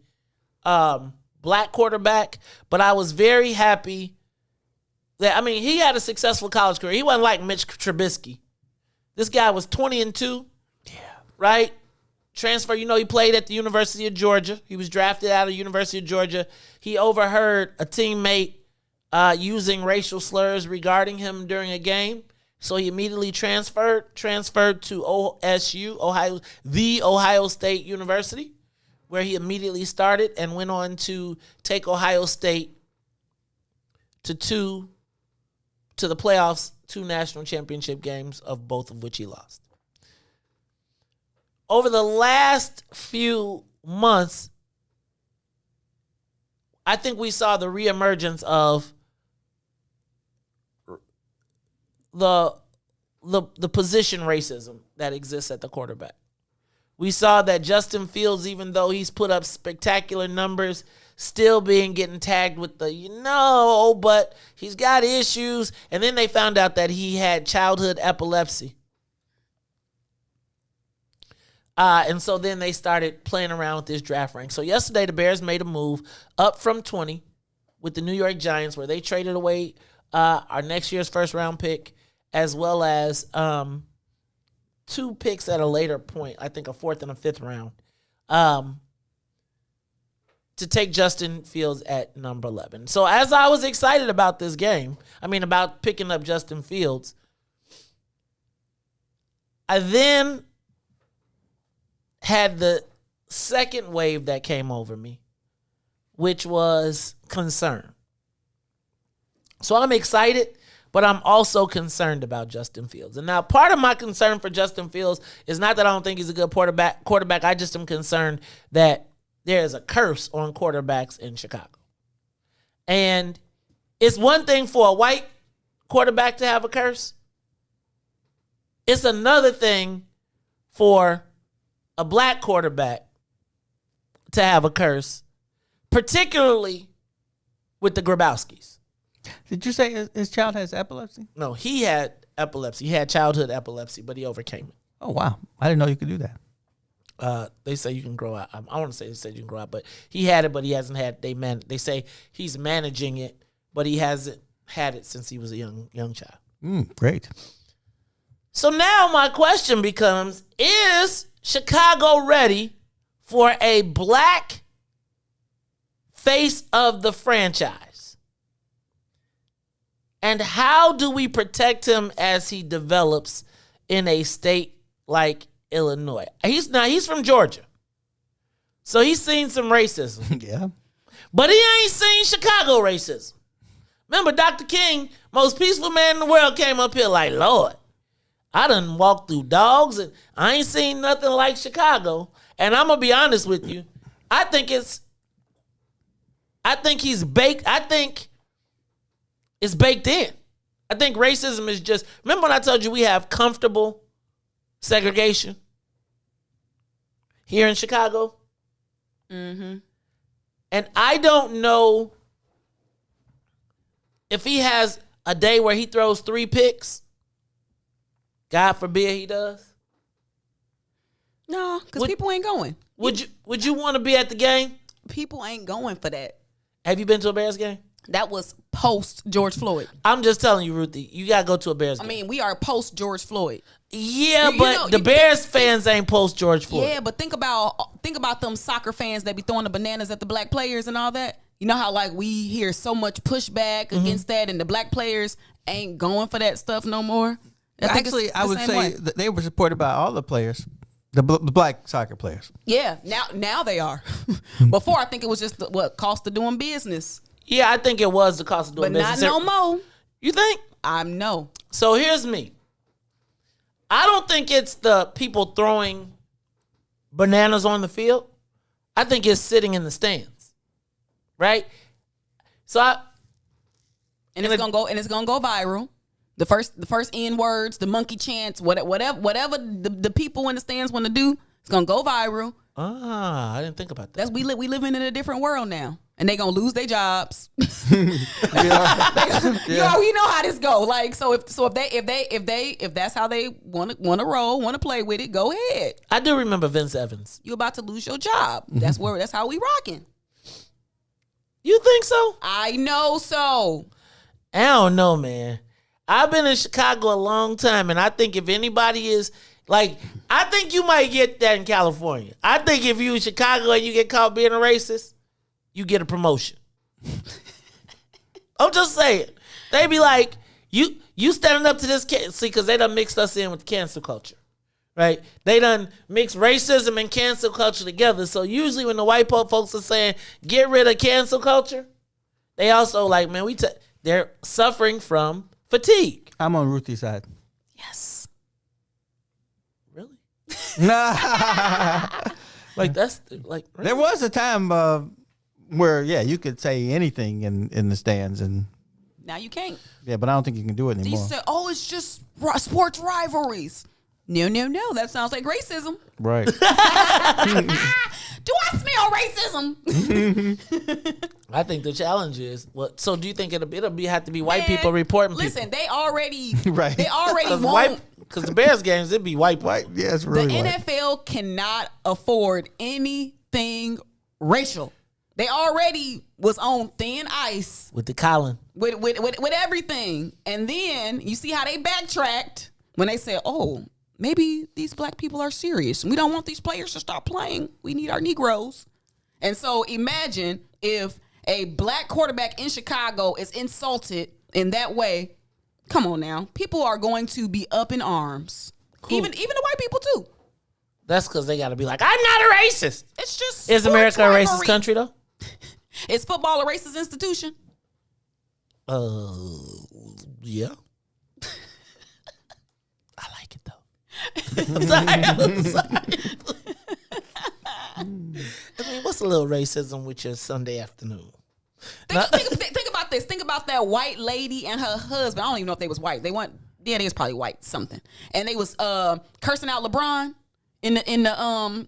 black quarterback, but I was very happy that, he had a successful college career. He wasn't like Mitch Trubisky. This guy was 20-2, right? Transfer, he played at the University of Georgia. He was drafted out of the University of Georgia. He overheard a teammate using racial slurs regarding him during a game. So he immediately transferred to OSU, the Ohio State University, where he immediately started and went on to take Ohio State to the playoffs, 2 national championship games, of both of which he lost. Over the last few months, I think we saw the reemergence of the position racism that exists at the quarterback. We saw that Justin Fields, even though he's put up spectacular numbers, still getting tagged with but he's got issues. And then they found out that he had childhood epilepsy. And so then they started playing around with this draft rank. So yesterday the Bears made a move up from 20 with the New York Giants, where they traded away our next year's first round pick, as well as 2 picks at a later point, I think a 4th and a 5th round, to take Justin Fields at number 11. So as I was excited about this game, about picking up Justin Fields, I then had the second wave that came over me, which was concern. So I'm excited, but I'm also concerned about Justin Fields. And now part of my concern for Justin Fields is not that I don't think he's a good quarterback. I just am concerned that there is a curse on quarterbacks in Chicago. And it's one thing for a white quarterback to have a curse. It's another thing for a black quarterback to have a curse, particularly with the Grabowskis. Did you say his child has epilepsy? No, he had epilepsy. He had childhood epilepsy, but he overcame it. Oh, wow. I didn't know you could do that. They say you can grow out. I want to say they said you can grow out, but he had it, but he hasn't had. They say he's managing it, but he hasn't had it since he was a young child. Great. So now my question becomes: is Chicago ready for a black face of the franchise? And how do we protect him as he develops in a state like Illinois? He's from Georgia, so he's seen some racism. Yeah. But he ain't seen Chicago racism. Remember, Dr. King, most peaceful man in the world, came up here like, Lord, I done walked through dogs and I ain't seen nothing like Chicago. And I'm going to be honest with you. I think he's baked. I think it's baked in. I think racism is just, remember when I told you we have comfortable segregation here in Chicago? Mm-hmm. And I don't know if he has a day where he throws 3 picks. God forbid he does. No, because people ain't going. Would you want to be at the game? People ain't going for that. Have you been to a Bears game? That was post George Floyd. I'm just telling you, Ruthie, you gotta go to a Bears game. I mean, we are post George Floyd. Yeah, but the Bears fans ain't post George Floyd. Yeah, but think about them soccer fans that be throwing the bananas at the black players and all that. You know how like we hear so much pushback against that, and the black players ain't going for that stuff no more. Actually, I would say that they were supported by all the players, the black soccer players. Yeah, now they are. Before, I think it was just what cost of doing business. Yeah, I think it was the cost of doing business. But not no more. You think? I know. So here's me. I don't think it's the people throwing bananas on the field. I think it's sitting in the stands. Right? So it's gonna go viral. The first N words, the monkey chants, whatever the people in the stands want to do, it's gonna go viral. I didn't think about that. We living in a different world now, and they gonna lose their jobs. You know how this go. Like if that's how they want to roll, want to play with it, go ahead. I do remember Vince Evans. You about to lose your job. That's how we rocking. You think so? I know so. I don't know, man. I've been in Chicago a long time, and I think if anybody is like, I think you might get that in California. I think if you in Chicago and you get caught being a racist, you get a promotion. I'm just saying. They be like, you standing up to this, see, because they done mixed us in with cancel culture. Right? They done mix racism and cancel culture together. So usually when the white folks are saying, get rid of cancel culture, they also like, man, they're suffering from fatigue. I'm on Ruthie's side. Yes. Really? Like that's like there was a time where you could say anything in the stands, and now you can't. Yeah, but I don't think you can do it anymore. They said, it's just sports rivalries. No. That sounds like racism. Right. Do I smell racism? I think the challenge is so do you think it'll have to be white people reporting people? Listen, they already right. They already won't. Because the Bears games, it'd be white. Yeah, it's really the white. NFL cannot afford anything racial. They already was on thin ice with the Colin. With everything. And then you see how they backtracked when they said, maybe these black people are serious. We don't want these players to stop playing. We need our Negroes. And so imagine if a black quarterback in Chicago is insulted in that way. Come on now. People are going to be up in arms. Cool. Even the white people too. That's because they got to be like, I'm not a racist. It's just Is America a racist country though? Is football a racist institution? Yeah. I'm sorry. I mean, what's a little racism with your Sunday afternoon? Think about this. Think about that white lady and her husband. I don't even know if they was white. They was probably white something. And they was cursing out LeBron in the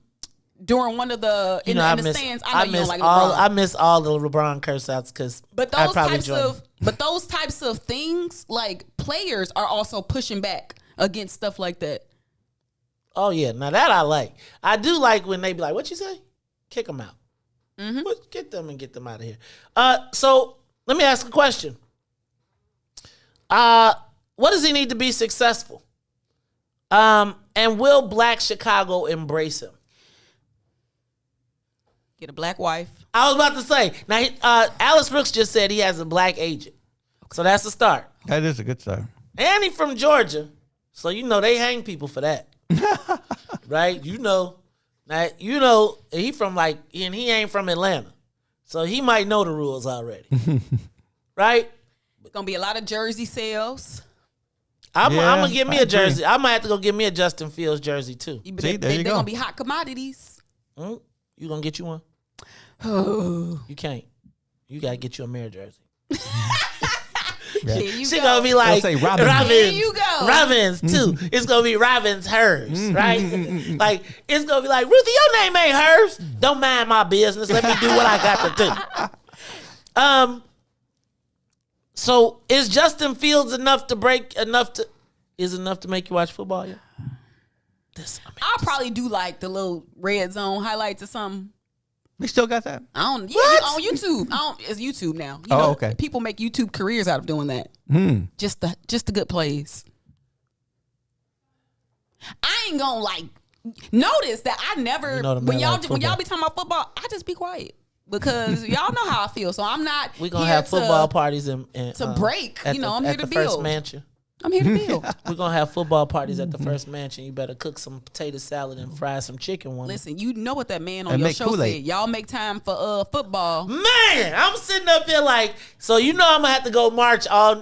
during one of the the stands. I know you don't like LeBron. I miss all the LeBron curse outs because those types of things, like players are also pushing back against stuff like that. Oh, yeah. Now, that I like. I do like when they be like, what you say? Kick them out. Mm-hmm. Get them out of here. So, let me ask a question. What does he need to be successful? And will Black Chicago embrace him? Get a black wife. I was about to say. Now, Alice Brooks just said he has a black agent. So, that's a start. That is a good start. And he from Georgia. So, they hang people for that. Right? Now, he from and he ain't from Atlanta. So he might know the rules already. Right? It's going to be a lot of jersey sales. I'm going to get me a jersey. I might have to go get me a Justin Fields jersey, too. They're going to be hot commodities. You going to get you one? You can't. You got to get you a Mare jersey. She gonna be like Robbins. Here you go. Robbins too. It's gonna be Robbins hers, right? Like it's gonna be like Ruthie, your name ain't hers. Don't mind my business. Let me do what I got to do. So is Justin Fields enough to make you watch football? Yeah. I'll probably do like the little red zone highlights or something. We still got that? I don't. Yeah, on YouTube. It's YouTube now. You know, okay. People make YouTube careers out of doing that. Just the good plays. I ain't gonna notice that I never when y'all be talking about football, I just be quiet because y'all know how I feel. So I'm not. We gonna have football parties and to break. I'm here to build. First mansion. I'm here to build. We're going to have football parties at the First Mansion. You better cook some potato salad and fry some chicken one. Listen, you know what that man on your show said. Y'all make time for football. Man, I'm sitting up here like, so you know I'm going to have to go march. I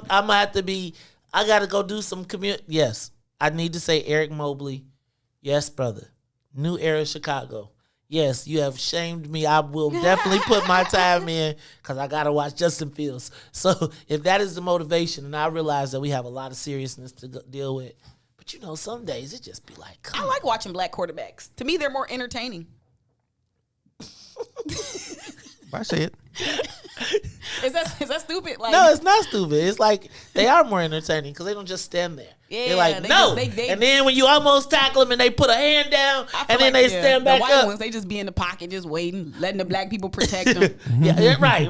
got to go do some community. Yes, I need to say Eric Mobley. Yes, brother. New Era Chicago. Yes, you have shamed me. I will definitely put my time in because I got to watch Justin Fields. So if that is the motivation, and I realize that we have a lot of seriousness to deal with, but you know, some days it just be like, I like watching black quarterbacks. To me, they're more entertaining. I see it. Is that stupid? Like, no, it's not stupid. It's like they are more entertaining because they don't just stand there. Yeah, they're like, no. And then when you almost tackle them and they put a hand down and then they stand back up. The white ones, they just be in the pocket just waiting, letting the black people protect them. Yeah, right.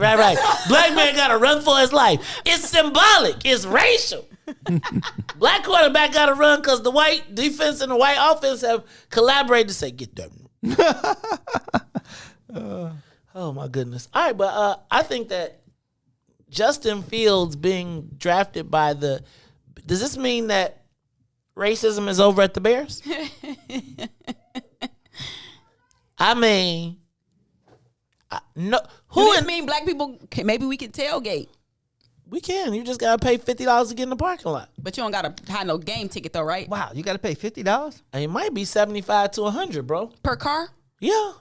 Black man got to run for his life. It's symbolic. It's racial. Black quarterback got to run because the white defense and the white offense have collaborated to say, get that. Oh, my goodness. All right, but I think that Justin Fields being drafted by does this mean that racism is over at the Bears? I mean, no. Does this mean black people, maybe we can tailgate? We can. You just got to pay $50 to get in the parking lot. But you don't got to have no game ticket though, right? Wow, you got to pay $50? It might be $75 to $100, bro. Per car? Yeah.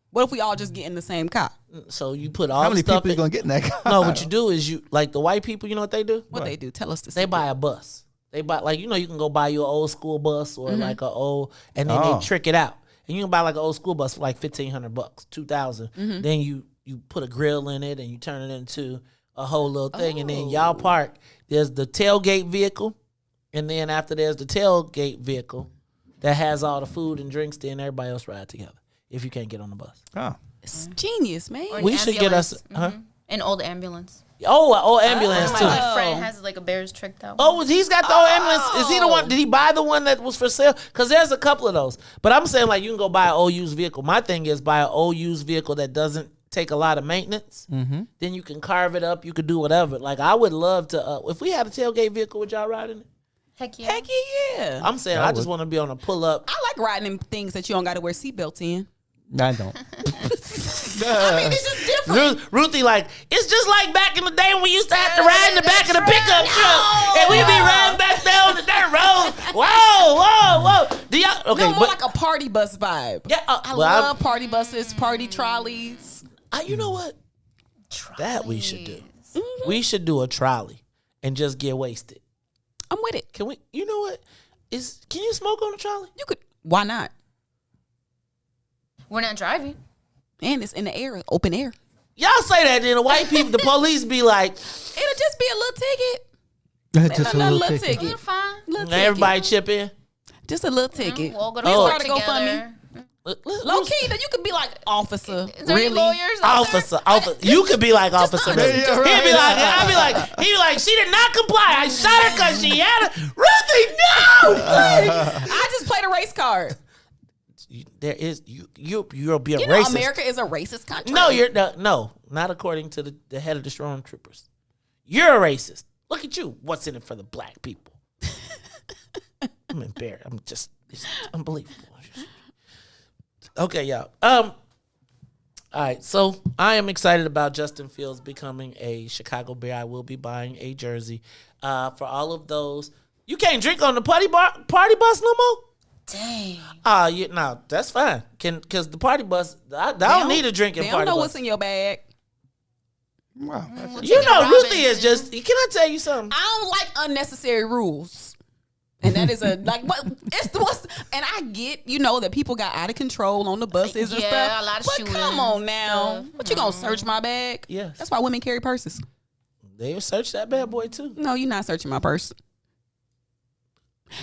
What if we all just get in the same car? So you put all How the many stuff people you going to get in that car? No, what you do is the white people, you know what they do? What they do? Tell us the They secret. buy a bus. They buy, you can go buy you an old school bus or and then they trick it out. And you can buy like an old school bus for like $1,500, $2,000. Then you put a grill in it and you turn it into a whole little thing. And then y'all park. There's the tailgate vehicle. And then after there's the tailgate vehicle that has all the food and drinks, then everybody else ride together if you can't get on the bus. Oh. It's genius, man. We should get us an old ambulance. Old ambulance too. My friend has like a Bears tricked out. He's got the old ambulance. Is he the one? Did he buy the one that was for sale? Because there's a couple of those. But I'm saying like you can go buy an old used vehicle. My thing is buy an old used vehicle that doesn't take a lot of maintenance. Then you can carve it up. You could do whatever. Like I would love to. If we had a tailgate vehicle, would y'all ride in it? Heck yeah. Yeah. I'm saying I just want to be on a pull up. I like riding in things that you don't got to wear seatbelts in. I don't. I mean, it's just different. Ruthie, it's just like back in the day when we used to have to ride in the back of the pickup truck, and we'd be riding back there on the dirt road. Whoa! Do y'all? Okay, more like a party bus vibe. Yeah, I love party buses, party trolleys. You know what? That we should do. We should do a trolley and just get wasted. I'm with it. Can we? You know what? Can you smoke on a trolley? You could. Why not? We're not driving. And it's in the air, open air. Y'all say that, then the white people, the police be like, it'll just be a little ticket. Just a little ticket. We're fine. Everybody chip in. Just a little ticket. We'll go to work start to go for me. Low key, then you could be like officer. Is there any lawyers out Officer. You could be like officer. He'd be like, she did not comply. I shot her because she had a Ruthie. No. I just played a race card. There is you'll be a you racist. Know America is a racist country. No, not according to the head of the Stormtroopers. You're a racist. Look at you. What's in it for the black people? I'm embarrassed. It's unbelievable. Okay, y'all. All right, so I am excited about Justin Fields becoming a Chicago Bear. I will be buying a jersey. For all of those, you can't drink on the party bus no more. Dang. No, that's fine. Because the party bus, I don't need a drink in They party don't know bus. what's in your bag. Wow. You know, Ruthie is just. Can I tell you something? I don't like unnecessary rules. And that is and I get, that people got out of control on the buses and stuff. Yeah, a lot of but shootings. come on now. What you gonna search my bag? Yes. That's why women carry purses. They will search that bad boy too. No, you're not searching my purse.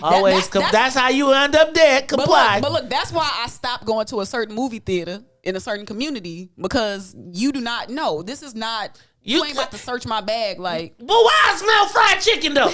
Always. That's how you end up dead. Comply. But look, that's why I stopped going to a certain movie theater in a certain community, because you do not know. This is not. You ain't about to search my bag like. But why I smell fried chicken though?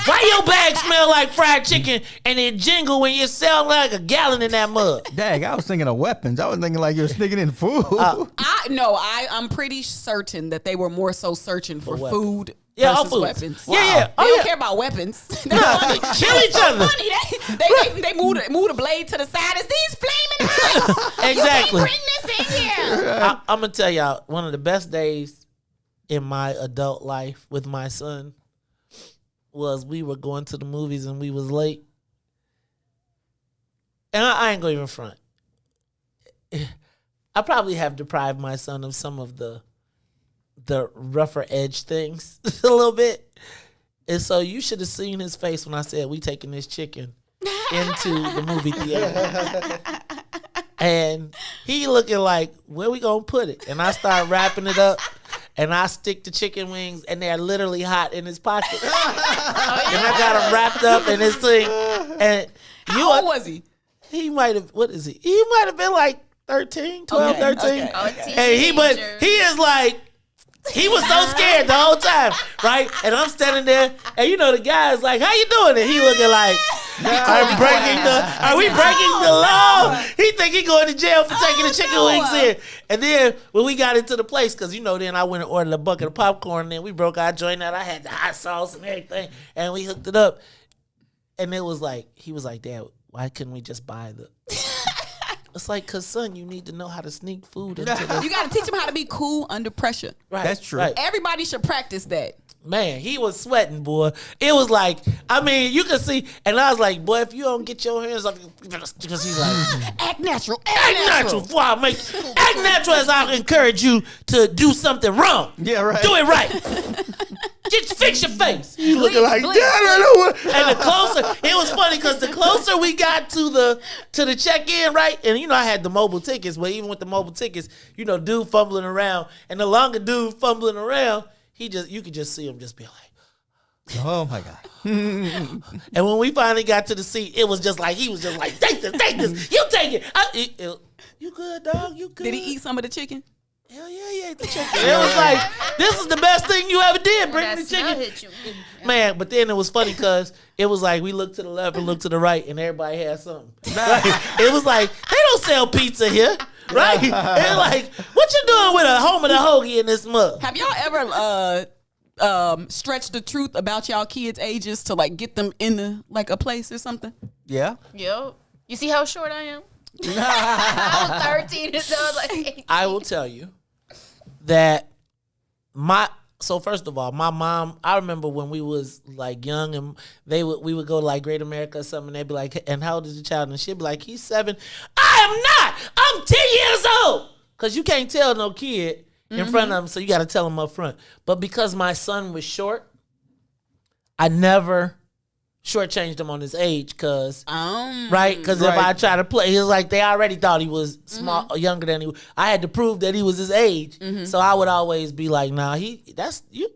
Why your bag smell like fried chicken and it jingle when you sell like a gallon in that mug? Dang, I was thinking of weapons. I was thinking like you're sneaking in food. I'm pretty certain that they were more so searching for food. Yeah, versus food. Weapons. Wow. Yeah. They don't care about weapons. They kill each other. Funny. They move the blade to the side. Is these flaming hot? Exactly. You can't bring this in here. I'm gonna tell y'all one of the best days in my adult life with my son was we were going to the movies and we was late. And I ain't gonna even front. I probably have deprived my son of some of the rougher edge things a little bit. And so you should have seen his face when I said we taking this chicken into the movie theater. And he looking like, where we gonna put it? And I start wrapping it up. And I stick the chicken wings, and they're literally hot in his pocket. And I got them wrapped up in this thing. And How old was he? He might have, what is he? He might have been like 13, 12, 13. Okay. Oh, And he is like, he was so scared the whole time, right? And I'm standing there, and the guy is like, how you doing? And he looking like, are we breaking the law? He think he going to jail for taking the chicken wings in. And then when we got into the place, because then I went and ordered a bucket of popcorn, and then we broke our joint out. I had the hot sauce and everything, and we hooked it up. And it was like, he was like, Dad, why couldn't we just buy the... It's like, because, son, you need to know how to sneak food into the... You got to teach him how to be cool under pressure. Right. That's true. Right. Everybody should practice that. Man, he was sweating, boy. It was like, you can see, and I was like, boy, if you don't get your hands up, because he's like, act natural. Act natural. Act natural as I encourage you to do something wrong. Yeah, right. Do it right. Just fix your face. You looking like, Dad, I don't want. And the closer, it was funny because the closer we got to the check-in, right? And I had the mobile tickets, but even with the mobile tickets, dude fumbling around, and the longer dude fumbling around, you could just see him just be like, oh my God. And when we finally got to the seat, it was just like, he was just like, take this, you take it. You good, dog? You good? Did he eat some of the chicken? Hell yeah, he ate the chicken. It was like, this is the best thing you ever did, bring the chicken. Hit you. Man, but then it was funny because it was like we looked to the left and looked to the right and everybody had something. Right? It was like, they don't sell pizza here. Right? They're like, what you doing with a home of the hoagie in this mug? Have y'all ever stretched the truth about y'all kids' ages to like get them in a place or something? Yeah. Yo, you see how short I am? I was 13 and so I was like 18. I will tell you that so first of all, my mom, I remember when we was like young and we would go to like Great America or something, and they'd be like, and how old is the child? And she'd be like, he's 7. I am not. I'm 10 years old. Because you can't tell no kid in front of them, so you got to tell them up front. But because my son was short, I never shortchanged him on his age, right? Because if I try to play, it was like they already thought he was small, younger than he was. I had to prove that he was his age, so I would always be like, "Nah, that's you."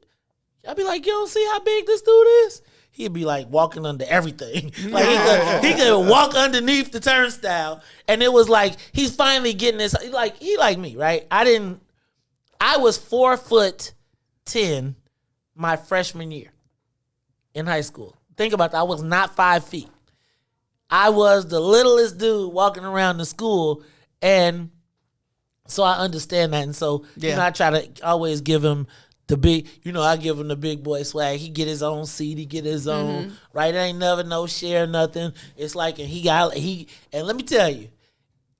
I'd be like, "You don't see how big this dude is?" He'd be like walking under everything, like he could walk underneath the turnstile, and it was like he's finally getting this. He like me, right? I was 4'10" my freshman year in high school. Think about that. I was not 5 feet. I was the littlest dude walking around the school. And so I understand that. And so, I try to always give him the big, I give him the big boy swag. He get his own seat. He get his own, right? It ain't never no share, nothing. It's like, and let me tell you,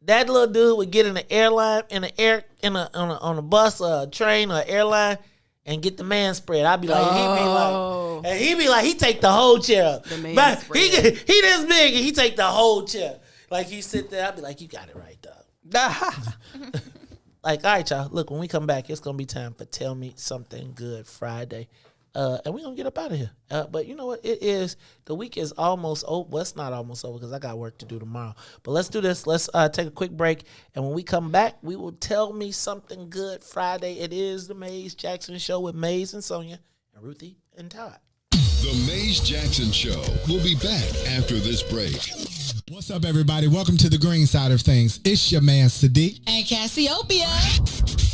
that little dude would get in the airline, on a bus, a train, or airline, and get the man spread. I'd be like, he'd be like, he take the whole chair. The man but spread. he this big, and he take the whole chair. Like, he sit there, I'd be like, you got it right, dog. Like, all right, y'all. Look, when we come back, it's gonna be time for Tell Me Something Good Friday. And we're going to get up out of here. But you know what? The week is almost over. Well, it's not almost over because I got work to do tomorrow. But let's do this. Let's take a quick break. And when we come back, we will Tell Me Something Good Friday. It is the Maze Jackson Show with Maze and Sonia and Ruthie and Todd. The Maze Jackson Show will be back after this break. What's up, everybody? Welcome to the green side of things. It's your man, Sadiq. And Cassiopeia.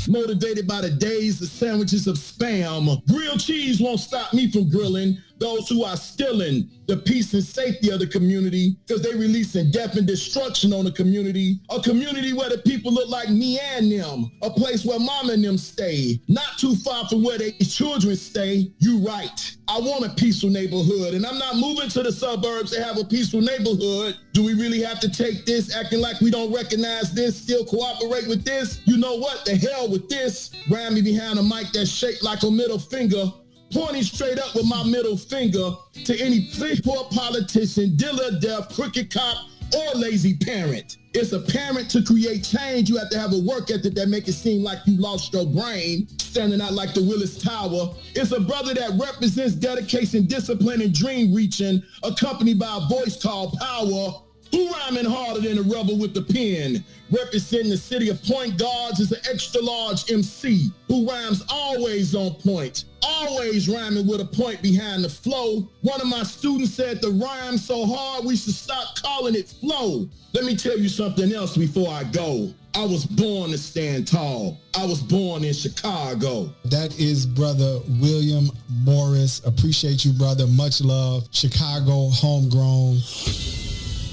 Motivated by the days, the sandwiches of spam. Grilled cheese won't stop me from grilling those who are stealing the peace and safety of the community because they releasing death and destruction on the community. A community where the people look like me and them. A place where mama and them stay. Not too far from where their children stay. You right. I want a peaceful neighborhood, and I'm not moving to the suburbs to have a peaceful neighborhood. Do we really have to take this, acting like we don't recognize this, still cooperate with this? You know what? The hell with this. Ram me behind a mic that's shaped like a middle finger, pointing straight up with my middle finger to any poor politician, dealer, deaf, crooked cop, or lazy parent. It's apparent to create change, you have to have a work ethic that make it seem like you lost your brain, standing out like the Willis Tower. It's a brother that represents dedication, discipline, and dream reaching, accompanied by a voice called power. Who rhyming harder than a rebel with the pen? Representing the city of Point Guards is an extra large MC who rhymes always on point, always rhyming with a point behind the flow. One of my students said the rhyme so hard we should stop calling it flow. Let me tell you something else before I go. I was born to stand tall. I was born in Chicago. That is Brother William Morris. Appreciate you, brother. Much love. Chicago, homegrown.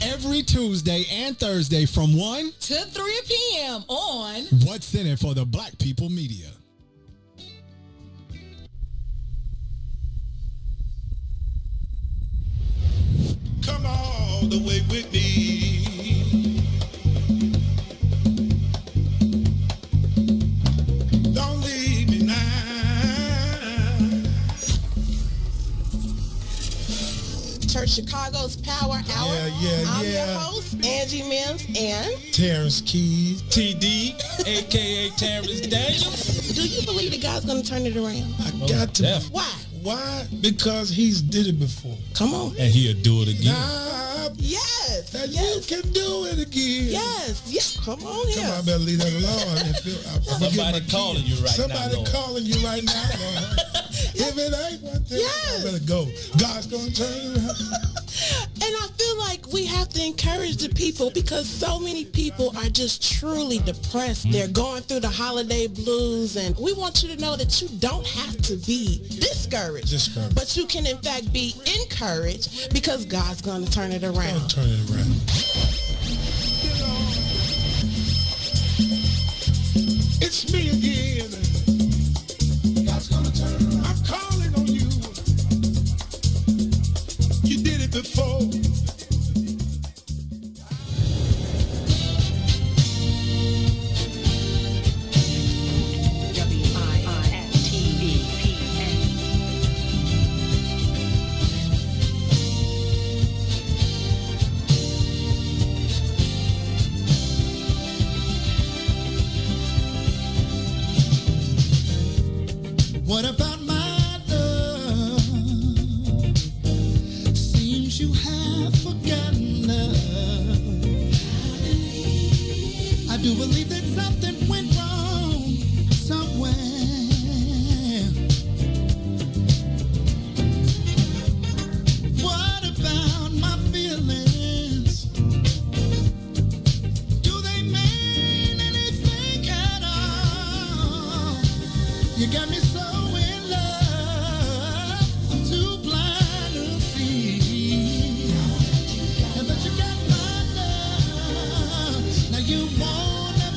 Every Tuesday and Thursday from 1 to 3 p.m. on What's in It for the Black People Media. Come all the way with me. Don't leave me now. Church Chicago's Power Hour. I'm your host, Angie Mims, and Terrence Keys, TD, a.k.a. Terrence Daniels. do you believe that God's going to turn it around? I got to. Why? Why? Because he's did it before. Come on. And he'll do it again. Yes. That you can do it again. Yes. Come on here. Come on, I better leave that alone. Somebody calling you right now. Somebody calling you right now, Lord. If it ain't one thing, I better go. God's going to turn it around. And I feel like we have to encourage the people because so many people are just truly depressed. They're going through the holiday blues, and we want you to know that you don't have to be discouraged. But you can, in fact, be encouraged because God's going to turn it around. God's turn it around. It's me again. God's gonna turn it around. I'm calling on you. You did it before. What about my love? Seems you have forgotten love. I do believe that something went wrong somewhere. What about my feelings? Do they mean anything at all? You got me so in love, I'm too blind to see. But you got my love, now you wanna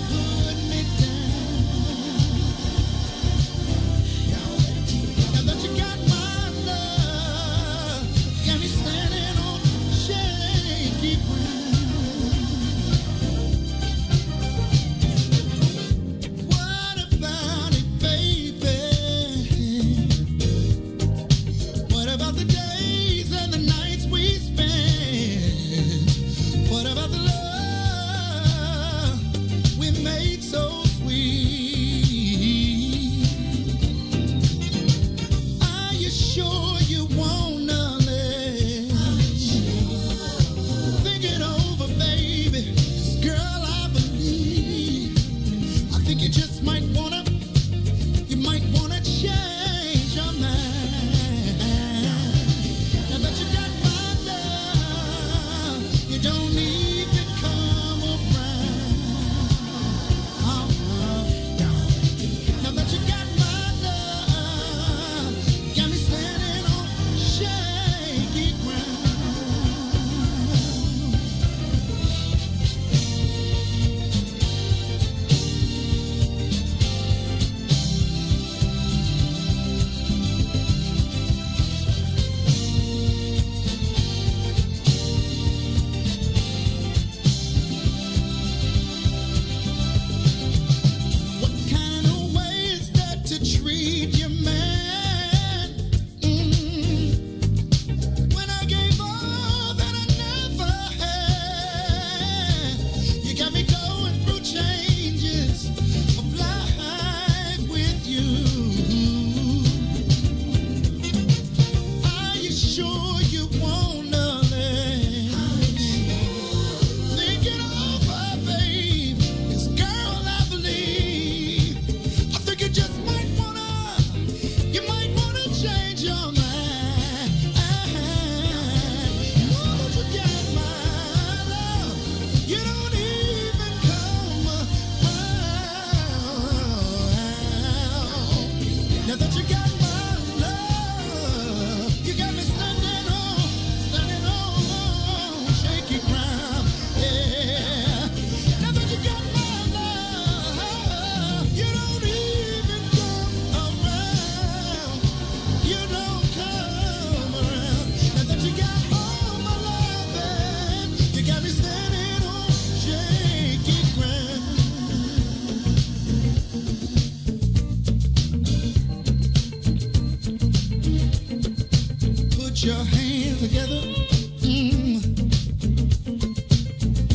your hands together.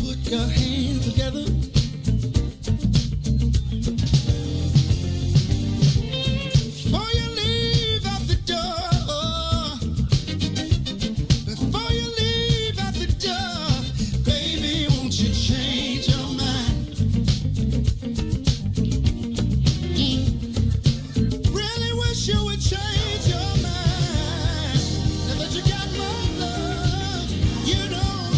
Put your hands together. Before you leave out the door, before you leave out the door, baby, won't you change your mind? Really wish you would change your mind. Now that you got my love, you don't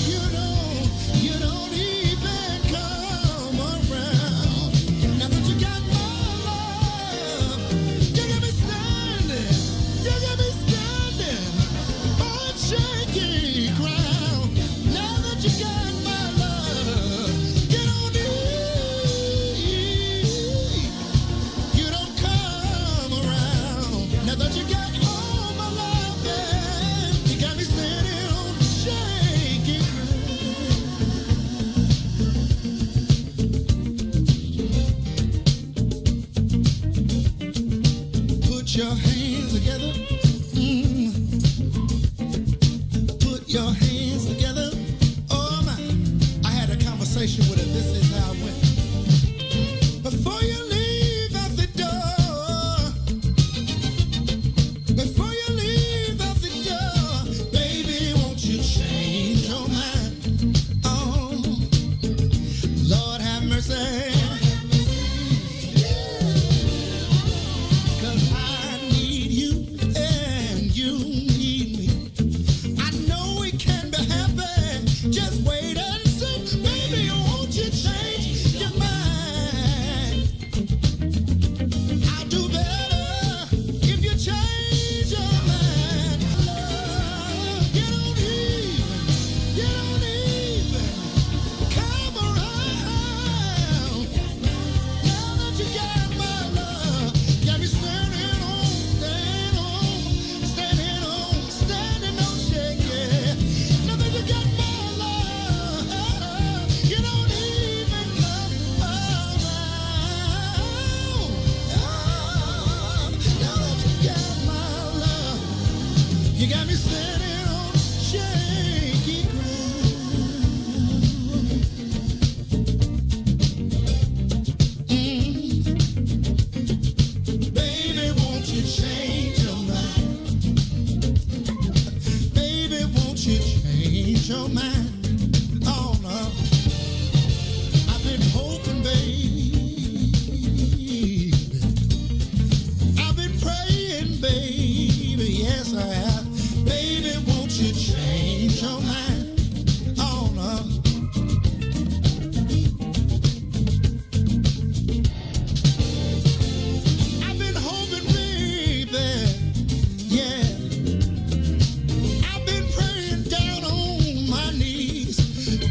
even come around. Now that you got my love, you got me standing on shaky ground. Now that you got my love, you don't come around. Now that you got all my love, you got me standing on shaky ground. Put your hands together. Put your hands together. Oh my! I had a conversation with her. This is how it went. Before you leave out the door, before you leave out the door, baby, won't you change your mind? Oh, Lord have mercy. 'Cause I need you and you need me. I know it can be happy. Just wait and see. Baby, won't you change your mind? I'll do better if you change your mind. Love, you don't even come around. Now that you got my love, got me standing on shaky. Now that you got my love, you don't even come around. Now that you got my love, you got me standing on shaky ground. Baby, won't you change your mind? Baby, won't you change your mind? Oh no, I've been hoping, baby. I've been praying, baby. Yes, I have. Baby, won't you change your mind? Oh no. I've been hoping, baby. Yeah. I've been praying down on my knees,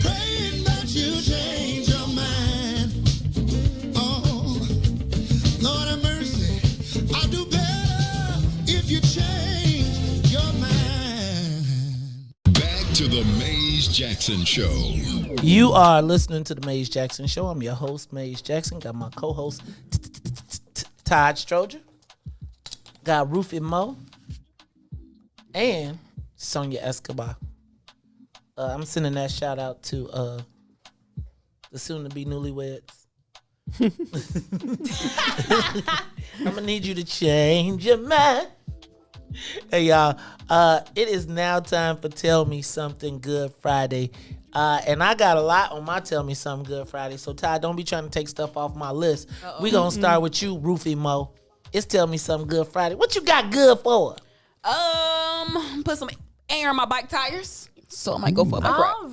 praying that you change your mind. Oh, Lord have mercy. I'll do better if you change your mind. Back to the Maze Jackson Show. You are listening to the Maze Jackson Show. I'm your host, Maze Jackson. Got my co-host, Todd Stroger. Got Ruthie Mo. And Sonia Escobar. I'm sending that shout out to the soon-to-be newlyweds. I'm gonna need you to change your mind. Hey y'all, it is now time for Tell Me Something Good Friday. And I got a lot on my Tell Me Something Good Friday. So Todd, don't be trying to take stuff off my list. We gonna start with you, Ruthie Mo. It's Tell Me Something Good Friday. What you got good for? Put some air on my bike tires, so I might go for a bike ride. All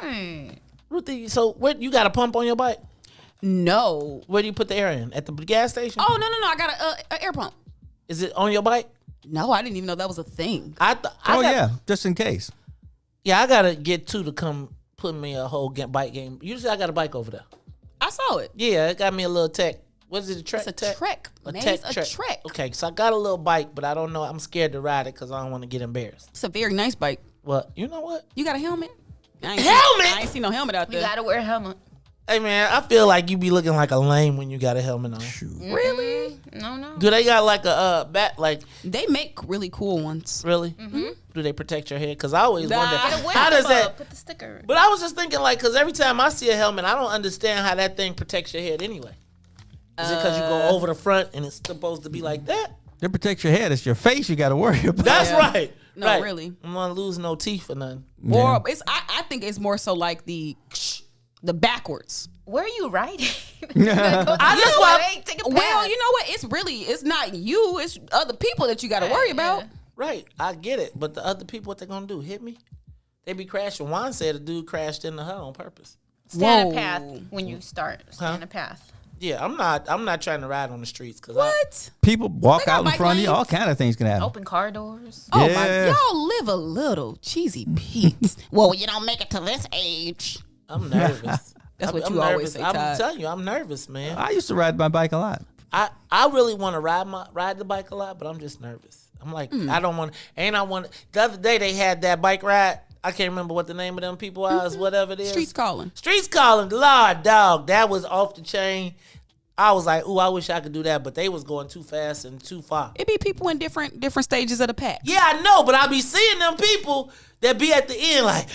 right. Ruthie, so where you got a pump on your bike? No. Where do you put the air in? At the gas station? Oh no! I got a air pump. Is it on your bike? No, I didn't even know that was a thing. Yeah, just in case. Yeah, I gotta get two to come put me a whole bike game. Usually I got a bike over there. I saw it. Yeah, it got me a little tech. What is it? A Trek? It's a Trek. A Maze, Trek. a Trek. Okay, so I got a little bike, but I don't know. I'm scared to ride it because I don't want to get embarrassed. It's a very nice bike. Well, you know what? You got a helmet? Helmet? I ain't seen no helmet out there. You gotta wear a helmet. Hey man, I feel like you be looking like a lame when you got a helmet on. Really? No. Do they got like a bat? Like they make really cool ones. Really? Mm-hmm. Do they protect your head? Because I always wonder How how does that. Put the sticker. But I was just thinking like, because every time I see a helmet, I don't understand how that thing protects your head anyway. Is it because you go over the front and it's supposed to be like that? It protects your head. It's your face you got to worry about. That's right. No, right. really. I'm gonna lose no teeth or nothing. Or it's I think it's more so like the backwards. Where are you riding? Well, you know what? It's not you. It's other people that you got to worry about. Right. I get it. But the other people, what they gonna do? Hit me? They be crashing. Juan said a dude crashed into her on purpose. Stay in a path when you start. Stay in a path. Yeah, I'm not trying to ride on the streets because what? People walk out in front of you. All kind of things can happen. Open car doors. Oh my! Y'all live a little cheesy Pete. Well, you don't make it to this age. I'm nervous. That's what I'm you nervous. always say, I'm Todd. telling you, I'm nervous, man. I used to ride my bike a lot. I really want to ride the bike a lot, but I'm just nervous. I'm like, I don't want. And I want. The other day they had that bike ride. I can't remember what the name of them people was. Whatever it is. Streets calling. Lord, dog, that was off the chain. I was like, ooh, I wish I could do that, but they was going too fast and too far. It be people in different stages of the pack. Yeah, I know, but I be seeing them people that be at the end like,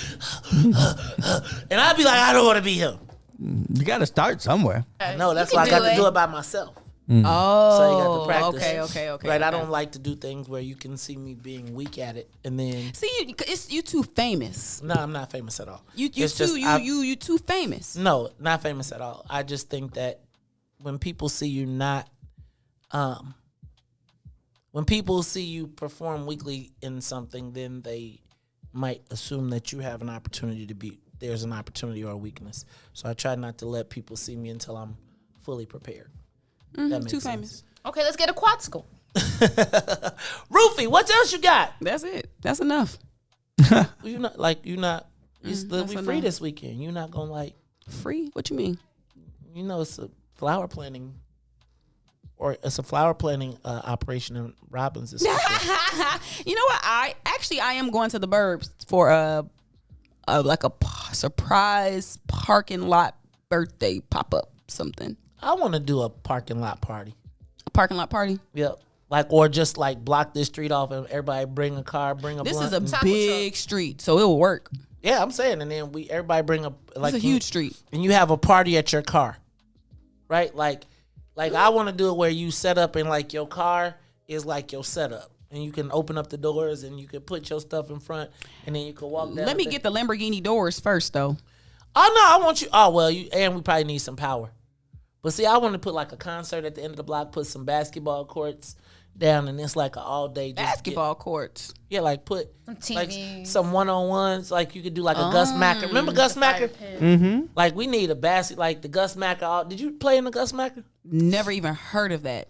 and I be like, I don't want to be him. You got to start somewhere. I know, that's why I got to do it by myself. Oh, So you got to practice. Okay. Right, I okay. don't like to do things where you can see me being weak at it, and then See, you too famous. no, I'm not famous at all. You It's just you too famous. No, not famous at all. I just think that when people see you not, when people see you perform weakly in something, then they might assume that you have an opportunity to be. There's an opportunity or a weakness. So I try not to let people see me until I'm fully prepared. That makes Too sense. famous. Okay, let's get a quad school. Ruthie, what else you got? That's it. That's enough. You not like you not. It's that's we free enough. this weekend. You not gonna like. Free? What you mean? You know, it's a flower planting, or it's a flower planting operation in Robbins this weekend. You know what? I am going to the Burbs for a surprise parking lot birthday pop up something. I want to do a parking lot party. A parking lot party? Yep. Or just like block this street off and everybody bring a car, bring a This blunt. is a big street, so it will work. Yeah, I'm saying, and then everybody bring a like It's a huge street, and you have a party at your car, right? Like I want to do it where you set up and like your car is like your setup, and you can open up the doors and you can put your stuff in front, and then you can walk down. Let me get the Lamborghini doors first, though. Oh no, I want you. Oh well, and we probably need some power. But see, I want to put like a concert at the end of the block, put some basketball courts down, and it's like an all day basketball courts. Yeah, like put some like TVs. some 1-on-1s. Like you could do like a Gus Macker. Remember Gus Macker? Mm-hmm. Like we need a basket, like the Gus Macker. Did you play in the Gus Macker? Never even heard of that.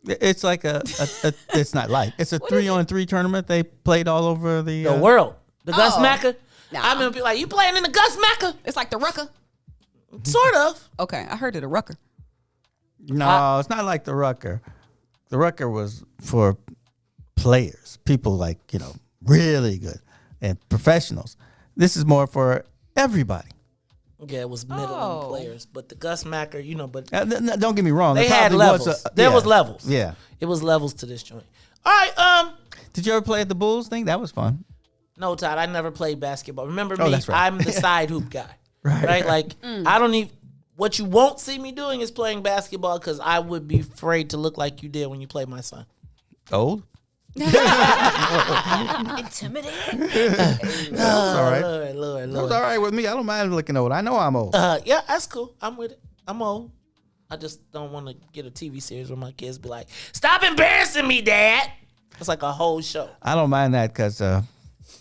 It's like it's not like it's a 3-on-3 tournament. They played all over the world. The Gus Oh. Macker. Nah. I remember like, you playing in the Gus Macker? It's like the Rucker. Sort of. Okay, I heard of the Rucker. No, it's not like the Rucker. The Rucker was for players, people like, really good and professionals. This is more for everybody. Yeah, it was middling players, but the Gus Macker, but Don't get me wrong. they there had probably levels. There was levels. Yeah. It was levels to this joint. All right. Did you ever play at the Bulls thing? That was fun. No, Todd, I never played basketball. Remember Oh, me? that's right. I'm the side hoop guy. Right. Like, I don't even. What you won't see me doing is playing basketball because I would be afraid to look like you did when you played my son. Old? Intimidating. That's all right. Lord. That's all right with me. I don't mind looking old. I know I'm old. Yeah, that's cool. I'm with it. I'm old. I just don't want to get a TV series where my kids be like, "Stop embarrassing me, Dad." It's like a whole show. I don't mind that because,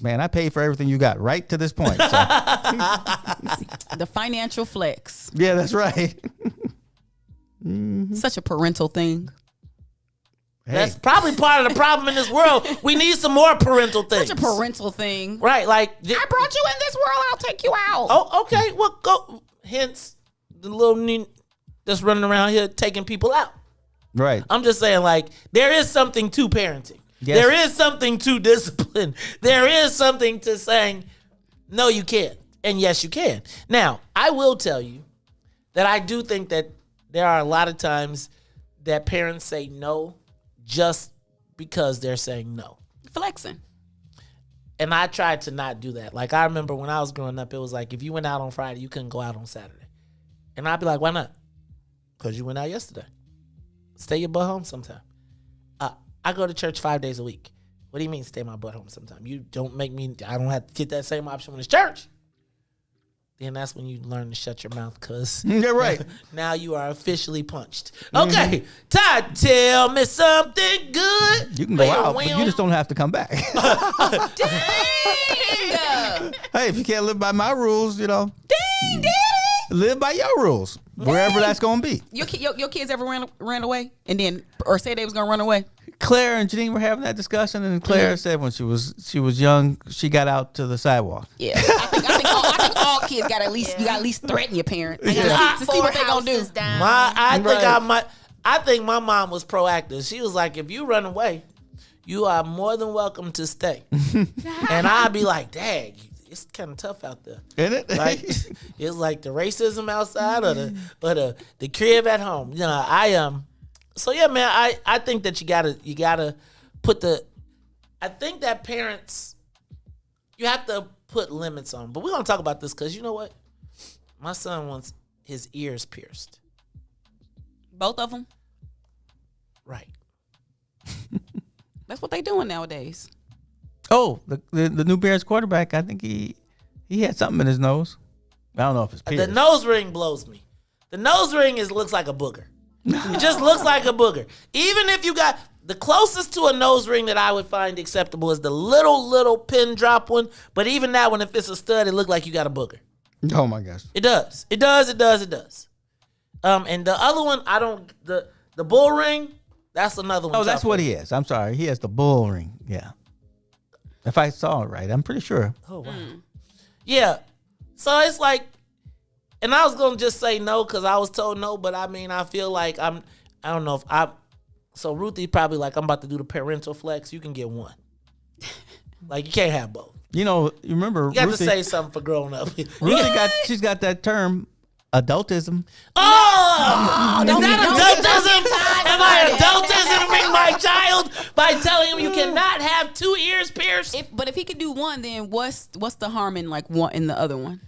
man, I paid for everything you got right to this point. So. The financial flex. Yeah, that's right. Such a parental thing. Hey. That's probably part of the problem in this world. We need some more parental things. Such a parental thing. Right, like I brought you in this world, I'll take you out. Oh, okay. Well, go. Hence, the little neen that's running around here taking people out. Right. I'm just saying, like, there is something to parenting. Yes. There is something to discipline. There is something to saying, no, you can't. And yes, you can. Now, I will tell you that I do think that there are a lot of times that parents say no just because they're saying no. Flexing. And I tried to not do that. Like, I remember when I was growing up, it was like, if you went out on Friday, you couldn't go out on Saturday. And I'd be like, why not? Because you went out yesterday. Stay your butt home sometime. I go to church 5 days a week. What do you mean stay my butt home sometime? You don't make me, I don't have to get that same option when it's church. Then that's when you learn to shut your mouth, because you're right. Now you are officially punched. Okay, Todd, tell me something good. You can go out, but you just don't have to come back. Dang! Hey, if you can't live by my rules, Dang, Daddy! Live by your rules, wherever that's going to be. Your kids ever ran away and then, or say they was going to run away? Claire and Janine were having that discussion, and Claire said when she was young, she got out to the sidewalk. Yeah, I think all kids got at least threaten your parents to see what they gonna do. I think my mom was proactive. She was like, if you run away, you are more than welcome to stay. And I'd be like, dang, it's kind of tough out there. Isn't it? Like, it's like the racism outside or the crib at home. You know, so yeah, man, I think that you gotta put I think that parents, you have to put limits on. But we're gonna talk about this because you know what? My son wants his ears pierced. Both of them? Right. That's what they doing nowadays. Oh, the new Bears quarterback, I think he had something in his nose. I don't know if it's pierced. The nose ring blows me. The nose ring looks like a booger. It just looks like a booger. Even if you got the closest to a nose ring that I would find acceptable is the little pin drop one. But even that one, if it's a stud, it look like you got a booger. Oh my gosh. It does. It does. And the other one, the bull ring, that's another one. Oh, that's what he has. I'm sorry. He has the bull ring. Yeah. If I saw it right, I'm pretty sure. Oh, wow. Yeah. So it's like, and I was going to just say no because I was told no, but I mean, I feel like I don't know if so Ruthie probably like, I'm about to do the parental flex. You can get one. Like, you can't have both. You know, you remember You got Ruthie, to say something for growing up. she's got that term, adultism. Oh! Is that adultism? Am I adultisming my child by telling him you cannot have 2 ears pierced? But if he could do one, then what's the harm in like one in the other one?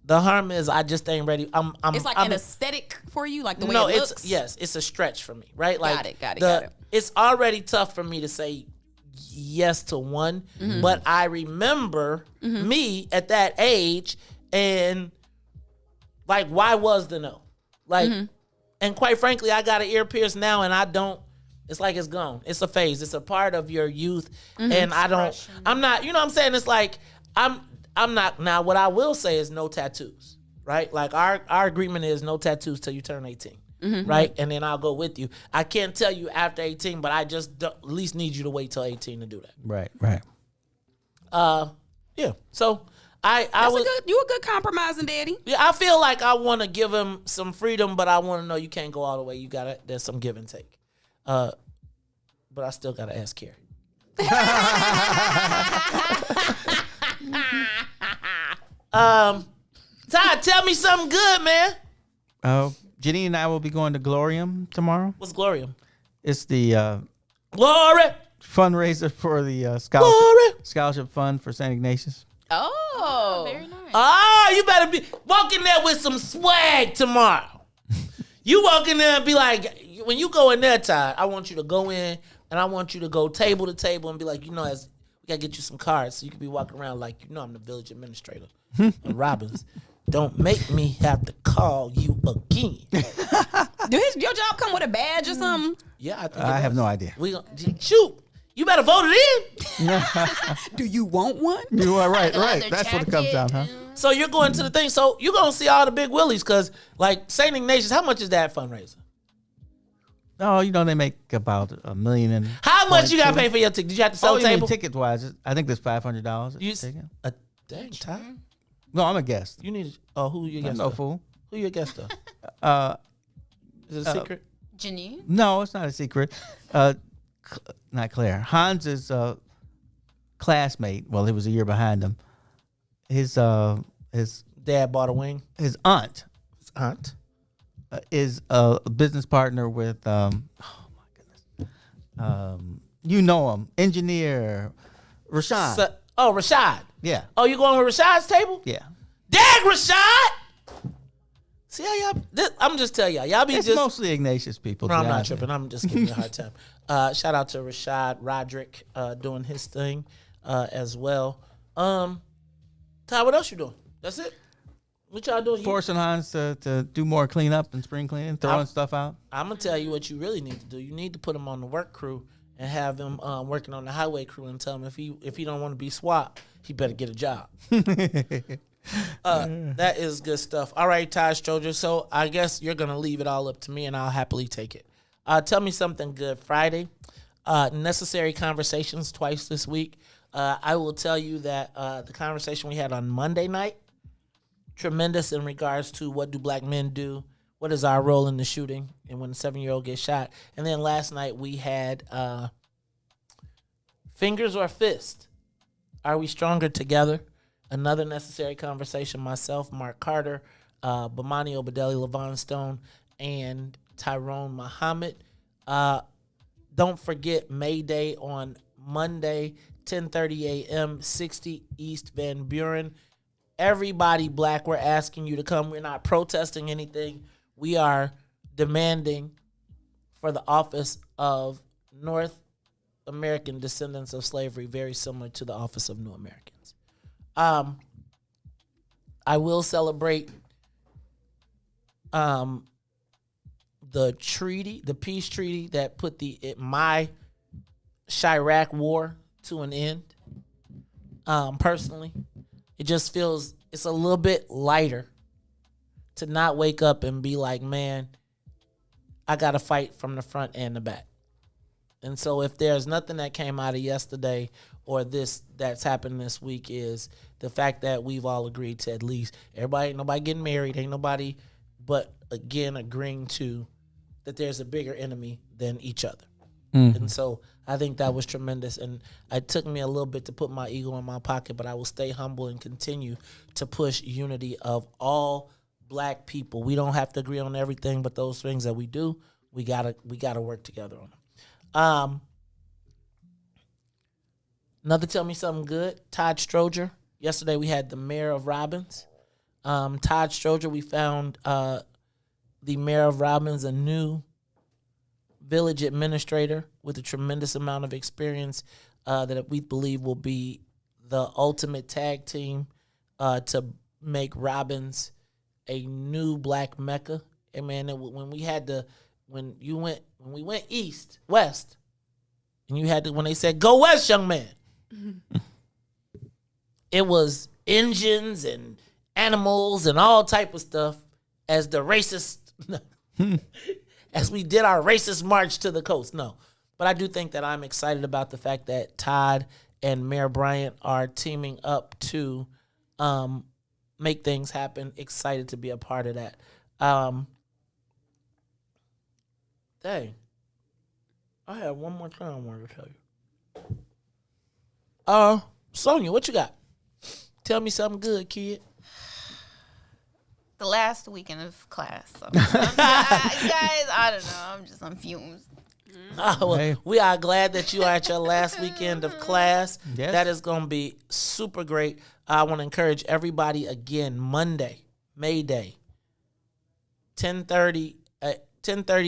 The harm is I just ain't ready. It's like an aesthetic for you, like the way it looks? It's a stretch for me, right? Like Got it. It's already tough for me to say yes to one, but I remember me at that age and like, why was the no? Like, and quite frankly, I got an ear pierced now and I don't, it's like it's gone. It's a phase. It's a part of your youth. And I'm not, you know what I'm saying? It's like, I'm not, now what I will say is no tattoos, right? Like our agreement is no tattoos till you turn 18, right? And then I'll go with you. I can't tell you after 18, but I just at least need you to wait till 18 to do that. Right. Yeah. So you a good compromising daddy. Yeah, I feel like I want to give him some freedom, but I want to know you can't go all the way. There's some give and take. But I still gotta ask Carrie. Todd, tell me something good, man. Janine and I will be going to Glorium tomorrow. What's Glorium? It's the Glory fundraiser for the scholarship fund for St. Ignatius. Oh, very nice. Oh, you better be walk in there with some swag tomorrow. You walk in there and be like, when you go in there, Todd, I want you to go in and I want you to go table to table and be like, we gotta get you some cards so you can be walking around like, I'm the village administrator of Robbins. Don't make me have to call you again. Does your job come with a badge or something? Yeah, I have no idea. Shoot. You better vote it in. Do you want one? You are right. That's what it comes down, huh? So you're going to the thing. So you're going to see all the big willies because, like, St. Ignatius, how much is that fundraiser? Oh, they make about $1 million. How much you got to pay for your ticket? Did you have to sell a table? Ticket-wise, I think there's $500 a ticket. Dang, time? No, I'm a guest. You need who your guest? No fool. Who your guest though? Is it a secret? Janine? No, it's not a secret. Not Claire. Hans's classmate. Well, he was a year behind him. His his dad bought a wing. His aunt. His aunt is a business partner with you know him, engineer Rashad. Rashad. Yeah. Oh, you going with Rashad's table? Yeah. Dag Rashad. See how y'all? I'm just telling y'all be it's just mostly Ignatius people. No, I'm not tripping. I'm just giving you a hard time. Shout out to Rashad Roderick doing his thing as well. Todd, what else you doing? That's it. What y'all doing? Forcing Hans to do more cleanup and spring cleaning, throwing stuff out. I'm gonna tell you what you really need to do. You need to put him on the work crew and have him working on the highway crew and tell him if he don't want to be swapped, he better get a job. That is good stuff. All right, Todd Stroger. So I guess you're gonna leave it all up to me, and I'll happily take it. Tell me something good. Friday, necessary conversations twice this week. I will tell you that the conversation we had on Monday night, tremendous in regards to what do black men do, what is our role in the shooting, and when a 7-year-old gets shot. And then last night we had fingers or fist. Are we stronger together? Another necessary conversation. Myself, Mark Carter, Bomani Obadeli, Levon Stone, and Tyrone Muhammad. Don't forget May Day on Monday, 10:30 a.m., 60 East Van Buren. Everybody black, we're asking you to come. We're not protesting anything. We are demanding for the office of North American Descendants of Slavery, very similar to the office of New Americans. I will celebrate the treaty, the peace treaty that put my Chirac war to an end. Personally, it just feels it's a little bit lighter to not wake up and be like, man, I got to fight from the front and the back. And so if there's nothing that came out of yesterday or this that's happened this week is the fact that we've all agreed to at least ain't nobody getting married, ain't nobody, but again, agreeing to that there's a bigger enemy than each other. Mm-hmm. And so I think that was tremendous. And it took me a little bit to put my ego in my pocket, but I will stay humble and continue to push unity of all black people. We don't have to agree on everything, but those things that we do, we gotta work together on them. Another tell me something good. Todd Stroger. Yesterday we had the mayor of Robbins. Todd Stroger, we found the mayor of Robbins, a new village administrator with a tremendous amount of experience that we believe will be the ultimate tag team to make Robbins a new black mecca. And man, when we went west, and you had to, when they said, go west, young man, it was engines and animals and all type of stuff as the racist, as we did our racist march to the coast. No, but I do think that I'm excited about the fact that Todd and Mayor Bryant are teaming up to make things happen. Excited to be a part of that. Dang. I have one more thing I wanted to tell you. Sonia, what you got? Tell me something good, kid. The last weekend of class. So guys, I don't know. I'm fumes. We are glad that you are at your last weekend of class. Yes. That is going to be super great. I want to encourage everybody again, Monday, May Day, 10:30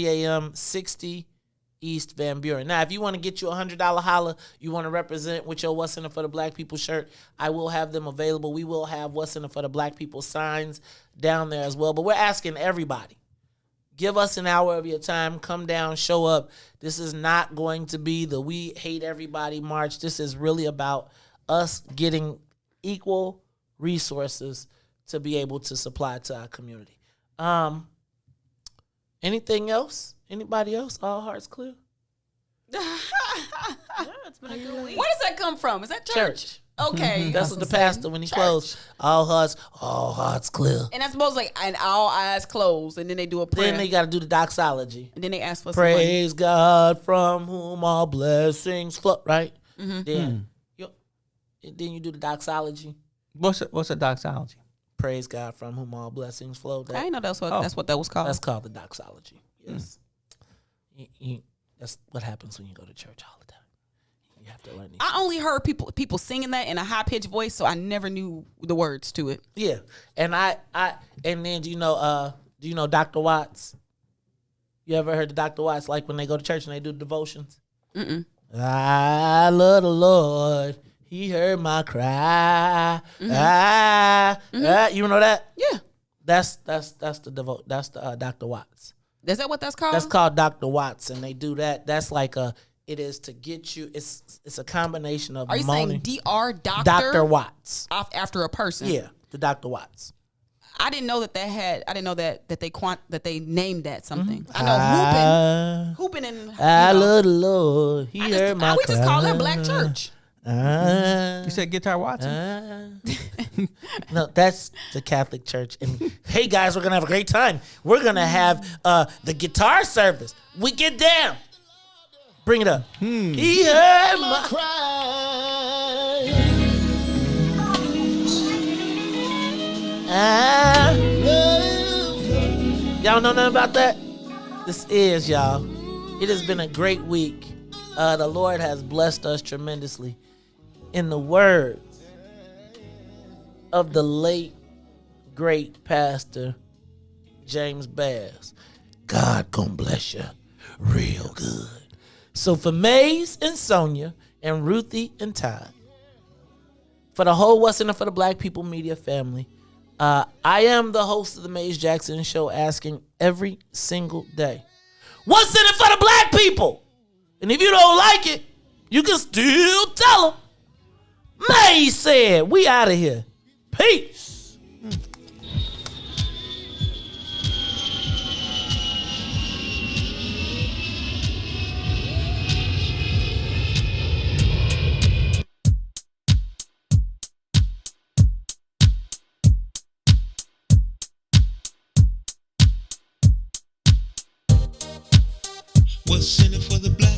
a.m., 60 East Van Buren. Now, if you want to get you a $100 holla, you want to represent with your What's in It for the Black People shirt, I will have them available. We will have What's in It for the Black People signs down there as well. But we're asking everybody, give us an hour of your time. Come down, show up. This is not going to be the We Hate Everybody march. This is really about us getting equal resources to be able to supply to our community. Anything else? Anybody else? All hearts clear? It's been a good week. Where does that come from? Is that church? Okay. That's what the pastor, when he closed, all hearts clear. And that's supposed to and all eyes closed, and then they do a prayer. Then they got to do the doxology. And then they ask for praise some God from whom all blessings flow, right? Mm-hmm. Then you do the doxology. What's a doxology? praise God from whom all blessings flow. I didn't know that's what that was called. That's called the doxology. Yes. That's what happens when you go to church all the time. You have to learn these. I only heard people singing that in a high pitched voice, so I never knew the words to it. Yeah, and and then do you know Dr. Watts? You ever heard of Dr. Watts? Like when they go to church and they do devotions. I love the Lord. He heard my cry. You know that? Yeah. That's the Dr. Watts. Is that what that's called? That's called Dr. Watts, and they do that. That's like it is to get you. It's a combination of. Are you saying Dr. Dr. Watts after a person? Yeah, the Dr. Watts. I didn't know that they named that something. I know hooping and. I love the Lord. He heard my cry. We just call that Black church. You said Guitar Watson? No, that's the Catholic Church. And hey, guys, we're going to have a great time. We're going to have the guitar service. We get down. Bring it up. He heard my cry. Y'all know nothing about that? This is, y'all. It has been a great week. The Lord has blessed us tremendously. In the words of the late, great pastor, James Bass, God gonna bless you real good. So for Maze and Sonia and Ruthie and Todd, for the whole What's in It for the Black People Media family, I am the host of the Maze Jackson Show, asking every single day, what's in it for the black people? And if you don't like it, you can still tell them. Maze said, we out of here. Peace. What's in it for the black